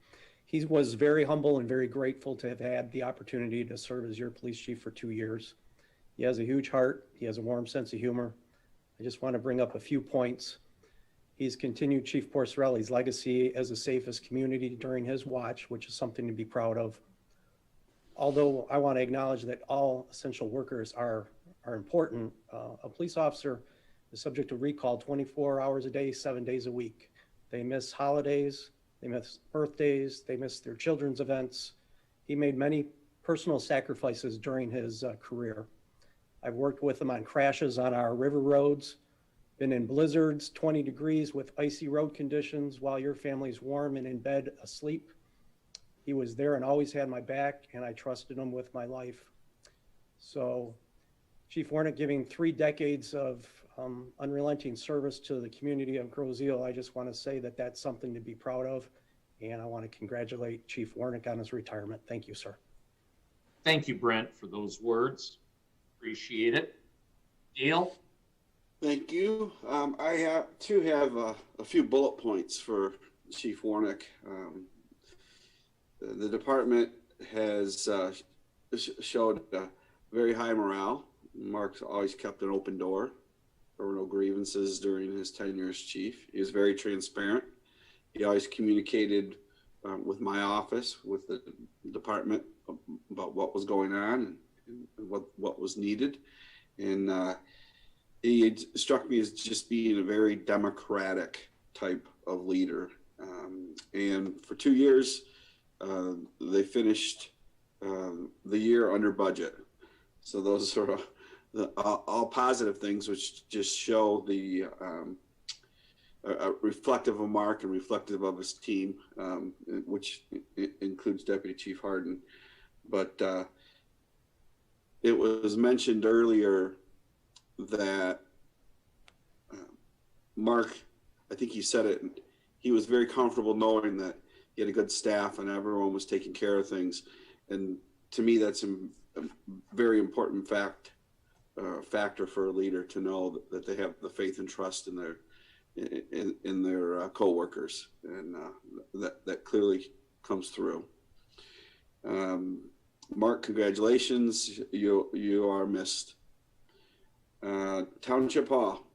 He was very humble and very grateful to have had the opportunity to serve as your police chief for 2 years. He has a huge heart. He has a warm sense of humor. I just want to bring up a few points. He's continued Chief Porcerelli's legacy as the safest community during his watch, which is something to be proud of. Although I want to acknowledge that all essential workers are important, a police officer is subject to recall 24 hours a day, 7 days a week. They miss holidays, they miss birthdays, they miss their children's events. He made many personal sacrifices during his career. I've worked with him on crashes on our river roads, been in blizzards, 20 degrees with icy road conditions while your family's warm and in bed asleep. He was there and always had my back, and I trusted him with my life. So Chief Warnick, giving 3 decades of unrelenting service to the community of Groseal, I just want to say that that's something to be proud of, and I want to congratulate Chief Warnick on his retirement. Thank you, sir. Thank you, Brent, for those words. Appreciate it. Dale? Thank you. I have a few bullet points for Chief Warnick. The department has showed very high morale. Mark's always kept an open door. There were no grievances during his tenure as chief. He was very transparent. He always communicated with my office, with the department, about what was going on and what was needed. And he struck me as just being a very democratic type of leader. And for 2 years, they finished the year under budget. So those are all positive things, which just show the reflective of Mark and reflective of his team, which includes Deputy Chief Harden. But it was mentioned earlier that Mark, I think he said it, he was very comfortable knowing that he had a good staff and everyone was taking care of things. And to me, that's a very important factor for a leader, to know that they have the faith and trust in their co-workers, and that clearly comes through. Mark, congratulations, you are missed. Township Hall,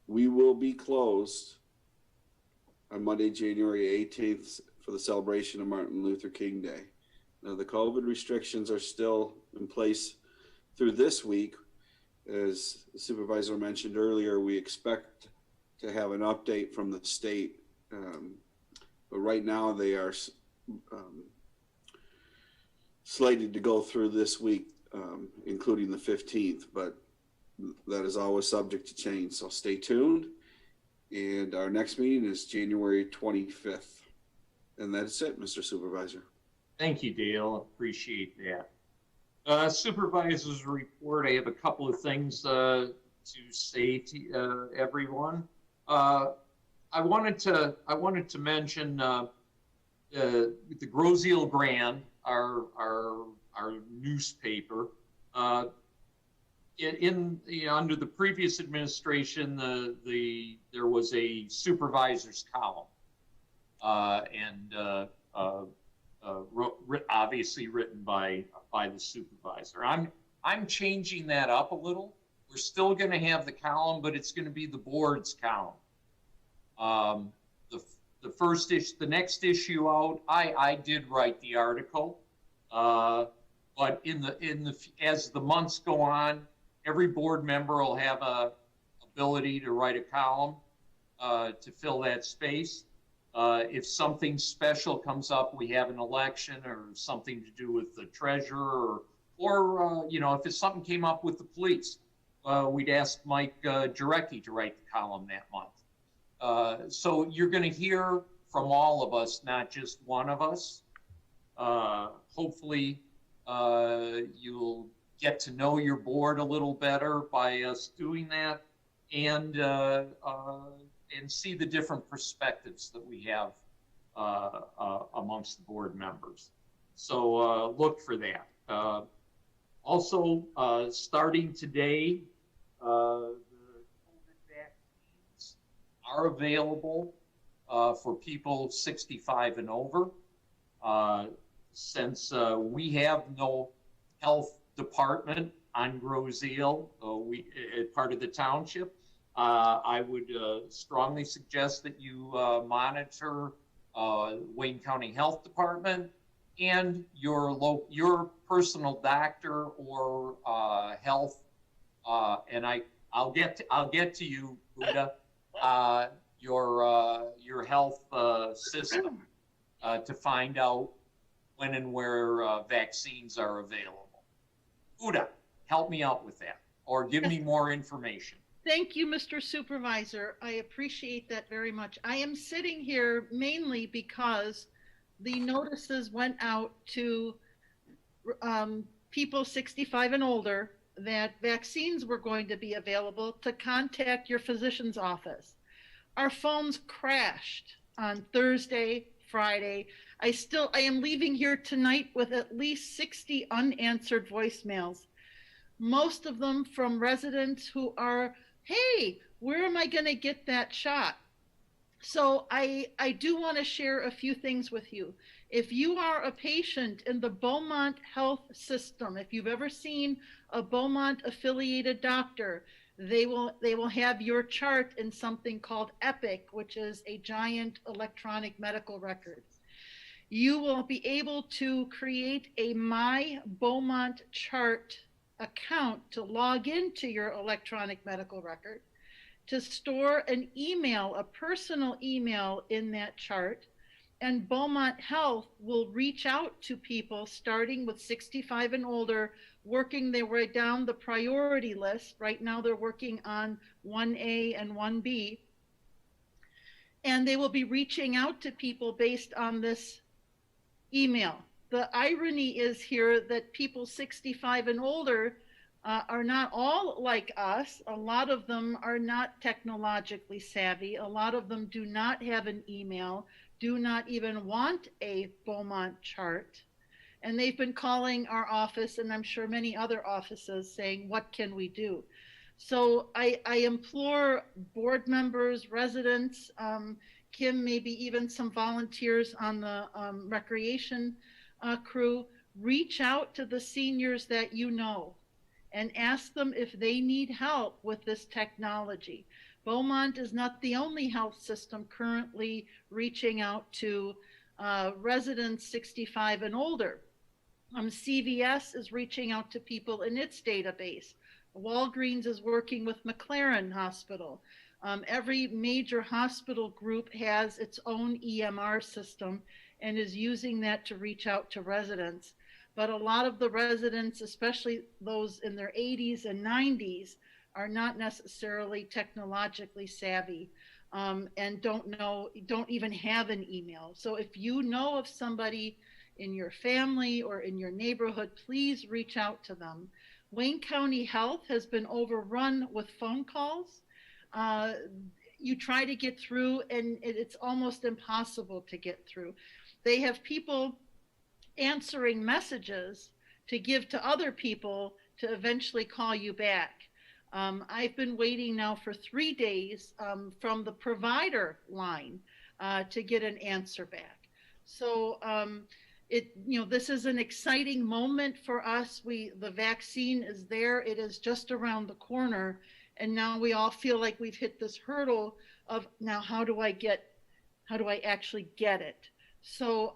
We will be closed on Monday, January 18th for the celebration of Martin Luther King Day. Now, the COVID restrictions are still in place through this week. As the supervisor mentioned earlier, we expect to have an update from the state. But right now they are slated to go through this week, including the 15th, but that is always subject to change. So stay tuned. And our next meeting is January 25th. And that's it, Mr. Supervisor. Thank you, Dale. Appreciate that. Supervisor's report. I have a couple of things to say to everyone. I wanted to mention the Groseal Grand, our newspaper. Under the previous administration, there was a supervisor's column, obviously written by the supervisor. I'm changing that up a little. We're still going to have the column, but it's going to be the board's column. The next issue out, I did write the article, but as the months go on, every board member will have a ability to write a column to fill that space. If something special comes up, we have an election or something to do with the treasurer, or if it's something came up with the police, we'd ask Mike Jarecki to write the column that month. So you're going to hear from all of us, not just one of us. Hopefully, you'll get to know your board a little better by us doing that, and see the different perspectives that we have amongst the board members. So look for that. Also, starting today, the COVID vaccines are available for people 65 and over. Since we have no health department on Groseal, part of the township, I would strongly suggest that you monitor Wayne County Health Department and your personal doctor or health. And I'll get to you, Buddha, your health system to find out when and where vaccines are available. Buddha, help me out with that, or give me more information. Thank you, Mr. Supervisor. I appreciate that very much. I am sitting here mainly because the notices went out to people 65 and older that vaccines were going to be available to contact your physician's office. Our phones crashed on Thursday, Friday. I am leaving here tonight with at least 60 unanswered voicemails. Most of them from residents who are, hey, where am I going to get that shot? So I do want to share a few things with you. If you are a patient in the Beaumont Health System, if you've ever seen a Beaumont affiliated doctor, they will have your chart in something called Epic, which is a giant electronic medical record. You will be able to create a My Beaumont chart account to log into your electronic medical record, to store an email, a personal email in that chart, and Beaumont Health will reach out to people starting with 65 and older, working their way down the priority list. Right now they're working on 1A and 1B, and they will be reaching out to people based on this email. The irony is here that people 65 and older are not all like us. A lot of them are not technologically savvy. A lot of them do not have an email, do not even want a Beaumont chart. And they've been calling our office, and I'm sure many other offices, saying, what can we do? So I implore board members, residents, Kim, maybe even some volunteers on the recreation crew, reach out to the seniors that you know and ask them if they need help with this technology. Beaumont is not the only health system currently reaching out to residents 65 and older. CVS is reaching out to people in its database. Walgreens is working with McLaren Hospital. Every major hospital group has its own EMR system and is using that to reach out to residents. But a lot of the residents, especially those in their 80s and 90s, are not necessarily technologically savvy and don't even have an email. So if you know of somebody in your family or in your neighborhood, please reach out to them. Wayne County Health has been overrun with phone calls. You try to get through and it's almost impossible to get through. They have people answering messages to give to other people to eventually call you back. I've been waiting now for 3 days from the provider line to get an answer back. So this is an exciting moment for us. The vaccine is there. It is just around the corner. And now we all feel like we've hit this hurdle of now how do I actually get it? So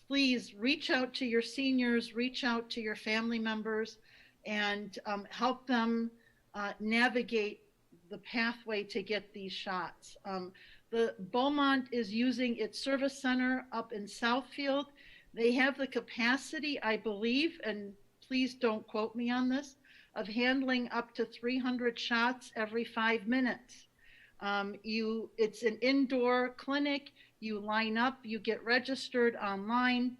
please reach out to your seniors, reach out to your family members, and help them navigate the pathway to get these shots. The Beaumont is using its service center up in Southfield. They have the capacity, I believe, and please don't quote me on this, of handling up to 300 shots every 5 minutes. It's an indoor clinic. You line up, you get registered online,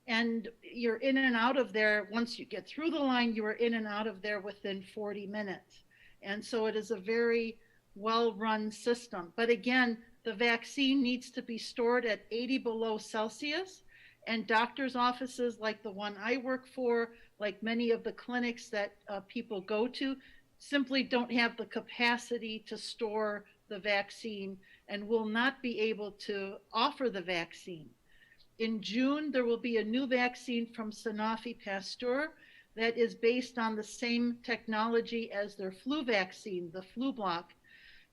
and you're in and out of there. Once you get through the line, you are in and out of there within 40 minutes. And so it is a very well-run system. But again, the vaccine needs to be stored at 80 below Celsius, and doctors' offices like the one I work for, like many of the clinics that people go to, simply don't have the capacity to store the vaccine and will not be able to offer the vaccine. In June, there will be a new vaccine from Sanofi Pasteur that is based on the same technology as their flu vaccine, the flu block,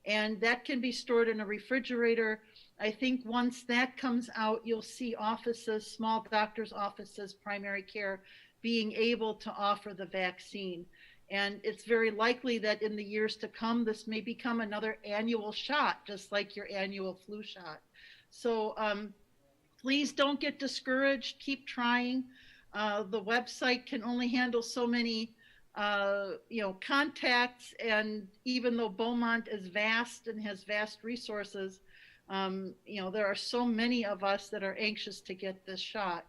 and that can be stored in a refrigerator. I think once that comes out, you'll see offices, small doctors' offices, primary care, being able to offer the vaccine. And it's very likely that in the years to come, this may become another annual shot, just like your annual flu shot. So please don't get discouraged. Keep trying. The website can only handle so many contacts, and even though Beaumont is vast and has vast resources, there are so many of us that are anxious to get this shot.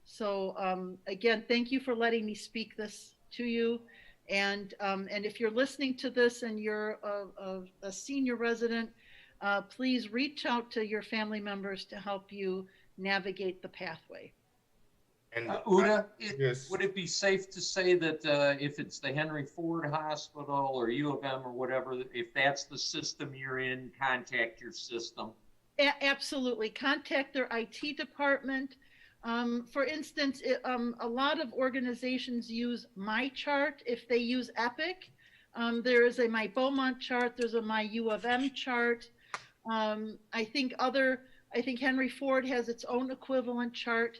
So again, thank you for letting me speak this to you. And if you're listening to this and you're a senior resident, please reach out to your family members to help you navigate the pathway. And Uda, would it be safe to say that if it's the Henry Ford Hospital or U of M or whatever, if that's the system you're in, contact your system? Absolutely. Contact their IT department. For instance, a lot of organizations use MyChart if they use Epic. There is a My Beaumont chart. There's a My U of M chart. I think Henry Ford has its own equivalent chart.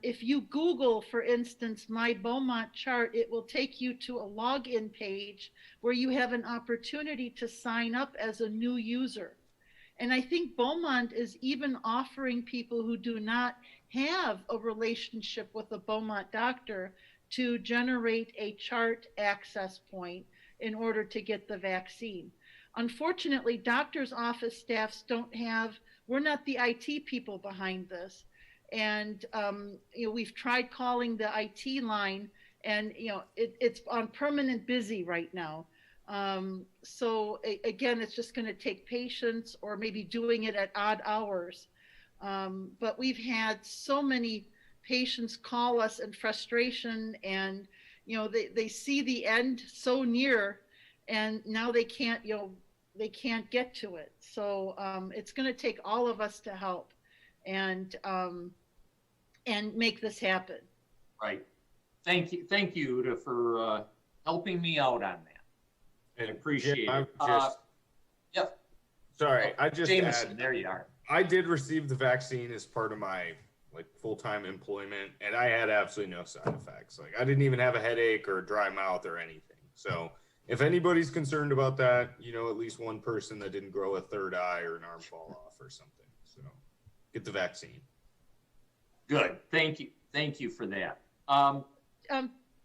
If you Google, for instance, My Beaumont chart, it will take you to a login page where you have an opportunity to sign up as a new user. And I think Beaumont is even offering people who do not have a relationship with a Beaumont doctor to generate a chart access point in order to get the vaccine. Unfortunately, doctors' office staffs we're not the IT people behind this. And we've tried calling the IT line, and it's on permanent busy right now. So again, it's just going to take patience, or maybe doing it at odd hours. But we've had so many patients call us in frustration, and they see the end so near, and now they can't get to it. So it's going to take all of us to help and make this happen. Right. thank you for helping me out on that. I appreciate Jim, it. Yep. Sorry, I just Jameson, add, there you are. I did receive the vaccine as part of my full-time employment, and I had absolutely no side effects. Like, I didn't even have a headache or a dry mouth or anything. So if anybody's concerned about that, at least one person that didn't grow a third eye or an arm fall off or something. So get the vaccine. Good. Thank you for that.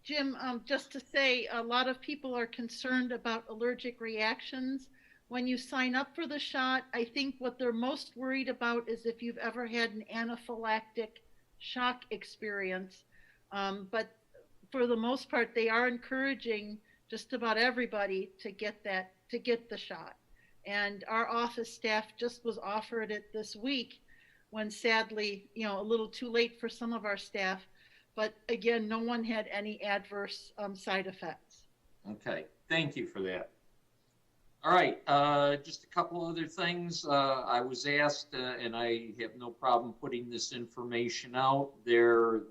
Jim, just to say, a lot of people are concerned about allergic reactions. When you sign up for the shot, I think what they're most worried about is if you've ever had an anaphylactic shock experience. But for the most part, they are encouraging just about everybody to get the shot. And our office staff just was offered it this week, when sadly, a little too late for some of our staff. But again, no one had any adverse side effects. Okay, thank you for that. All right, just a couple other things. I was asked, and I have no problem putting this information out. The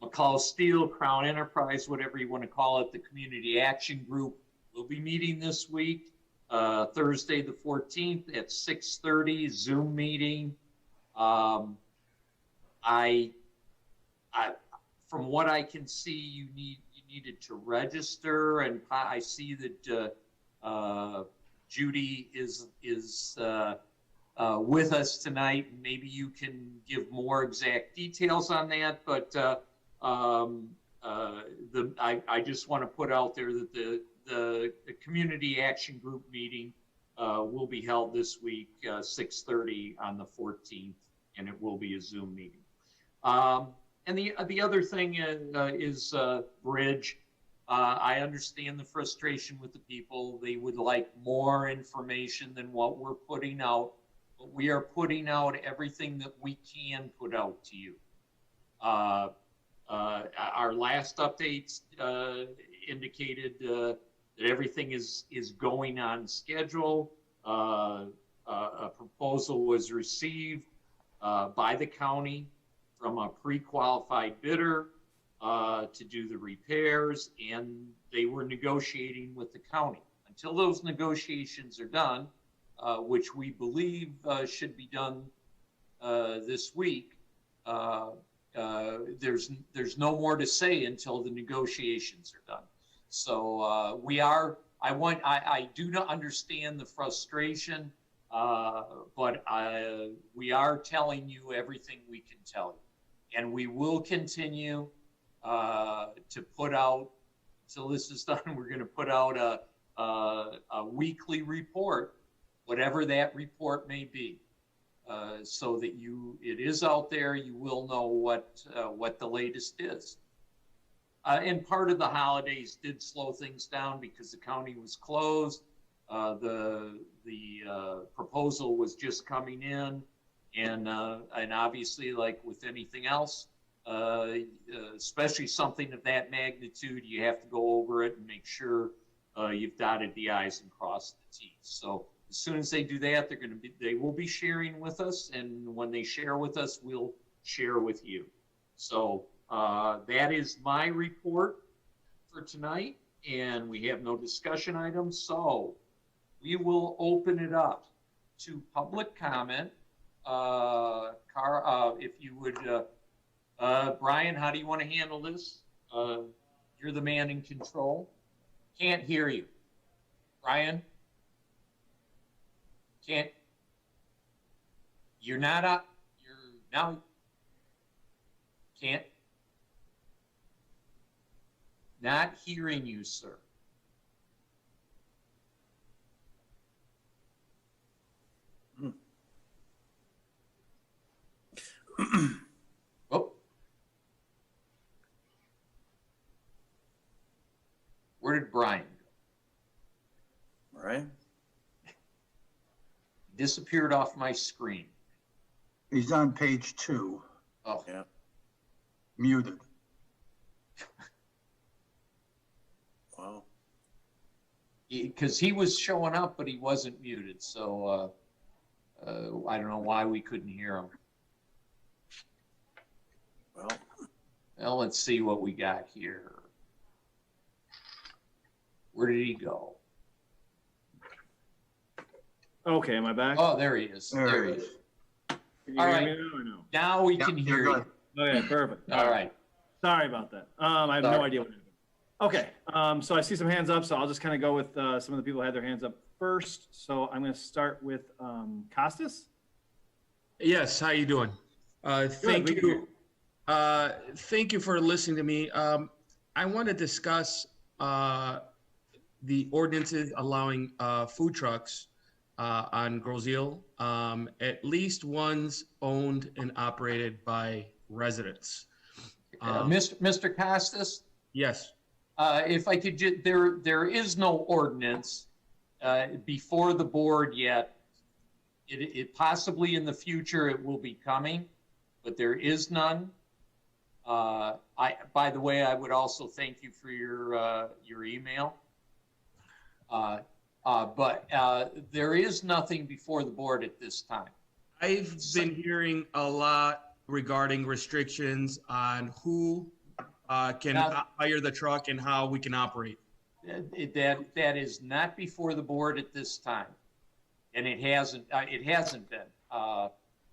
McCall Steel, Crown Enterprise, whatever you want to call it, the Community Action Group will be meeting this week, Thursday the 14th at 6:30, Zoom meeting. From what I can see, you needed to register, and I see that Judy is with us tonight. Maybe you can give more exact details on that, but I just want to put out there that the Community Action Group meeting will be held this week, 6:30 on the 14th, and it will be a Zoom meeting. And the other thing is bridge. I understand the frustration with the people. They would like more information than what we're putting out, but we are putting out everything that we can put out to you. Our last updates indicated that everything is going on schedule. A proposal was received by the county from a pre-qualified bidder to do the repairs, and they were negotiating with the county. Until those negotiations are done, which we believe should be done this week, there's no more to say until the negotiations are done. So I do not understand the frustration, but we are telling you everything we can tell you. And we will continue to put out, until this is done, we're going to put out a weekly report, whatever that report may be, so that it is out there. You will know what the latest is. And part of the holidays did slow things down because the county was closed. The proposal was just coming in. And obviously, like with anything else, especially something of that magnitude, you have to go over it and make sure you've dotted the I's and crossed the T's. So as soon as they do that, they will be sharing with us, and when they share with us, we'll share with you. So that is my report for tonight, and we have no discussion items. So we will open it up to public comment. If you would, Brian, how do you want to handle this? You're the man in control. Can't hear you. Brian? You're not up. You're now. Can't. Not hearing you, sir. Oh. Where did Brian go? Brian? Disappeared off my screen. He's on page 2. Oh. Yeah. Muted. Wow. Because he was showing up, but he wasn't muted. So I don't know why we couldn't hear him. Well, Well, let's see what we got here. Where did he go? Okay, am I back? Oh, there he is. There he is. Can you All hear right. me now or no? Now we can hear you. Okay, perfect. All right. Sorry about that. I have no Sorry. idea what happened. Okay, so I see some hands up, so I'll just kind of go with some of the people who had their hands up first. So I'm going to start with Costas. Yes, how you doing? Thank we can hear you. Thank you for listening to me. I want to discuss the ordinances allowing food trucks on Groseal, at least ones owned and operated by residents. Mr. Costas? Yes. If I could, there is no ordinance before the board yet. It possibly in the future it will be coming, but there is none. By the way, I would also thank you for your email. But there is nothing before the board at this time. I've been hearing a lot regarding restrictions on who can hire the truck and how we can operate. That is not before the board at this time, and it hasn't been.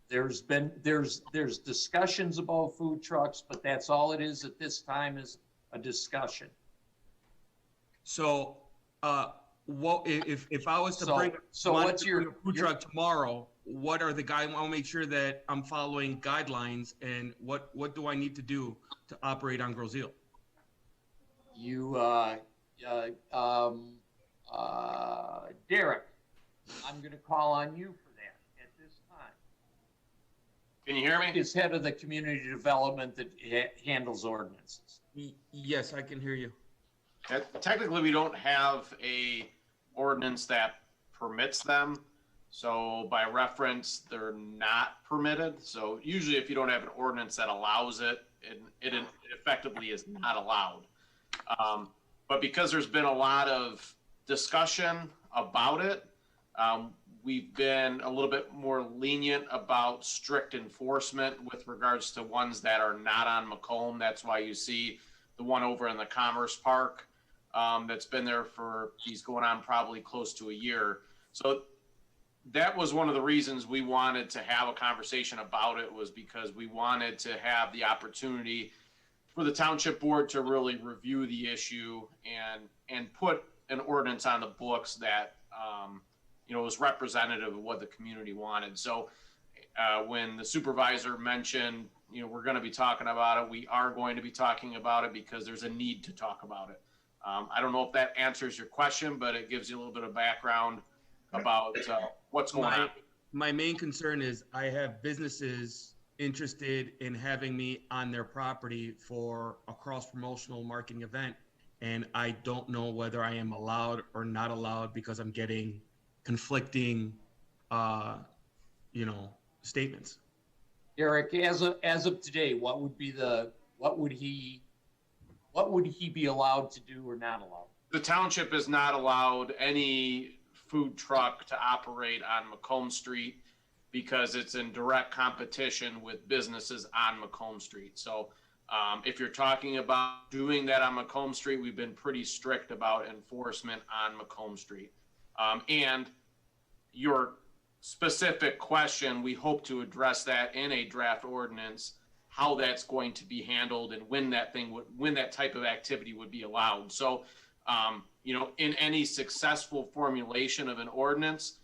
There's discussions about food trucks, but that's all it is at this time, is a discussion. So, what if I was to bring what's a food truck tomorrow? What are the guidelines? I'll make sure that I'm following guidelines, and what do I need to do to operate on Groseal? You, Derek, I'm going to call on you for that at this time. Can you hear me? Is head of the community development that handles ordinances. Yes, I can hear you. Technically, we don't have a ordinance that permits them. So by reference, they're not permitted. So usually if you don't have an ordinance that allows it, it effectively is not allowed. But because there's been a lot of discussion about it, we've been a little bit more lenient about strict enforcement with regards to ones that are not on Macomb. That's why you see the one over in the Commerce Park that's been there he's going on probably close to a year. So that was one of the reasons we wanted to have a conversation about it, was because we wanted to have the opportunity for the township board to really review the issue and put an ordinance on the books that was representative of what the community wanted. So when the supervisor mentioned, we're going to be talking about it, we are going to be talking about it because there's a need to talk about it. I don't know if that answers your question, but it gives you a little bit of background about what's going on. My main concern is I have businesses interested in having me on their property for a cross-promotional marketing event, and I don't know whether I am allowed or not allowed because I'm getting conflicting, statements. Eric, as of today, what would he be allowed to do or not allowed? The township is not allowed any food truck to operate on Macomb Street because it's in direct competition with businesses on Macomb Street. So if you're talking about doing that on Macomb Street, we've been pretty strict about enforcement on Macomb Street. And your specific question, we hope to address that in a draft ordinance, how that's going to be handled and when that type of activity would be allowed. So, in any successful formulation of an ordinance,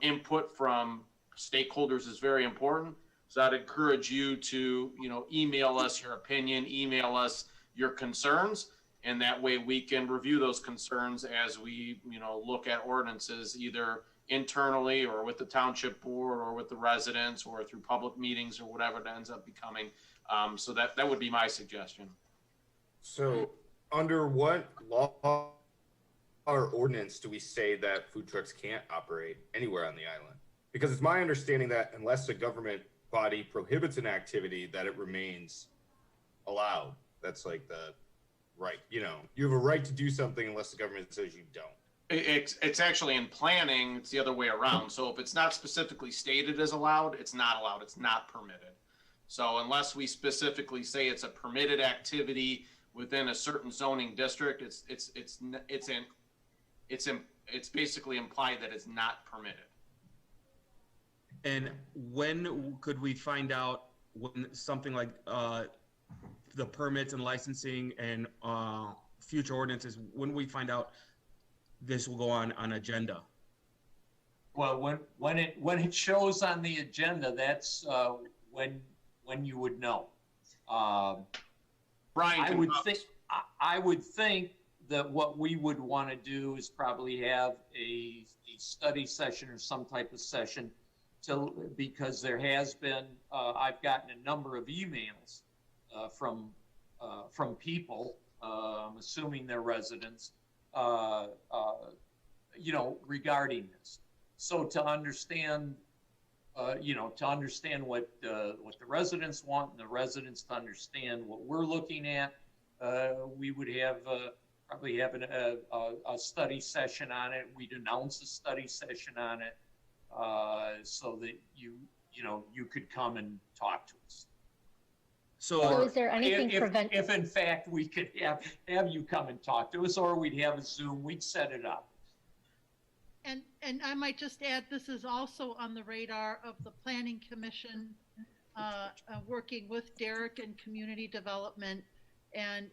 input from stakeholders is very important. So I'd encourage you to, email us your opinion, email us your concerns, and that way we can review those concerns as we, look at ordinances either internally or with the township board or with the residents or through public meetings or whatever it ends up becoming. So that would be my suggestion. So under what law or ordinance do we say that food trucks can't operate anywhere on the island? Because it's my understanding that unless a government body prohibits an activity, that it remains allowed. That's like the right, you have a right to do something unless the government says you don't. It's actually in planning, it's the other way around. So if it's not specifically stated as allowed, it's not allowed, it's not permitted. So unless we specifically say it's a permitted activity within a certain zoning district, it's basically implied that it's not permitted. And when could we find out when something like the permits and licensing and future ordinances, when we find out this will go on agenda? Well, when it shows on the agenda, that's when you would know. Brian, I would think that what we would want to do is probably have a study session or some type of session because there has been, I've gotten a number of emails from people, assuming they're residents, regarding this. So to understand, what the residents want and the residents to understand what we're looking at, we would have probably have a study session on it. We'd announce a study session on it so that you could come and talk to us. So is there anything if in fact we could have you come and talk to us, or we'd have a Zoom, we'd set it up. And I might just add, this is also on the radar of the Planning Commission, working with Derek and Community Development. And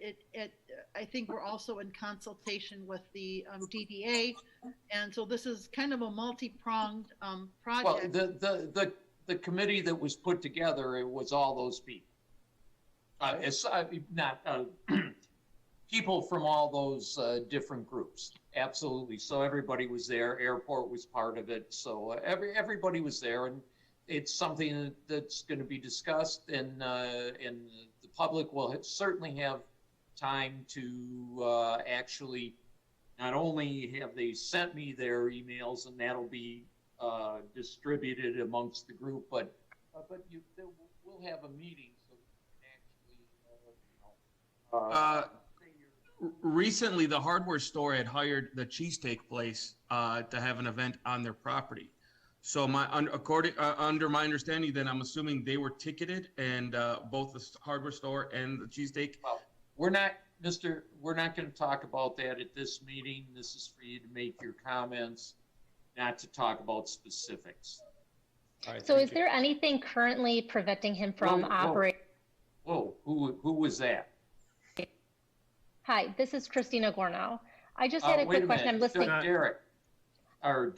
I think we're also in consultation with the DDA. And so this is kind of a multi-pronged project. Well, the committee that was put together, it was all those people. People from all those different groups. Absolutely. So everybody was there. Airport was part of it. So everybody was there, and it's something that's going to be discussed, and the public will certainly have time to actually not only have they sent me their emails, and that'll be distributed amongst the group, but we'll have a meeting so we can actually recently, the hardware store had hired the cheesesteak place to have an event on their property. So under my understanding, then I'm assuming they were ticketed, and both the hardware store and the cheesesteak. Well, we're not going to talk about that at this meeting. This is for you to make your comments, not to talk about specifics. Right, so is there anything currently preventing him from operating? Whoa, who was that? Hi, this is Christina Gornow. I just had a quick question. I'm listening. Derek, Ryan,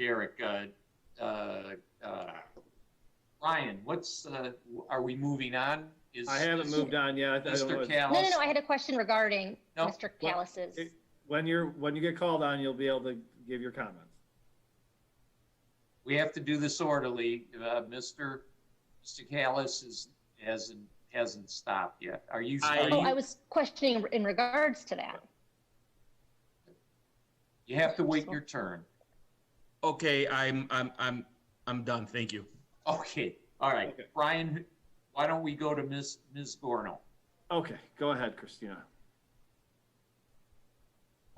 are we moving on? I haven't moved on yet. Mr. Callis? No, I had a question regarding Mr. Callis's. When you get called on, you'll be able to give your comments. We have to do this orderly. Mr. Callis hasn't stopped yet. I was questioning in regards to that. You have to wait your turn. Okay, I'm done. Thank you. Okay. All right. Okay. Brian, why don't we go to Ms. Gorno? Okay, go ahead, Christina.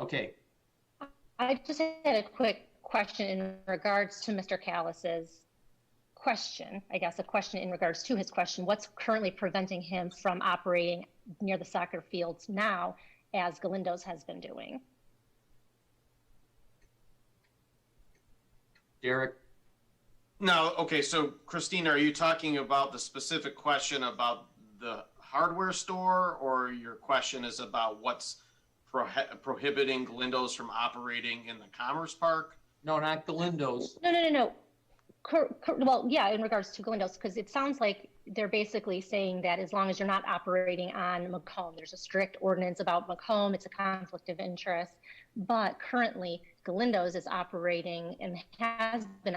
Okay. I just had a quick question in regards to Mr. Callis's question, I guess a question in regards to his question. What's currently preventing him from operating near the soccer fields now, as Galindo's has been doing? Derek? No, okay, so Christina, are you talking about the specific question about the hardware store, or your question is about what's prohibiting Galindo's from operating in the Commerce Park? No, not Galindo's. No. Well, yeah, in regards to Galindo's, because it sounds like they're basically saying that as long as you're not operating on Macomb, there's a strict ordinance about Macomb, it's a conflict of interest. But currently, Galindo's is operating and has been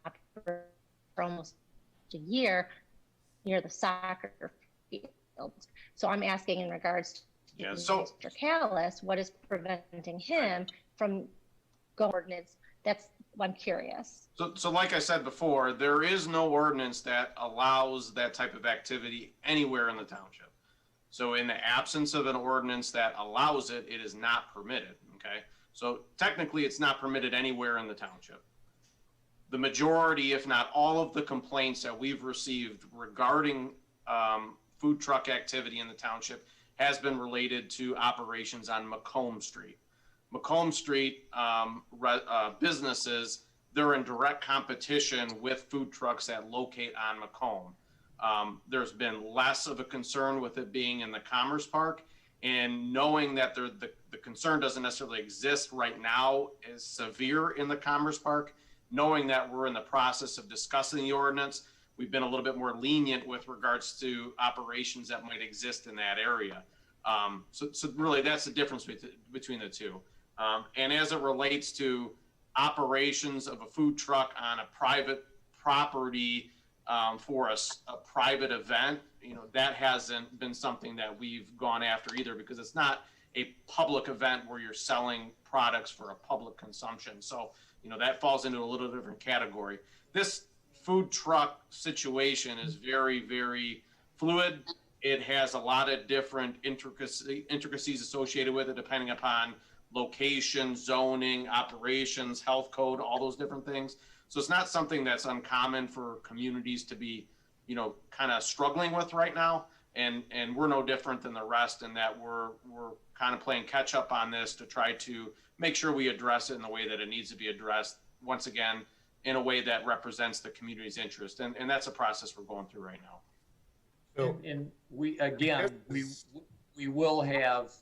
operating for almost a year near the soccer fields. So I'm asking in regards to Mr. Callis, what is preventing him from going ordinance? I'm curious. So like I said before, there is no ordinance that allows that type of activity anywhere in the township. So in the absence of an ordinance that allows it, it is not permitted, okay? So technically it's not permitted anywhere in the township. The majority, if not all of the complaints that we've received regarding food truck activity in the township has been related to operations on Macomb Street. Macomb Street businesses, they're in direct competition with food trucks that locate on Macomb. There's been less of a concern with it being in the Commerce Park, and knowing that the concern doesn't necessarily exist right now is severe in the Commerce Park. Knowing that we're in the process of discussing the ordinance, we've been a little bit more lenient with regards to operations that might exist in that area. So really that's the difference between the two. And as it relates to operations of a food truck on a private property for a private event, you know, that hasn't been something that we've gone after either, because it's not a public event where you're selling products for a public consumption. So, you know, that falls into a little different category. This food truck situation is very, very fluid. It has a lot of different intricacies associated with it, depending upon location, zoning, operations, health code, all those different things. So it's not something that's uncommon for communities to be, you know, kind of struggling with right now. And we're no different than the rest in that we're kind of playing catch up on this to try to make sure we address it in the way that it needs to be addressed. Once again, in a way that represents the community's interest. And that's a process we're going through right now. So, and we, again, we will have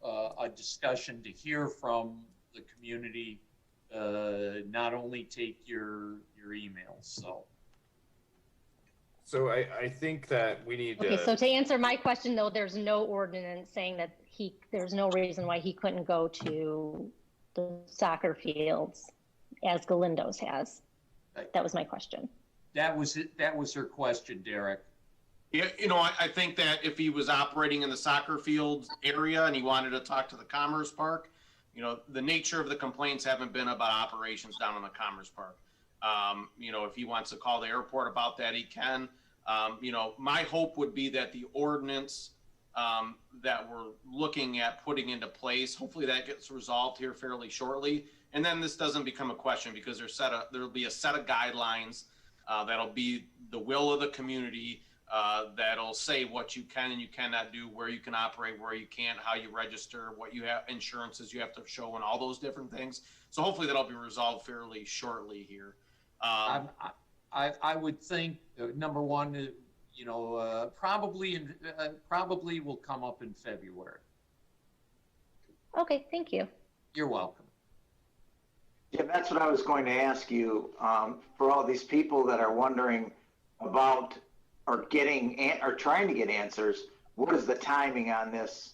a discussion to hear from the community, not only take your emails. So I think that we need to. Okay, so to answer my question though, there's no ordinance saying that there's no reason why he couldn't go to the soccer fields as Galindo's has. That was my question. That was it. That was her question, Derek. Yeah, you know, I think that if he was operating in the soccer field area and he wanted to talk to the Commerce Park, you know, the nature of the complaints haven't been about operations down in the Commerce Park. You know, if he wants to call the airport about that, he can. You know, my hope would be that the ordinance that we're looking at putting into place, hopefully that gets resolved here fairly shortly. And then this doesn't become a question, because there'll be a set of guidelines that'll be the will of the community, that'll say what you can and you cannot do, where you can operate, where you can't, how you register, what you have, insurances you have to show, and all those different things. So hopefully that'll be resolved fairly shortly here. I would think number one, you know, probably will come up in February. Okay, thank you. You're welcome. Yeah, that's what I was going to ask you. For all these people that are wondering about or trying to get answers, what is the timing on this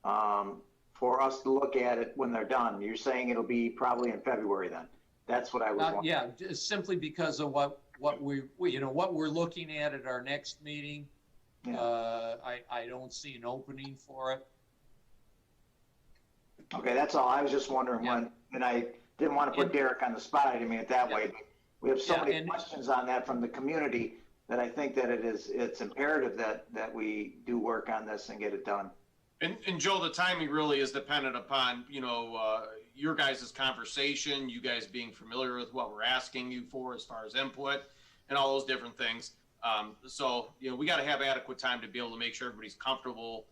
for us to look at it when they're done? You're saying it'll be probably in February then? That's what I was wondering. Yeah, just simply because of what we're looking at our next meeting. Yeah. I don't see an opening for it. Okay, that's all. I was just wondering when, and I didn't want to put Derek on the spot. I didn't mean it that way. But we have so many questions on that from the community that I think that it's imperative that we do work on this and get it done. And Joe, the timing really is dependent upon, you know, your guys' conversation, you guys being familiar with what we're asking you for as far as input and all those different things. So, you know, we got to have adequate time to be able to make sure everybody's comfortable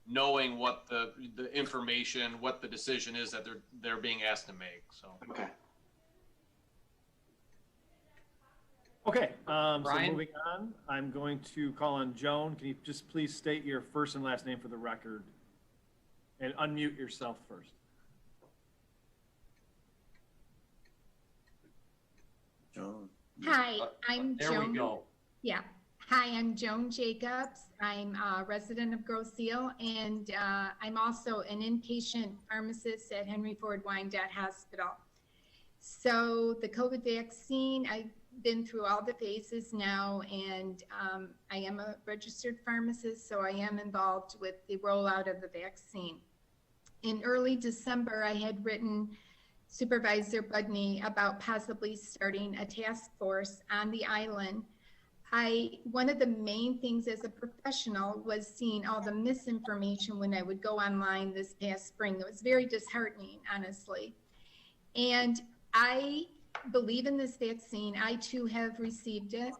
knowing what the information, what the decision is that they're being asked to make. So. Okay. Okay, so moving on, I'm going to call on Joan. Can you just please state your first and last name for the record and unmute yourself first? Joan. Hi, I'm there Joan. There we go. Yeah. Hi, I'm Joan Jacobs. I'm a resident of Grosse Ile, and I'm also an inpatient pharmacist at Henry Ford Wyandotte Hospital. So the COVID vaccine, I've been through all the phases now, and I am a registered pharmacist, so I am involved with the rollout of the vaccine. In early December, I had written Supervisor Budney about possibly starting a task force on the island. One of the main things as a professional was seeing all the misinformation when I would go online this past spring. It was very disheartening, honestly. And I believe in this vaccine. I too have received it.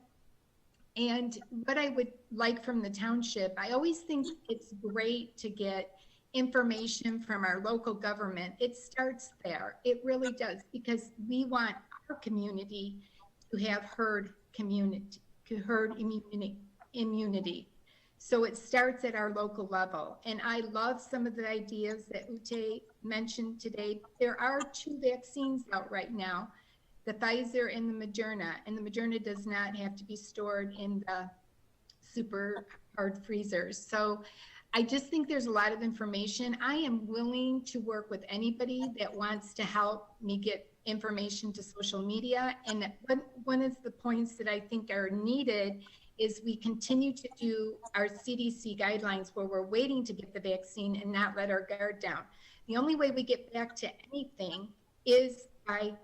And what I would like from the township, I always think it's great to get information from our local government. It starts there. It really does, because we want our community to have herd immunity. So it starts at our local level. And I love some of the ideas that Ute mentioned today. There are 2 vaccines out right now, the Pfizer and the Moderna, and the Moderna does not have to be stored in the super hard freezers. So I just think there's a lot of information. I am willing to work with anybody that wants to help me get information to social media. And one of the points that I think are needed is we continue to do our CDC guidelines where we're waiting to get the vaccine and not let our guard down. The only way we get back to anything is by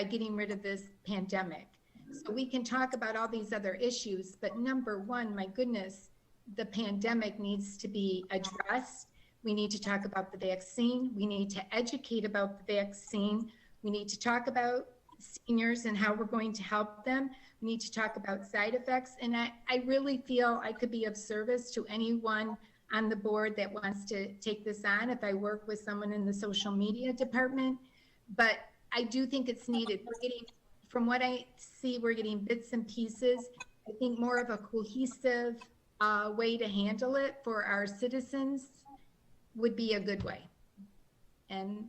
getting rid of this pandemic. So we can talk about all these other issues, but number one, my goodness, the pandemic needs to be addressed. We need to talk about the vaccine. We need to educate about the vaccine. We need to talk about seniors and how we're going to help them. We need to talk about side effects. And I really feel I could be of service to anyone on the board that wants to take this on if I work with someone in the social media department. But I do think it's needed. We're getting, from what I see, we're getting bits and pieces. I think more of a cohesive way to handle it for our citizens would be a good way. And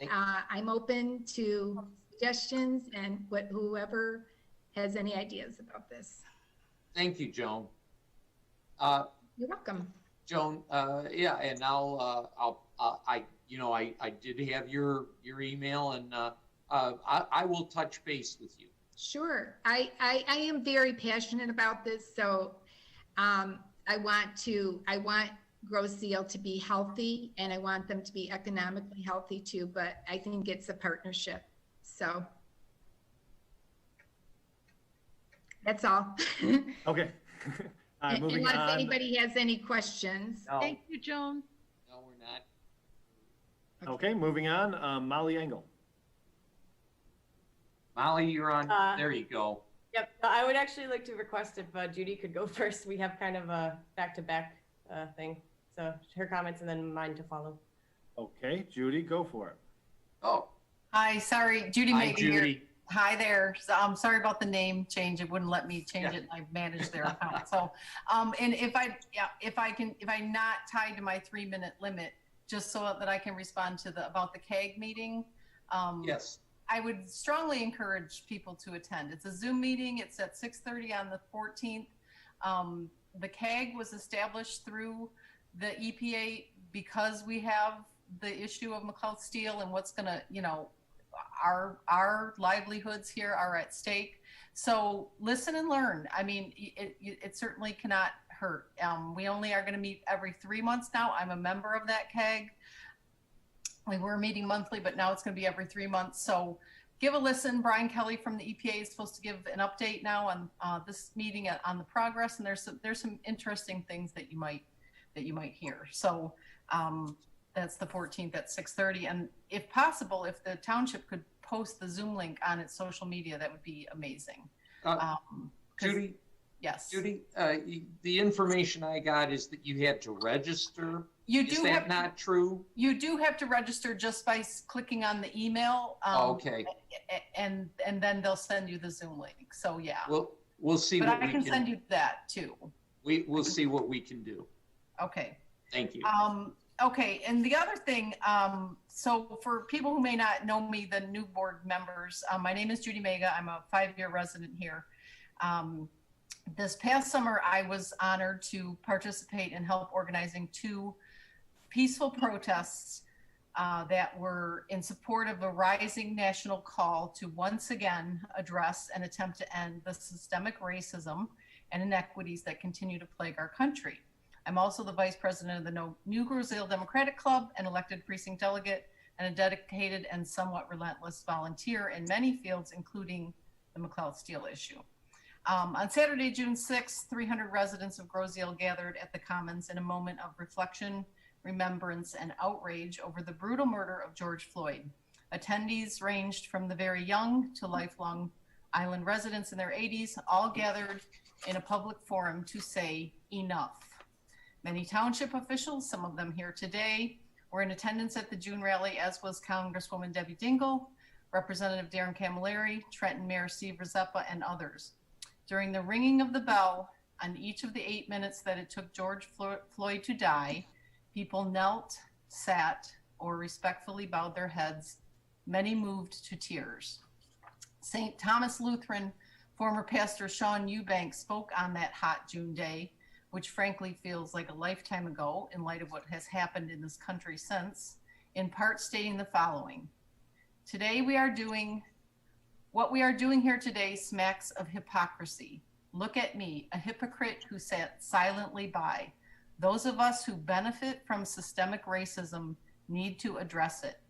I'm open to suggestions and whoever has any ideas about this. Thank you, Joan. You're welcome. Joan, yeah, and I did have your email, and I will touch base with you. Sure. I am very passionate about this, so I want Grosse Ile to be healthy, and I want them to be economically healthy too, but I think it's a partnership. So that's all. Okay. Moving Unless on. anybody has any questions. No. Thank you, Joan. No, we're not. Okay, moving on. Molly Engel. Molly, you're on. There you go. Yep, I would actually like to request if Judy could go first. We have kind of a back-to-back thing. So her comments and then mine to follow. Okay, Judy, go for it. Oh. Hi, sorry, Judy Hi, Megan Judy. here. Hi there. So, I'm sorry about the name change. It wouldn't let me change it. I managed their account. So, and if I'm not tied to my 3-minute limit, just so that I can respond to about the CAG meeting. Yes. I would strongly encourage people to attend. It's a Zoom meeting. It's at 6:30 on the 14th. The CAG was established through the EPA because we have the issue of McLeod Steel and what's going to, our livelihoods here are at stake. So listen and learn. I mean, it certainly cannot hurt. We only are going to meet every 3 months now. I'm a member of that CAG. We were meeting monthly, but now it's going to be every 3 months. So give a listen. Brian Kelly from the EPA is supposed to give an update now on this meeting on the progress, and there's some interesting things that you might hear. So that's the 14th at 6:30, and if possible, if the township could post the Zoom link on its social media, that would be amazing. Judy. Yes. Judy, the information I got is that you had to register. Is that not true? You do have to register just by clicking on the email. Okay. And then they'll send you the Zoom link. So yeah. We'll see. But what I we can send you that too. We'll see what we can do. Okay. Thank you. Okay, and the other thing, so for people who may not know me, the new board members, my name is Judy Mega. I'm a 5-year resident here. This past summer, I was honored to participate and help organizing 2 peaceful protests that were in support of a rising national call to once again address and attempt to end the systemic racism and inequities that continue to plague our country. I'm also the vice president of the New Grosse Ile Democratic Club, an elected precinct delegate, and a dedicated and somewhat relentless volunteer in many fields, including the McLeod Steel issue. On Saturday, June 6th, 300 residents of Grosse Ile gathered at the Commons in a moment of reflection, remembrance, and outrage over the brutal murder of George Floyd. Attendees ranged from the very young to lifelong island residents in their 80s, all gathered in a public forum to say enough. Many township officials, some of them here today, were in attendance at the June rally, as was Congresswoman Debbie Dingell, Representative Darren Camilleri, Trenton Mayor Steve Rizeppa, and others. During the ringing of the bell on each of the 8 minutes that it took George Floyd to die, people knelt, sat, or respectfully bowed their heads. Many moved to tears. St. Thomas Lutheran former pastor Sean Eubanks spoke on that hot June day, which frankly feels like a lifetime ago in light of what has happened in this country since, in part stating the following: "Today what we are doing here today smacks of hypocrisy. Look at me, a hypocrite who sat silently by. Those of us who benefit from systemic racism need to address it."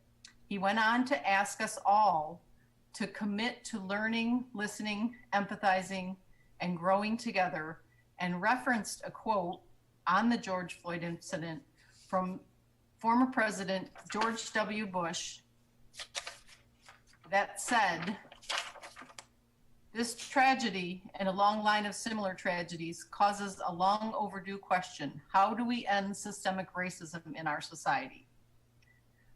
He went on to ask us all to commit to learning, listening, empathizing, and growing together, and referenced a quote on the George Floyd incident from former President George W. Bush that said, "This tragedy and a long line of similar tragedies causes a long overdue question. How do we end systemic racism in our society?"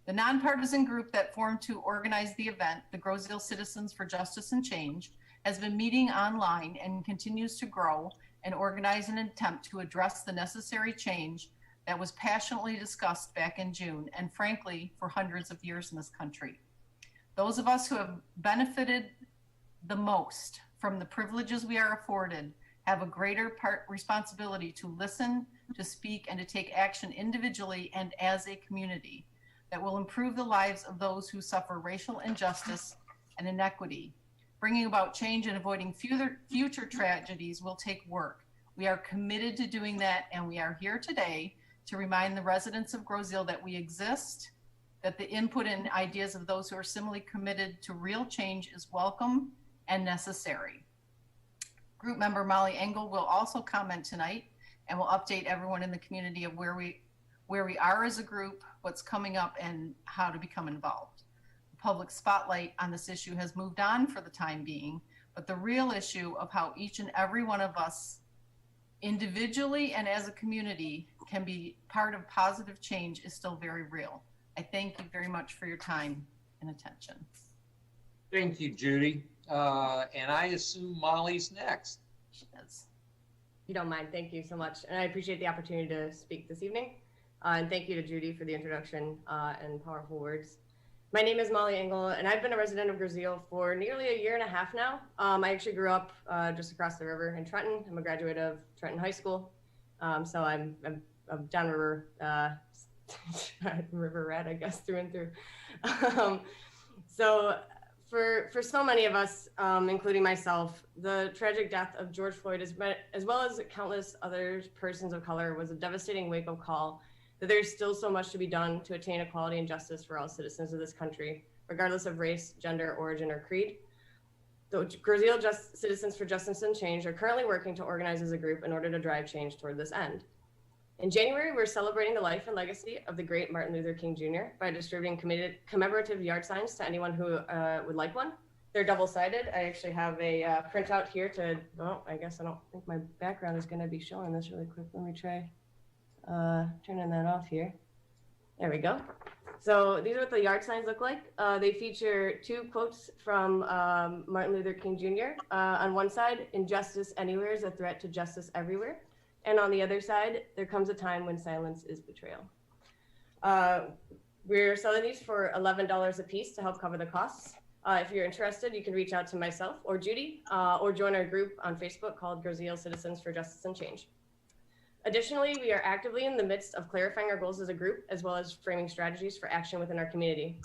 The nonpartisan group that formed to organize the event, the Groseal Citizens for Justice and Change, has been meeting online and continues to grow and organize an attempt to address the necessary change that was passionately discussed back in June, and frankly, for hundreds of years in this country. Those of us who have benefited the most from the privileges we are afforded have a greater responsibility to listen, to speak, and to take action individually and as a community that will improve the lives of those who suffer racial injustice and inequity. Bringing about change and avoiding future tragedies will take work. We are committed to doing that, and we are here today to remind the residents of Groseal that we exist, that the input and ideas of those who are similarly committed to real change is welcome and necessary. Group member Molly Engel will also comment tonight and will update everyone in the community of where we are as a group, what's coming up, and how to become involved. The public spotlight on this issue has moved on for the time being, but the real issue of how each and every one of us individually and as a community can be part of positive change is still very real. I thank you very much for your time and attention. Thank you, Judy. And I assume Molly's next. She is. If you don't mind, thank you so much. And I appreciate the opportunity to speak this evening. And thank you to Judy for the introduction and powerful words. My name is Molly Engel, and I've been a resident of Groseal for nearly a year and a half now. I actually grew up just across the river in Trenton. I'm a graduate of Trenton High School. So I'm downriver river rat, I guess, through and through. So for so many of us, including myself, the tragic death of George Floyd, as well as countless other persons of color, was a devastating wake-up call that there's still so much to be done to attain equality and justice for all citizens of this country, regardless of race, gender, origin, or creed. The Groseal Citizens for Justice and Change are currently working to organize as a group in order to drive change toward this end. In January, we're celebrating the life and legacy of the great Martin Luther King Jr. by distributing commemorative yard signs to anyone who would like one. They're double-sided. I actually have a printout here to, well, I guess I don't think my background is going to be showing this really quick. Let me try turning that off here. There we go. So these are what the yard signs look like. They feature two quotes from Martin Luther King Jr. On one side, "Injustice anywhere is a threat to justice everywhere." And on the other side, "There comes a time when silence is betrayal." We're selling these for $11 a piece to help cover the costs. If you're interested, you can reach out to myself or Judy, or join our group on Facebook called Groseal Citizens for Justice and Change. Additionally, we are actively in the midst of clarifying our goals as a group, as well as framing strategies for action within our community.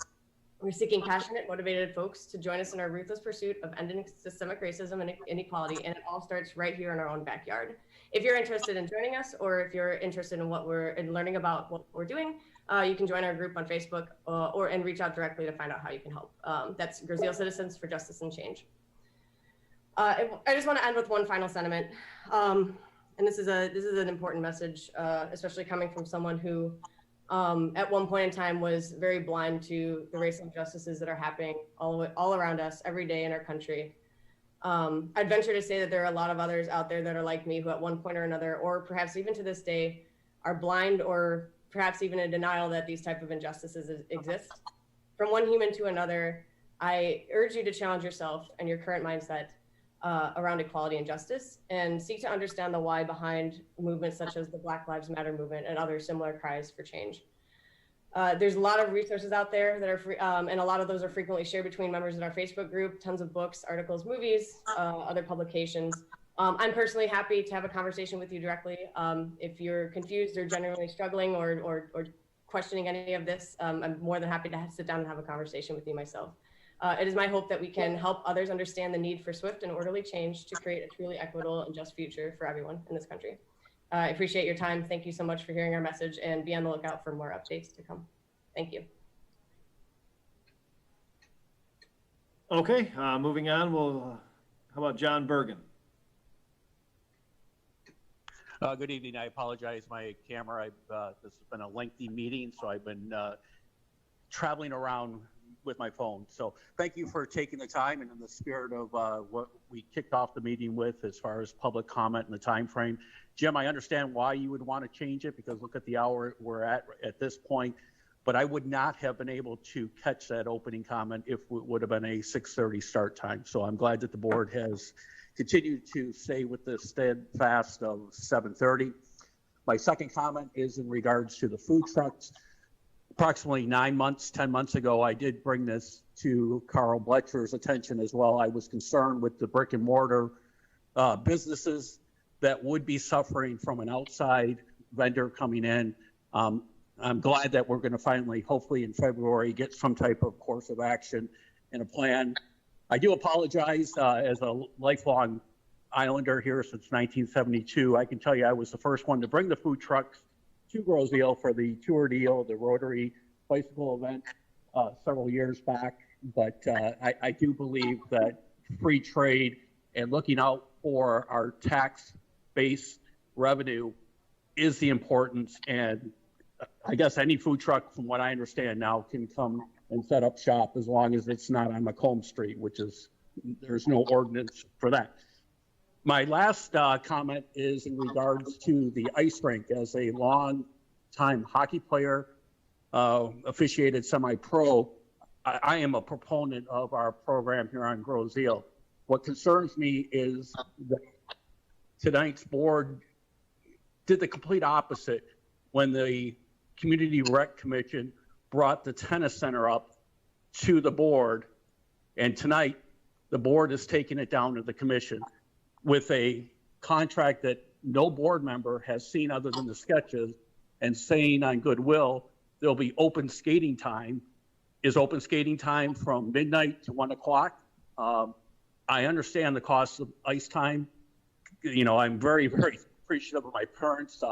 We're seeking passionate, motivated folks to join us in our ruthless pursuit of ending systemic racism and inequality, and it all starts right here in our own backyard. If you're interested in joining us, or if you're interested in learning about what we're doing, you can join our group on Facebook and reach out directly to find out how you can help. That's Groseal Citizens for Justice and Change. I just want to end with one final sentiment. And this is an important message, especially coming from someone who at one point in time was very blind to the racial injustices that are happening all around us every day in our country. I'd venture to say that there are a lot of others out there that are like me who at one point or another, or perhaps even to this day, are blind or perhaps even in denial that these type of injustices exist. From one human to another, I urge you to challenge yourself and your current mindset around equality and justice, and seek to understand the why behind movements such as the Black Lives Matter movement and other similar cries for change. There's a lot of resources out there that are free, and a lot of those are frequently shared between members in our Facebook group, tons of books, articles, movies, other publications. I'm personally happy to have a conversation with you directly. If you're confused or genuinely struggling or questioning any of this, I'm more than happy to sit down and have a conversation with you myself. It is my hope that we can help others understand the need for swift and orderly change to create a truly equitable and just future for everyone in this country. I appreciate your time. Thank you so much for hearing our message, and be on the lookout for more updates to come. Thank you. Okay, moving on. How about John Bergen? Good evening. I apologize. My camera, this has been a lengthy meeting, so I've been traveling around with my phone. So thank you for taking the time, and in the spirit of what we kicked off the meeting with as far as public comment and the time frame. Jim, I understand why you would want to change it, because look at the hour we're at this point, but I would not have been able to catch that opening comment if it would have been a 6:30 start time. So I'm glad that the board has continued to stay with the steadfast of 7:30. My second comment is in regards to the food trucks. Approximately 9 months, 10 months ago, I did bring this to Carl Bletcher's attention as well. I was concerned with the brick and mortar businesses that would be suffering from an outside vendor coming in. I'm glad that we're going to finally, hopefully in February, get some type of course of action and a plan. I do apologize as a lifelong Islander here since 1972. I can tell you I was the first one to bring the food trucks to Groseal for the tour deal, the Rotary bicycle event several years back. But I do believe that free trade and looking out for our tax-based revenue is the importance. And I guess any food truck, from what I understand now, can come and set up shop as long as it's not on Macomb Street, which is, there's no ordinance for that. My last comment is in regards to the ice rink. As a long-time hockey player, officiated semi-pro, I am a proponent of our program here on Groseal. What concerns me is that tonight's board did the complete opposite when the Community Rec Commission brought the tennis center up to the board, and tonight the board is taking it down to the commission with a contract that no board member has seen other than the sketches, and saying on goodwill there'll be open skating time. Is open skating time from midnight to 1 o'clock? I understand the cost of ice time. You know, I'm very, very appreciative of my parents.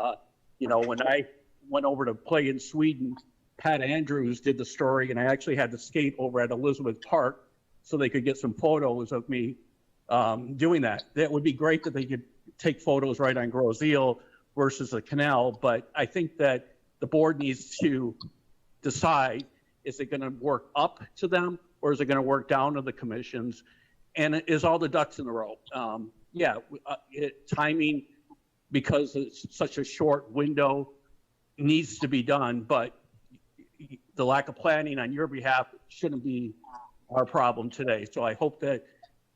You know, when I went over to play in Sweden, Pat Andrews did the story, and I actually had to skate over at Elizabeth Park so they could get some photos of me doing that. That would be great that they could take photos right on Groseal versus the canal, but I think that the board needs to decide, is it going to work up to them or is it going to work down to the commissions? And is all the ducks in a row? Timing, because it's such a short window, needs to be done, but the lack of planning on your behalf shouldn't be our problem today. So I hope that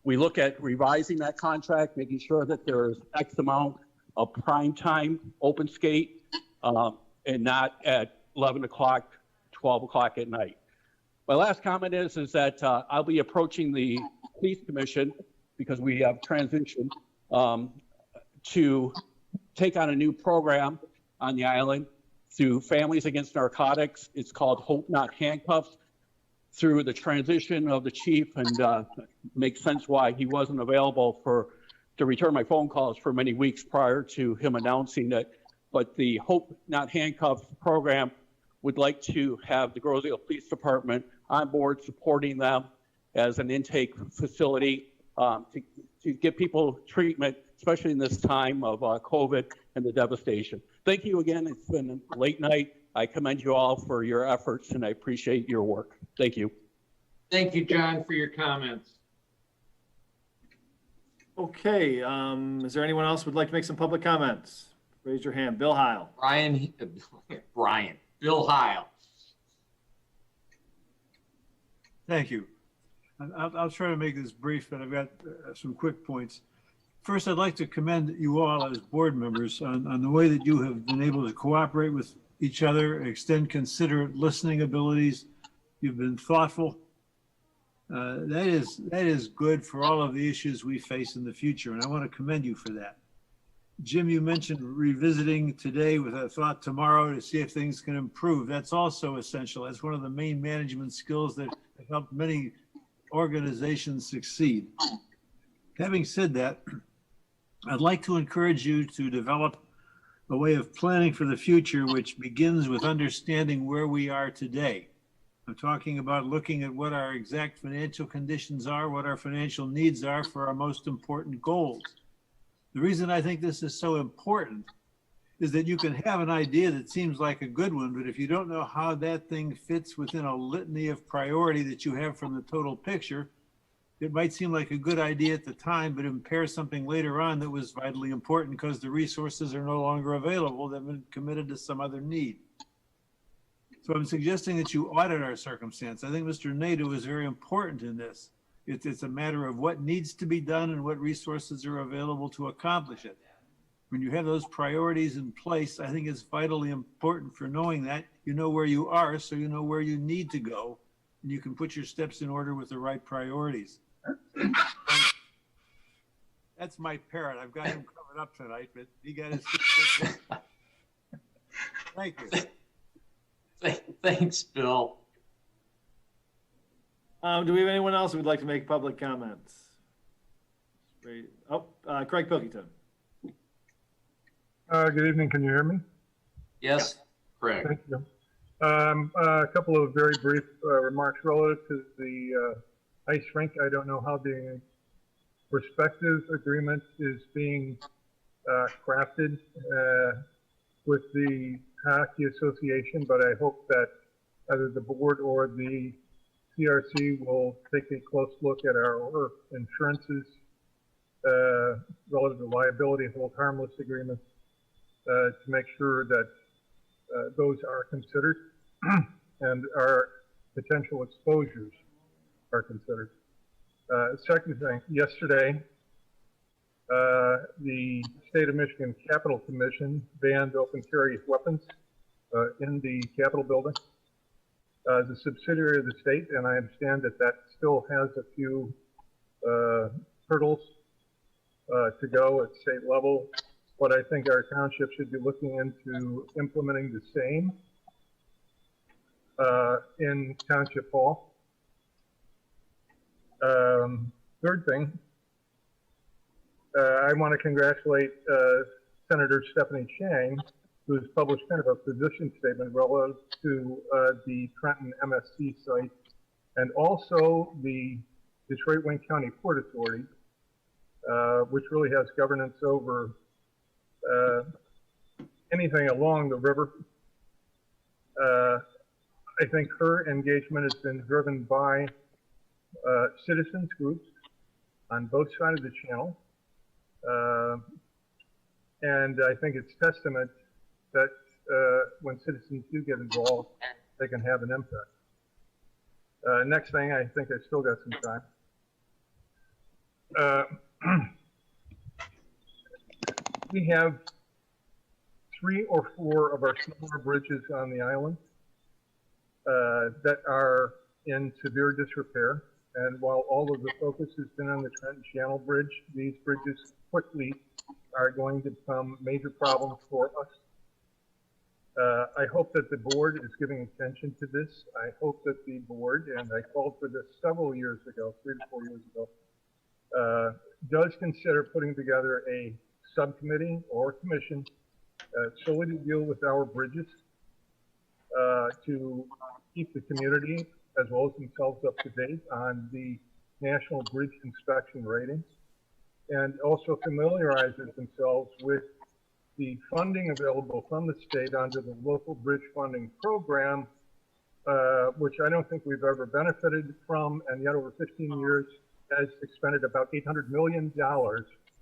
we look at revising that contract, making sure that there's X amount of prime time open skate, and not at 11 o'clock, 12 o'clock at night. My last comment is that I'll be approaching the police commission, because we have transitioned, to take on a new program on the island through Families Against Narcotics. It's called Hope Not Handcuffs. Through the transition of the chief, and makes sense why he wasn't available to return my phone calls for many weeks prior to him announcing that. But the Hope Not Handcuffs program would like to have the Groseal Police Department on board, supporting them as an intake facility to give people treatment, especially in this time of COVID and the devastation. Thank you again. It's been a late night. I commend you all for your efforts, and I appreciate your work. Thank you. Thank you, John, for your comments. Okay, is there anyone else who would like to make some public comments? Raise your hand. Bill Heil. Bill Heil. Thank you. I'll try to make this brief, but I've got some quick points. First, I'd like to commend you all as board members on the way that you have been able to cooperate with each other, extend considerate listening abilities. You've been thoughtful. That is good for all of the issues we face in the future, and I want to commend you for that. Jim, you mentioned revisiting today with a thought tomorrow to see if things can improve. That's also essential. That's one of the main management skills that have helped many organizations succeed. Having said that, I'd like to encourage you to develop a way of planning for the future, which begins with understanding where we are today. I'm talking about looking at what our exact financial conditions are, what our financial needs are for our most important goals. The reason I think this is so important is that you can have an idea that seems like a good one, but if you don't know how that thing fits within a litany of priority that you have from the total picture, it might seem like a good idea at the time, but impairs something later on that was vitally important because the resources are no longer available. They've been committed to some other need. So I'm suggesting that you audit our circumstance. I think Mr. Nadeau is very important in this. It's a matter of what needs to be done and what resources are available to accomplish it. When you have those priorities in place, I think it's vitally important for knowing that you know where you are, so you know where you need to go, and you can put your steps in order with the right priorities. That's my parrot. I've got him covered up tonight, but he got his. Thank you. Thanks, Bill. Do we have anyone else who would like to make public comments? Craig Pilkington. Good evening. Can you hear me? Yes, Craig. Thank you. A couple of very brief remarks relative to the ice rink. I don't know how the respective agreement is being crafted with the Hockey Association, but I hope that either the board or the CRC will take a close look at our insurances relative to liability and hold harmless agreements to make sure that those are considered and our potential exposures are considered. Second thing, yesterday, the State of Michigan Capitol Commission banned open carry weapons in the Capitol building. As a subsidiary of the state, and I understand that that still has a few hurdles to go at state level, but I think our township should be looking into implementing the same in Township Hall. Third thing, I want to congratulate Senator Stephanie Chang, who has published kind of a position statement relative to the Trenton MSC site and also the Detroit Wayne County Port Authority, which really has governance over anything along the river. I think her engagement has been driven by citizens groups on both sides of the channel. And I think it's testament that when citizens do get involved, they can have an impact. Next thing, I think I still got some time. We have 3 or 4 of our smaller bridges on the island that are in severe disrepair. And while all of the focus has been on the Trenton Channel Bridge, these bridges quickly are going to become major problems for us. I hope that the board is giving attention to this. I hope that the board, and I called for this several years ago, 3 to 4 years ago, does consider putting together a subcommittee or commission solely to deal with our bridges to keep the community as well as themselves up to date on the National Bridge Inspection Rating, and also familiarizes themselves with the funding available from the state under the local bridge funding program, which I don't think we've ever benefited from, and yet over 15 years, has expended about $800 million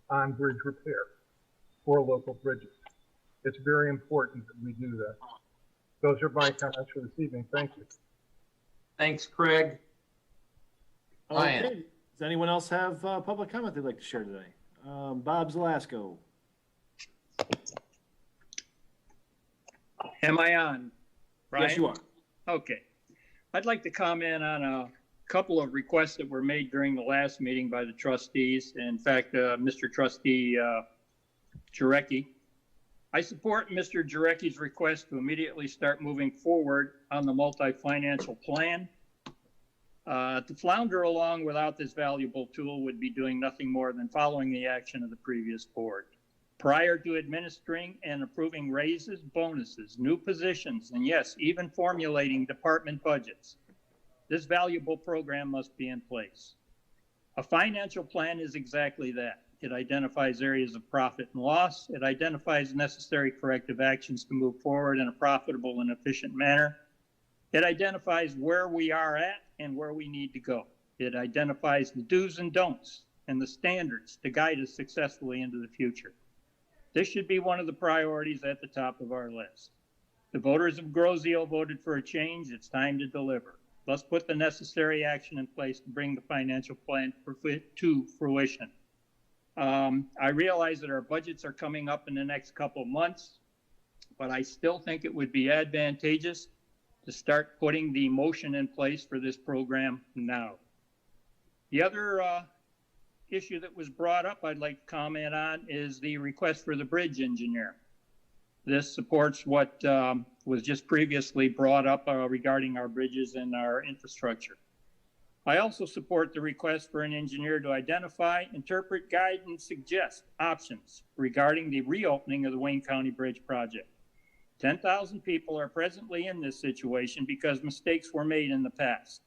on bridge repair for local bridges. It's very important that we do that. Those are my comments for this evening. Thank you. Thanks, Craig. Okay. Ryan. Does anyone else have public comment they'd like to share today? Bob Zelasko. Am I on, Brian? Yes, you are. Okay. I'd like to comment on a couple of requests that were made during the last meeting by the trustees. In fact, Mr. Trustee Jarecki. I support Mr. Jarecki's request to immediately start moving forward on the multi-financial plan. To flounder along without this valuable tool would be doing nothing more than following the action of the previous board. Prior to administering and approving raises, bonuses, new positions, and yes, even formulating department budgets, this valuable program must be in place. A financial plan is exactly that. It identifies areas of profit and loss. It identifies necessary corrective actions to move forward in a profitable and efficient manner. It identifies where we are at and where we need to go. It identifies the do's and don'ts and the standards to guide us successfully into the future. This should be one of the priorities at the top of our list. The voters of Groseal voted for a change. It's time to deliver. Let's put the necessary action in place to bring the financial plan to fruition. I realize that our budgets are coming up in the next couple of months, but I still think it would be advantageous to start putting the motion in place for this program now. The other issue that was brought up I'd like to comment on is the request for the bridge engineer. This supports what was just previously brought up regarding our bridges and our infrastructure. I also support the request for an engineer to identify, interpret, guide, and suggest options regarding the reopening of the Wayne County Bridge project. 10,000 people are presently in this situation because mistakes were made in the past.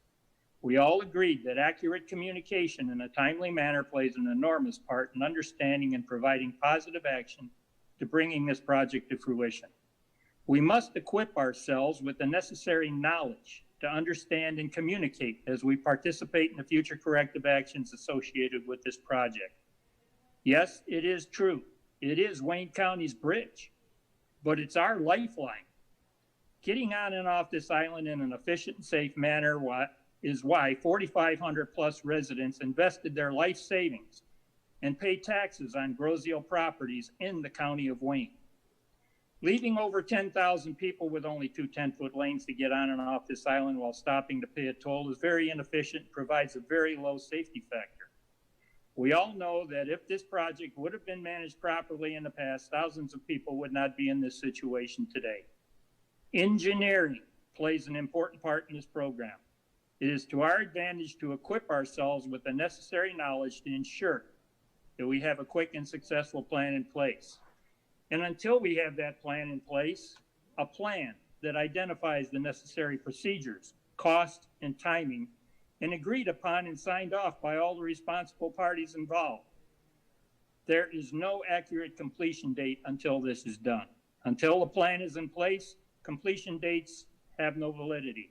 We all agreed that accurate communication in a timely manner plays an enormous part in understanding and providing positive action to bringing this project to fruition. We must equip ourselves with the necessary knowledge to understand and communicate as we participate in the future corrective actions associated with this project. Yes, it is true. It is Wayne County's bridge, but it's our lifeline. Getting on and off this island in an efficient and safe manner is why 4,500 plus residents invested their life savings and pay taxes on Groseal properties in the county of Wayne. Leaving over 10,000 people with only two 10-foot lanes to get on and off this island while stopping to pay a toll is very inefficient and provides a very low safety factor. We all know that if this project would have been managed properly in the past, thousands of people would not be in this situation today. Engineering plays an important part in this program. It is to our advantage to equip ourselves with the necessary knowledge to ensure that we have a quick and successful plan in place. And until we have that plan in place, a plan that identifies the necessary procedures, cost, and timing, and agreed upon and signed off by all the responsible parties involved, there is no accurate completion date until this is done. Until the plan is in place, completion dates have no validity.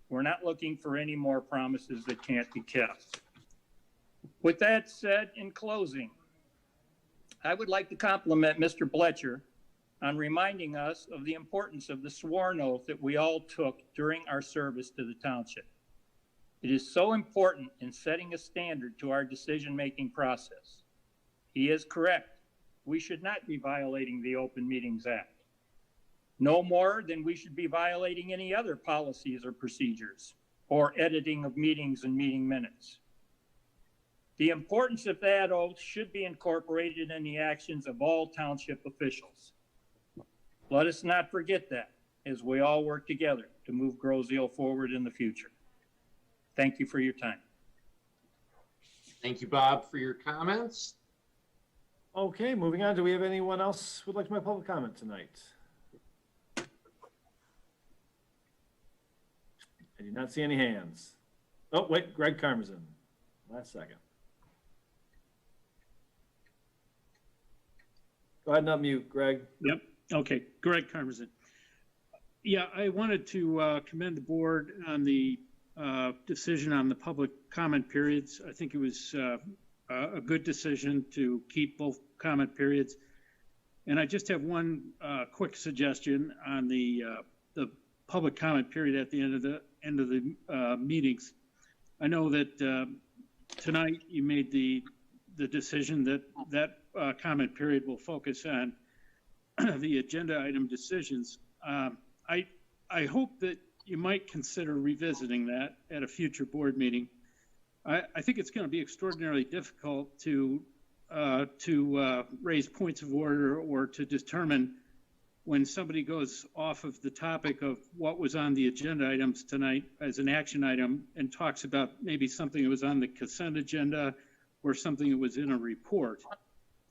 We're not looking for any more promises that can't be kept. With that said, in closing, I would like to compliment Mr. Bletcher on reminding us of the importance of the sworn oath that we all took during our service to the township. It is so important in setting a standard to our decision-making process. He is correct. We should not be violating the Open Meetings Act. No more than we should be violating any other policies or procedures or editing of meetings and meeting minutes. The importance of that oath should be incorporated in the actions of all township officials. Let us not forget that as we all work together to move Groseal forward in the future. Thank you for your time. Thank you, Bob, for your comments. Okay, moving on. Do we have anyone else who would like to make public comment tonight? I do not see any hands. Oh, wait, Greg Karmazin. Last second. Go ahead and unmute, Greg. Yep. Okay. Greg Karmazin. Yeah, I wanted to commend the board on the decision on the public comment periods. I think it was a good decision to keep both comment periods. And I just have one quick suggestion on the public comment period at the end of the meetings. I know that tonight you made the decision that comment period will focus on the agenda item decisions. I hope that you might consider revisiting that at a future board meeting. I think it's going to be extraordinarily difficult to raise points of order or to determine when somebody goes off of the topic of what was on the agenda items tonight as an action item and talks about maybe something that was on the consent agenda or something that was in a report.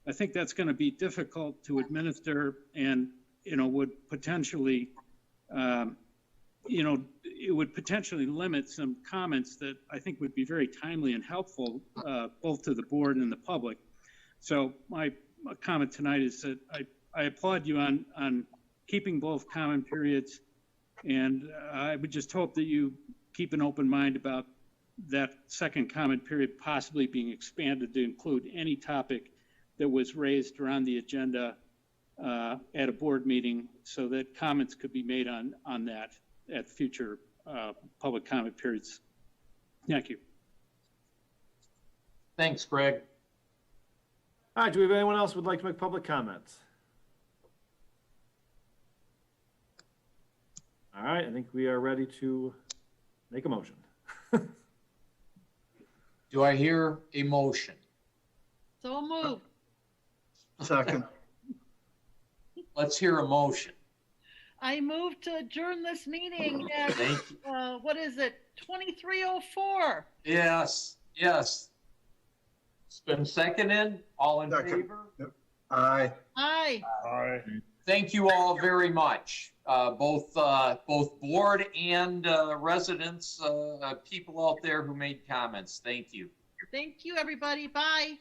I think that's going to be difficult to administer and, would potentially, it would potentially limit some comments that I think would be very timely and helpful, both to the board and the public. So my comment tonight is that I applaud you on keeping both comment periods, and I would just hope that you keep an open mind about that second comment period possibly being expanded to include any topic that was raised or on the agenda at a board meeting, so that comments could be made on that at future public comment periods. Thank you. Thanks, Greg. All right, do we have anyone else who would like to make public comments? All right, I think we are ready to make a motion. Do I hear a motion? So moved. Second. Let's hear a motion. I move to adjourn this meeting at, Thank you. what is it, 23:04. Yes. It's been seconded. All in favor? Yep. Aye. Aye. Aye. Thank you all very much. Both board and residents, people out there who made comments. Thank you. Thank you, everybody. Bye.